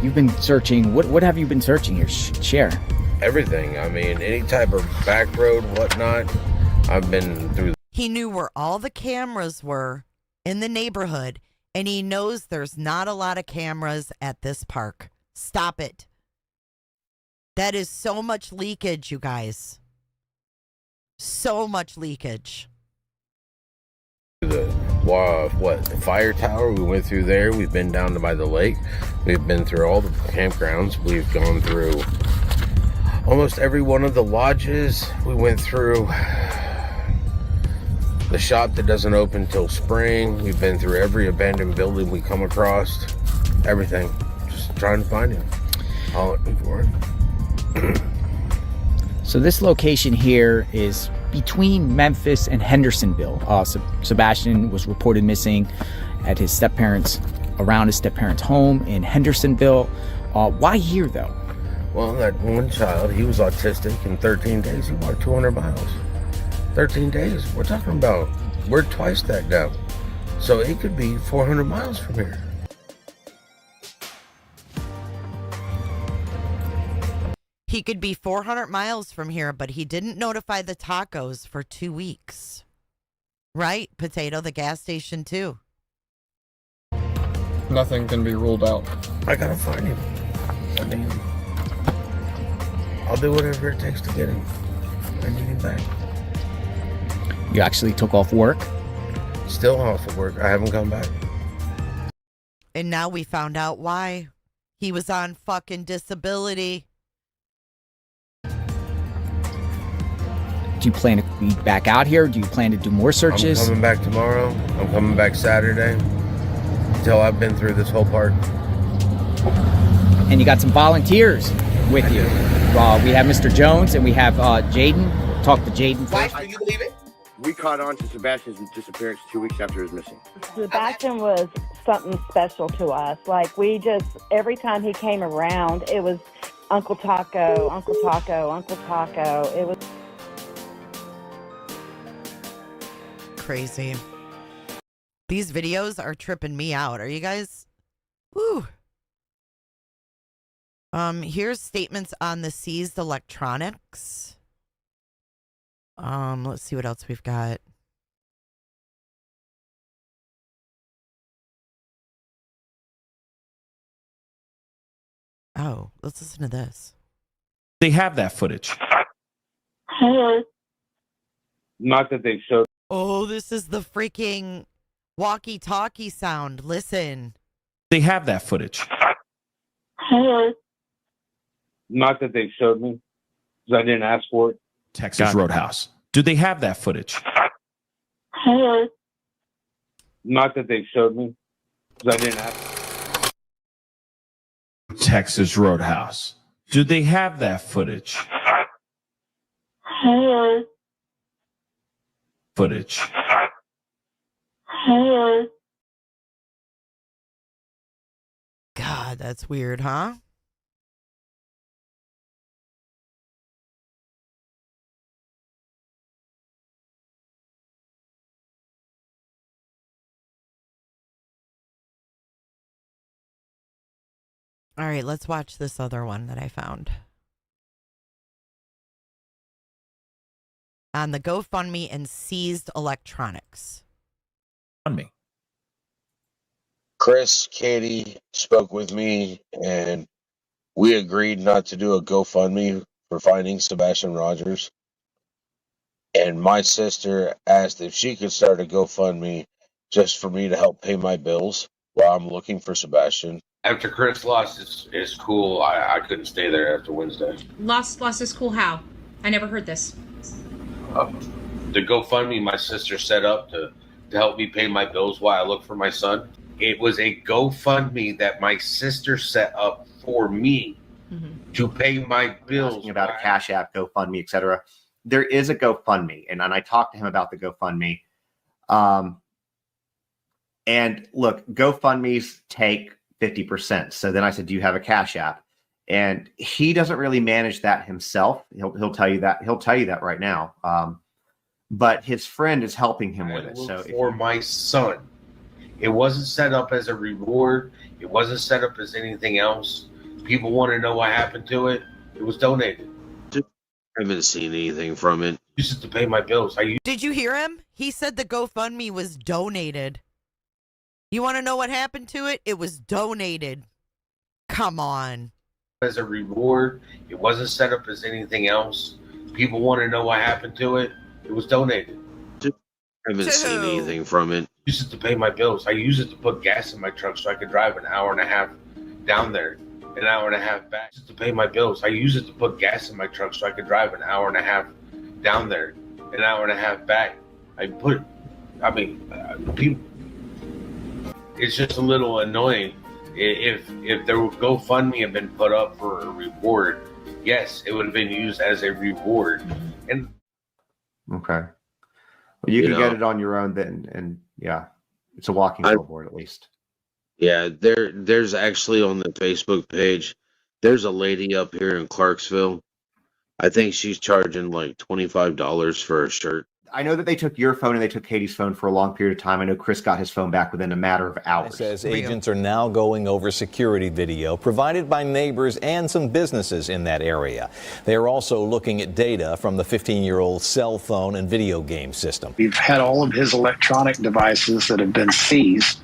You've been searching. What have you been searching here? Share. Everything. I mean, any type of back road, whatnot. I've been through. He knew where all the cameras were in the neighborhood, and he knows there's not a lot of cameras at this park. Stop it. That is so much leakage, you guys. So much leakage. The fire tower, we went through there. We've been down to by the lake. We've been through all the campgrounds. We've gone through almost every one of the lodges. We went through the shop that doesn't open till spring. We've been through every abandoned building we come across. Everything. Just trying to find him. All looking for him. So this location here is between Memphis and Hendersonville. Sebastian was reported missing at his around his step-parents' home in Hendersonville. Why here, though? Well, that one child, he was autistic. In 13 days, he walked 200 miles. 13 days, we're talking about, we're twice that now. So it could be 400 miles from here. He could be 400 miles from here, but he didn't notify the tacos for 2 weeks. Right? Potato, the gas station, too. Nothing can be ruled out. I gotta find him. I mean, I'll do whatever it takes to get him. I need him back. You actually took off work? Still off of work. I haven't come back. And now we found out why. He was on fucking disability. Do you plan to be back out here? Do you plan to do more searches? I'm coming back tomorrow. I'm coming back Saturday. Until I've been through this whole part. And you got some volunteers with you. We have Mr. Jones and we have Jaden. Talk to Jaden first. Do you believe it? We caught on to Sebastian's disappearance 2 weeks after his missing. Sebastian was something special to us. Like, we just, every time he came around, it was Uncle Taco, Uncle Taco, Uncle Taco. It was crazy. These videos are tripping me out. Are you guys? Woo. Here's statements on the seized electronics. Let's see what else we've got. Oh, let's listen to this. They have that footage. Not that they showed. Oh, this is the freaking walkie-talkie sound. Listen. They have that footage. Not that they showed me, because I didn't ask for it. Texas Roadhouse. Do they have that footage? Not that they showed me, because I didn't ask. Texas Roadhouse. Do they have that footage? Footage. God, that's weird, huh? All right, let's watch this other one that I found. On the GoFundMe and seized electronics. On me. Chris, Katie spoke with me, and we agreed not to do a GoFundMe for finding Sebastian Rogers. And my sister asked if she could start a GoFundMe just for me to help pay my bills while I'm looking for Sebastian. After Chris lost his cool, I couldn't stay there after Wednesday. Lost his cool how? I never heard this. The GoFundMe my sister set up to help me pay my bills while I look for my son. It was a GoFundMe that my sister set up for me to pay my bills. Asking about a Cash App, GoFundMe, etc. There is a GoFundMe, and I talked to him about the GoFundMe. And look, GoFundMes take 50%. So then I said, do you have a Cash App? And he doesn't really manage that himself. He'll tell you that. He'll tell you that right now. But his friend is helping him with it. So for my son, it wasn't set up as a reward. It wasn't set up as anything else. People want to know what happened to it. It was donated. I haven't seen anything from it. Used it to pay my bills. Did you hear him? He said the GoFundMe was donated. You want to know what happened to it? It was donated. Come on. As a reward, it wasn't set up as anything else. People want to know what happened to it. It was donated. I haven't seen anything from it. Use it to pay my bills. I use it to put gas in my truck so I could drive an hour and a half down there, an hour and a half back. Use it to pay my bills. I use it to put gas in my truck so I could drive an hour and a half down there, an hour and a half back. People. It's just a little annoying. If there were GoFundMe had been put up for a reward, yes, it would have been used as a reward. And Okay. Well, you can get it on your own then, and yeah, it's a walking billboard at least. Yeah, there's actually on the Facebook page, there's a lady up here in Clarksville. I think she's charging like $25 for a shirt. I know that they took your phone and they took Katie's phone for a long period of time. I know Chris got his phone back within a matter of hours. Says agents are now going over security video provided by neighbors and some businesses in that area. They are also looking at data from the 15-year-old's cell phone and video game system. We've had all of his electronic devices that have been seized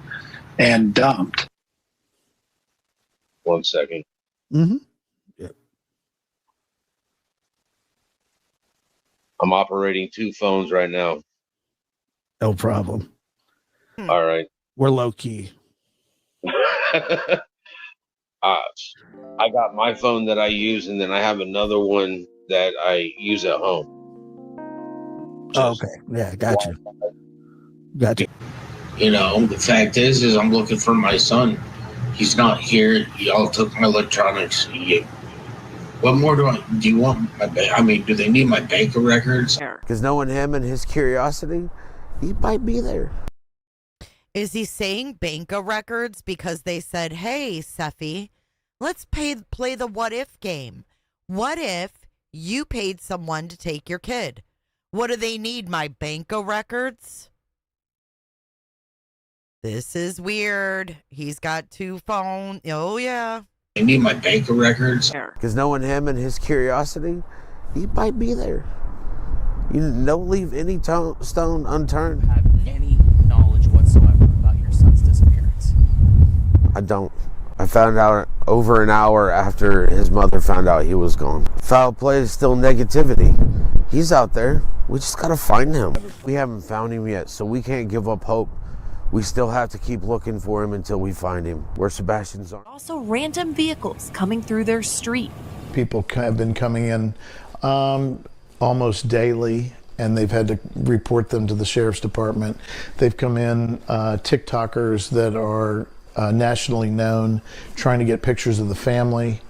and dumped. 1 second. Mm-hmm. I'm operating 2 phones right now. No problem. All right. We're low key. I got my phone that I use, and then I have another one that I use at home. Okay. Yeah, got you. Got you. You know, the fact is I'm looking for my son. He's not here. Y'all took my electronics. What more do you want? Do they need my bank records? Because knowing him and his curiosity, he might be there. Is he saying banca records because they said, hey, Seffi, let's play the what if game. What if you paid someone to take your kid? What do they need, my banca records? This is weird. He's got 2 phones. Oh, yeah. They need my bank records. Because knowing him and his curiosity, he might be there. You don't leave any stone unturned. Have any knowledge whatsoever about your son's disappearance? I don't. I found out over an hour after his mother found out he was gone. Foul play is still negativity. He's out there. We just gotta find him. We haven't found him yet, so we can't give up hope. We still have to keep looking for him until we find him. Where Sebastian's are. Also, random vehicles coming through their street. People have been coming in almost daily, and they've had to report them to the sheriff's department. They've come in TikTokers that are nationally known, trying to get pictures of the family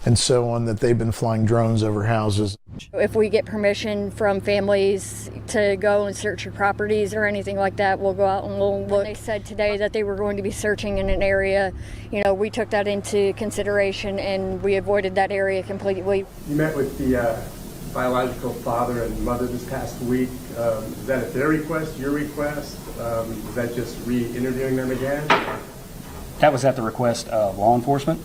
and so on, that they've been flying drones over houses. If we get permission from families to go and search your properties or anything like that, we'll go out and we'll look. They said today that they were going to be searching in an area. You know, we took that into consideration and we avoided that area completely. You met with the biological father and mother this past week. Is that at their request, your request? Is that just re-interviewing them again? That was at the request of law enforcement.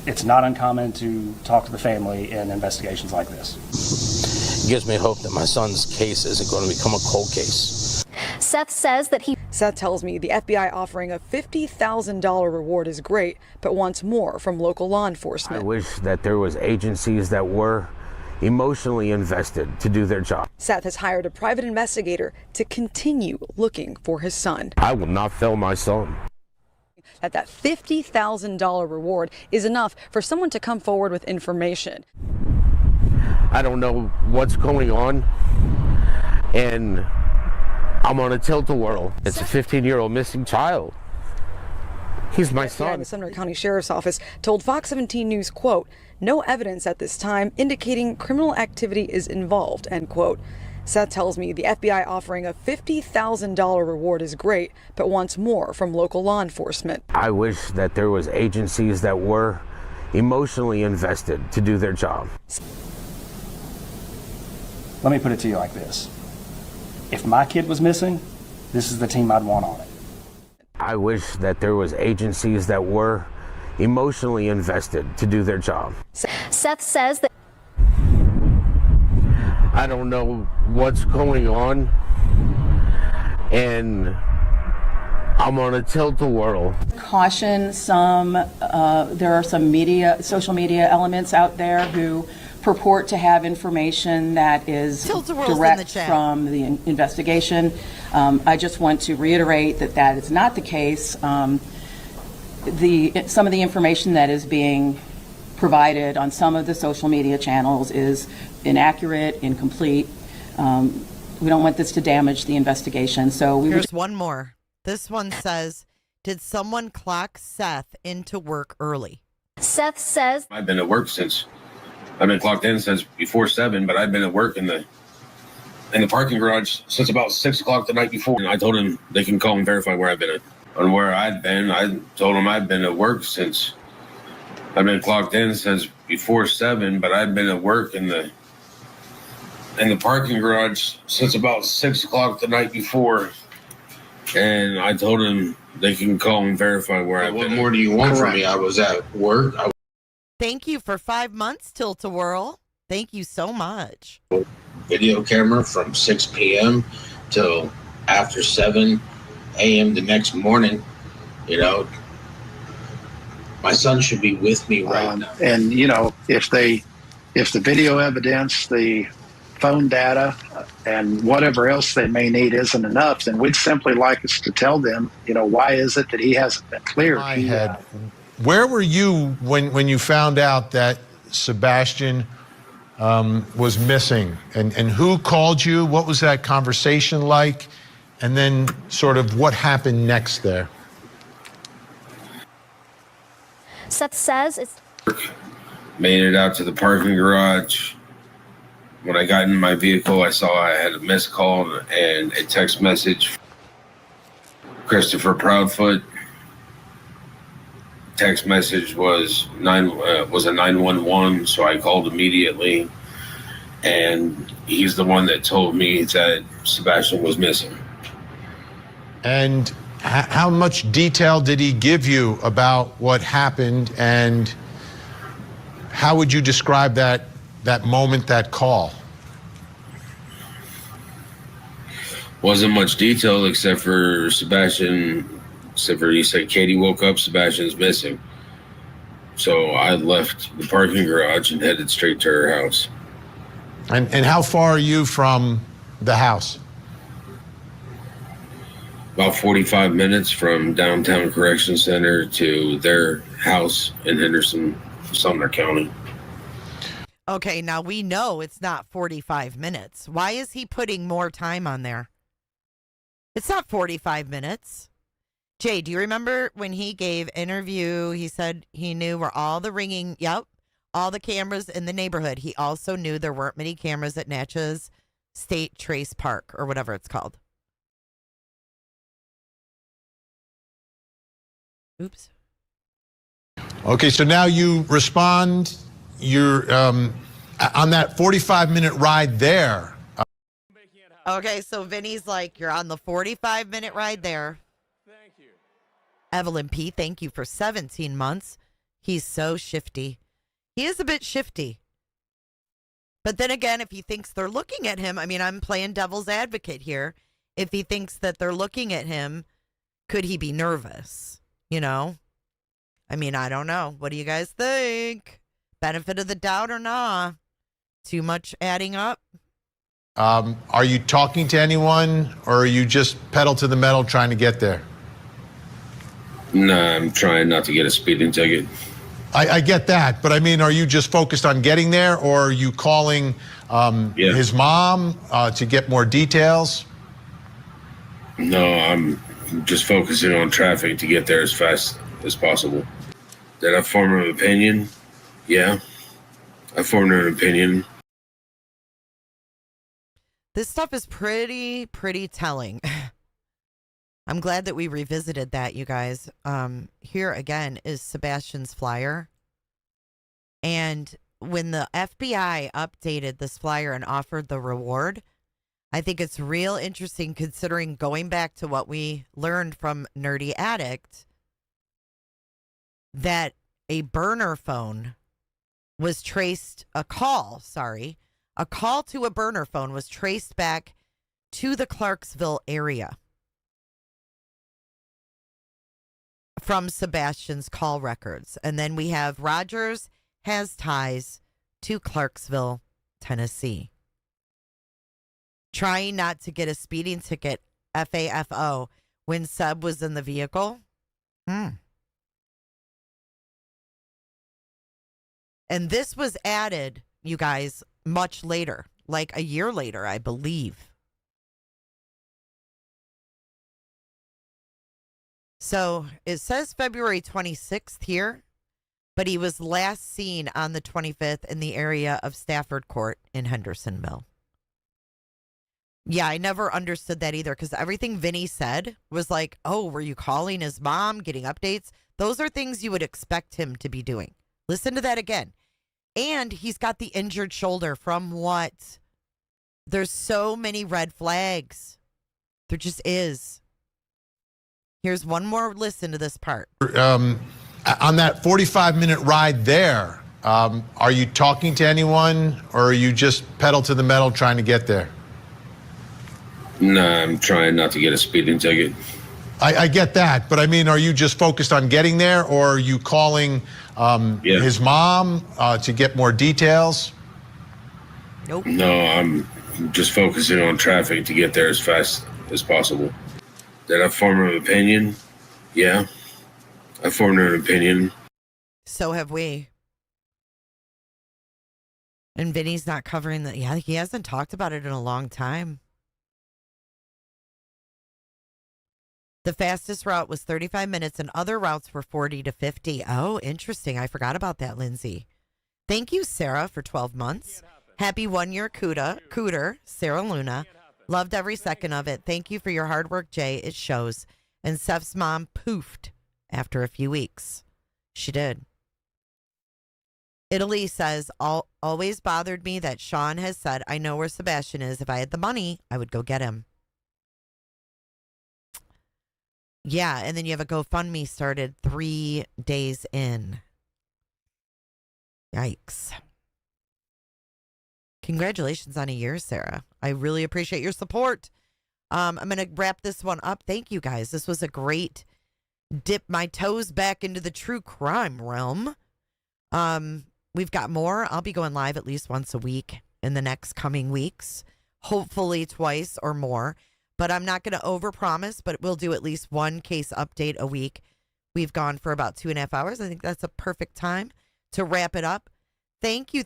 It's not uncommon to talk to the family in investigations like this. It gives me hope that my son's case isn't going to become a cold case. Seth says that Seth tells me the FBI offering a $50,000 reward is great, but wants more from local law enforcement. I wish that there was agencies that were emotionally invested to do their job. Seth has hired a private investigator to continue looking for his son. I will not fail my son. That $50,000 reward is enough for someone to come forward with information. I don't know what's going on, and I'm on a tilt-a-whirl. It's a 15-year-old missing child. He's my son. The Sumner County Sheriff's Office told Fox 17 News, quote, no evidence at this time indicating criminal activity is involved, end quote. Seth tells me the FBI offering a $50,000 reward is great, but wants more from local law enforcement. I wish that there was agencies that were emotionally invested to do their job. Let me put it to you like this. If my kid was missing, this is the team I'd want on it. I wish that there was agencies that were emotionally invested to do their job. Seth says that I don't know what's going on, and I'm on a tilt-a-whirl. Caution there are some social media elements out there who purport to have information that is direct from the investigation. I just want to reiterate that that is not the case. Some of the information that is being provided on some of the social media channels is inaccurate, incomplete. We don't want this to damage the investigation. So here's one more. This one says, did someone clock Seth into work early? Seth says I've been at work I've been clocked in since before 7, but I've been at work in the parking garage since about 6 o'clock the night before. And I told him they can call and verify where I've been at. On where I'd been, I told him I've been at work since I've been clocked in since before 7, but I've been at work in the parking garage since about 6 o'clock the night before. And I told him they can call and verify where I've been. What more do you want from me? I was at work. Thank you for 5 months, Tilt-A-Whirl. Thank you so much. Video camera from 6 p.m. till after 7 a.m. the next morning. You know, my son should be with me right now. And, you know, if the video evidence, the phone data, and whatever else they may need isn't enough, then we'd simply like us to tell them, you know, why is it that he hasn't been cleared? Where were you when you found out that Sebastian was missing? And who called you? What was that conversation like? And then sort of what happened next there? Seth says it's Made it out to the parking garage. When I got in my vehicle, I saw I had a missed call and a text message. Christopher Proudfoot. Text message was a 911, so I called immediately, and he's the one that told me that Sebastian was missing. And how much detail did he give you about what happened, and how would you describe that moment, that call? Wasn't much detail except for he said Katie woke up, Sebastian's missing. So I left the parking garage and headed straight to her house. And how far are you from the house? About 45 minutes from downtown correction center to their house in Henderson, Sumner County. Okay, now we know it's not 45 minutes. Why is he putting more time on there? It's not 45 minutes. Jay, do you remember when he gave interview, he said he knew where all the cameras in the neighborhood. He also knew there weren't many cameras at Natchez State Trace Park or whatever it's called. Oops. Okay, so now you respond. You're on that 45-minute ride there. Okay, so Vinny's like, you're on the 45-minute ride there. Thank you. Evelyn P., thank you for 17 months. He's so shifty. He is a bit shifty. But then again, if he thinks they're looking at him, I mean, I'm playing devil's advocate here. If he thinks that they're looking at him, could he be nervous? You know? I mean, I don't know. What do you guys think? Benefit of the doubt or not? Too much adding up? Are you talking to anyone, or are you just pedal to the metal trying to get there? Nah, I'm trying not to get a speeding ticket. I get that, but I mean, are you just focused on getting there, or are you calling his mom to get more details? No, I'm just focusing on traffic to get there as fast as possible. Did I form an opinion? Yeah, I formed an opinion. This stuff is pretty telling. I'm glad that we revisited that, you guys. Here again is Sebastian's flyer. And when the FBI updated this flyer and offered the reward, I think it's real interesting considering going back to what we learned from Nerdy Addict, that a burner phone was traced, a call to a burner phone was traced back to the Clarksville area from Sebastian's call records. And then we have Rogers has ties to Clarksville, Tennessee. Trying not to get a speeding ticket, FAFO, when Seb was in the vehicle. And this was added, you guys, much later, like a year later, I believe. So it says February 26th here, but he was last seen on the 25th in the area of Stafford Court in Hendersonville. Yeah, I never understood that either, because everything Vinny said was like, oh, were you calling his mom, getting updates? Those are things you would expect him to be doing. Listen to that again. And he's got the injured shoulder from what? There's so many red flags. There just is. Here's one more listen to this part. On that 45-minute ride there, are you talking to anyone, or are you just pedal to the metal trying to get there? Nah, I'm trying not to get a speeding ticket. I get that, but I mean, are you just focused on getting there, or are you calling his mom to get more details? Nope. No, I'm just focusing on traffic to get there as fast as possible. Did I form an opinion? Yeah, I formed an opinion. So have we. And Vinny's not covering that. Yeah, he hasn't talked about it in a long time. The fastest route was 35 minutes and other routes were 40 to 50. Oh, interesting. I forgot about that, Lindsay. Thank you, Sarah, for 12 months. Happy 1 year cooter, Sarah Luna. Loved every second of it. Thank you for your hard work, Jay. It shows. And Steph's mom poofed after a few weeks. She did. Italy says, always bothered me that Sean has said, I know where Sebastian is. If I had the money, I would go get him. Yeah, and then you have a GoFundMe started 3 days in. Yikes. Congratulations on a year, Sarah. I really appreciate your support. I'm going to wrap this one up. Thank you, guys. This was a great dip my toes back into the true crime realm. We've got more. I'll be going live at least once a week in the next coming weeks. Hopefully twice or more. But I'm not going to overpromise, but we'll do at least one case update a week. We've gone for about 2.5 hours. I think that's a perfect time to wrap it up. Thank you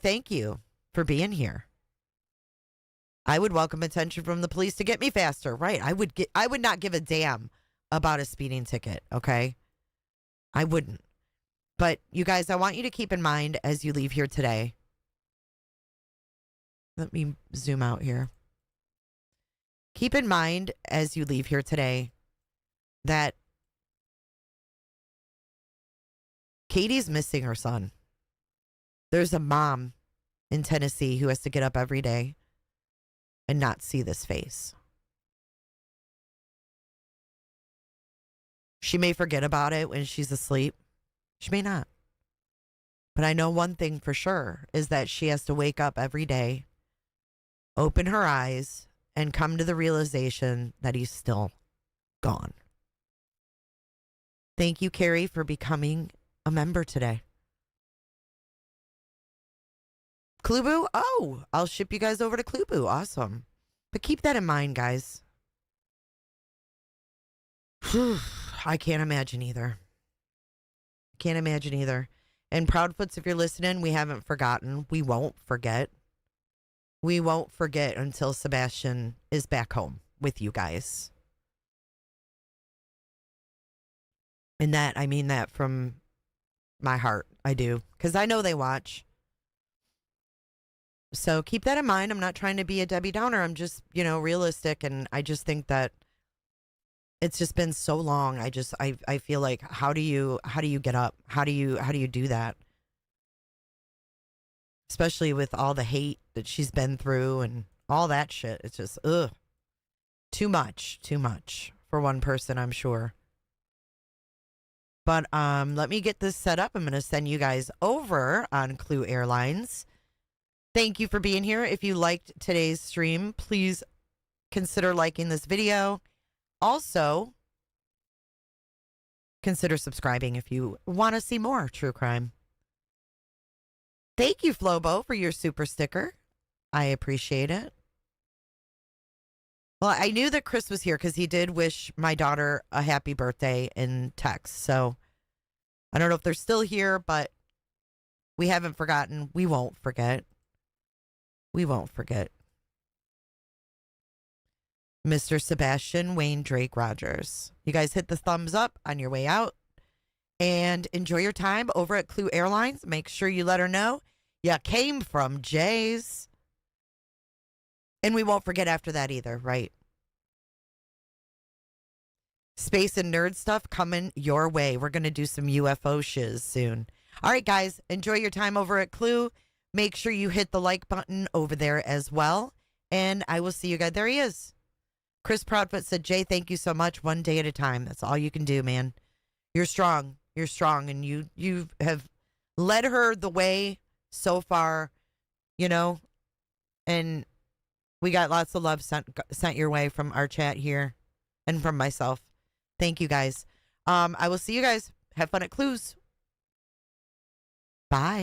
for being here. I would welcome attention from the police to get me faster. Right. I would not give a damn about a speeding ticket. Okay. I wouldn't. But you guys, I want you to keep in mind as you leave here today. Let me zoom out here. Keep in mind as you leave here today that Katie's missing her son. There's a mom in Tennessee who has to get up every day and not see this face. She may forget about it when she's asleep. She may not. But I know one thing for sure is that she has to wake up every day, open her eyes, and come to the realization that he's still gone. Thank you, Carrie, for becoming a member today. Klubu? Oh, I'll ship you guys over to Klubu. Awesome. But keep that in mind, guys. I can't imagine either. Can't imagine either. And Proudfoots, if you're listening, we haven't forgotten. We won't forget. We won't forget until Sebastian is back home with you guys. And that, I mean that from my heart. I do. Because I know they watch. So keep that in mind. I'm not trying to be a Debbie Downer. I'm just, realistic. And I just think that it's just been so long. I feel like, how do you get up? How do you do that? Especially with all the hate that she's been through and all that shit. It's just, too much for one person, I'm sure. But let me get this set up. I'm going to send you guys over on Clue Airlines. Thank you for being here. If you liked today's stream, please consider liking this video. Also, consider subscribing if you want to see more true crime. Thank you, Flobo, for your super sticker. I appreciate it. Well, I knew that Chris was here because he did wish my daughter a happy birthday in text. So I don't know if they're still here, but we haven't forgotten. We won't forget. We won't forget. Mr. Sebastian Wayne Drake Rogers. You guys hit the thumbs up on your way out. And enjoy your time over at Clue Airlines. Make sure you let her know you came from Jay's. And we won't forget after that either, right? Space and nerd stuff coming your way. We're going to do some UFO shiz soon. All right, guys, enjoy your time over at Clue. Make sure you hit the like button over there as well. And I will see you guys. There he is. Chris Proudfoot said, Jay, thank you so much. One day at a time. That's all you can do, man. You're strong. You're strong. And you have led her the way so far, you know. And we got lots of love sent your way from our chat here and from myself. Thank you, guys. I will see you guys. Have fun at Clues. Bye.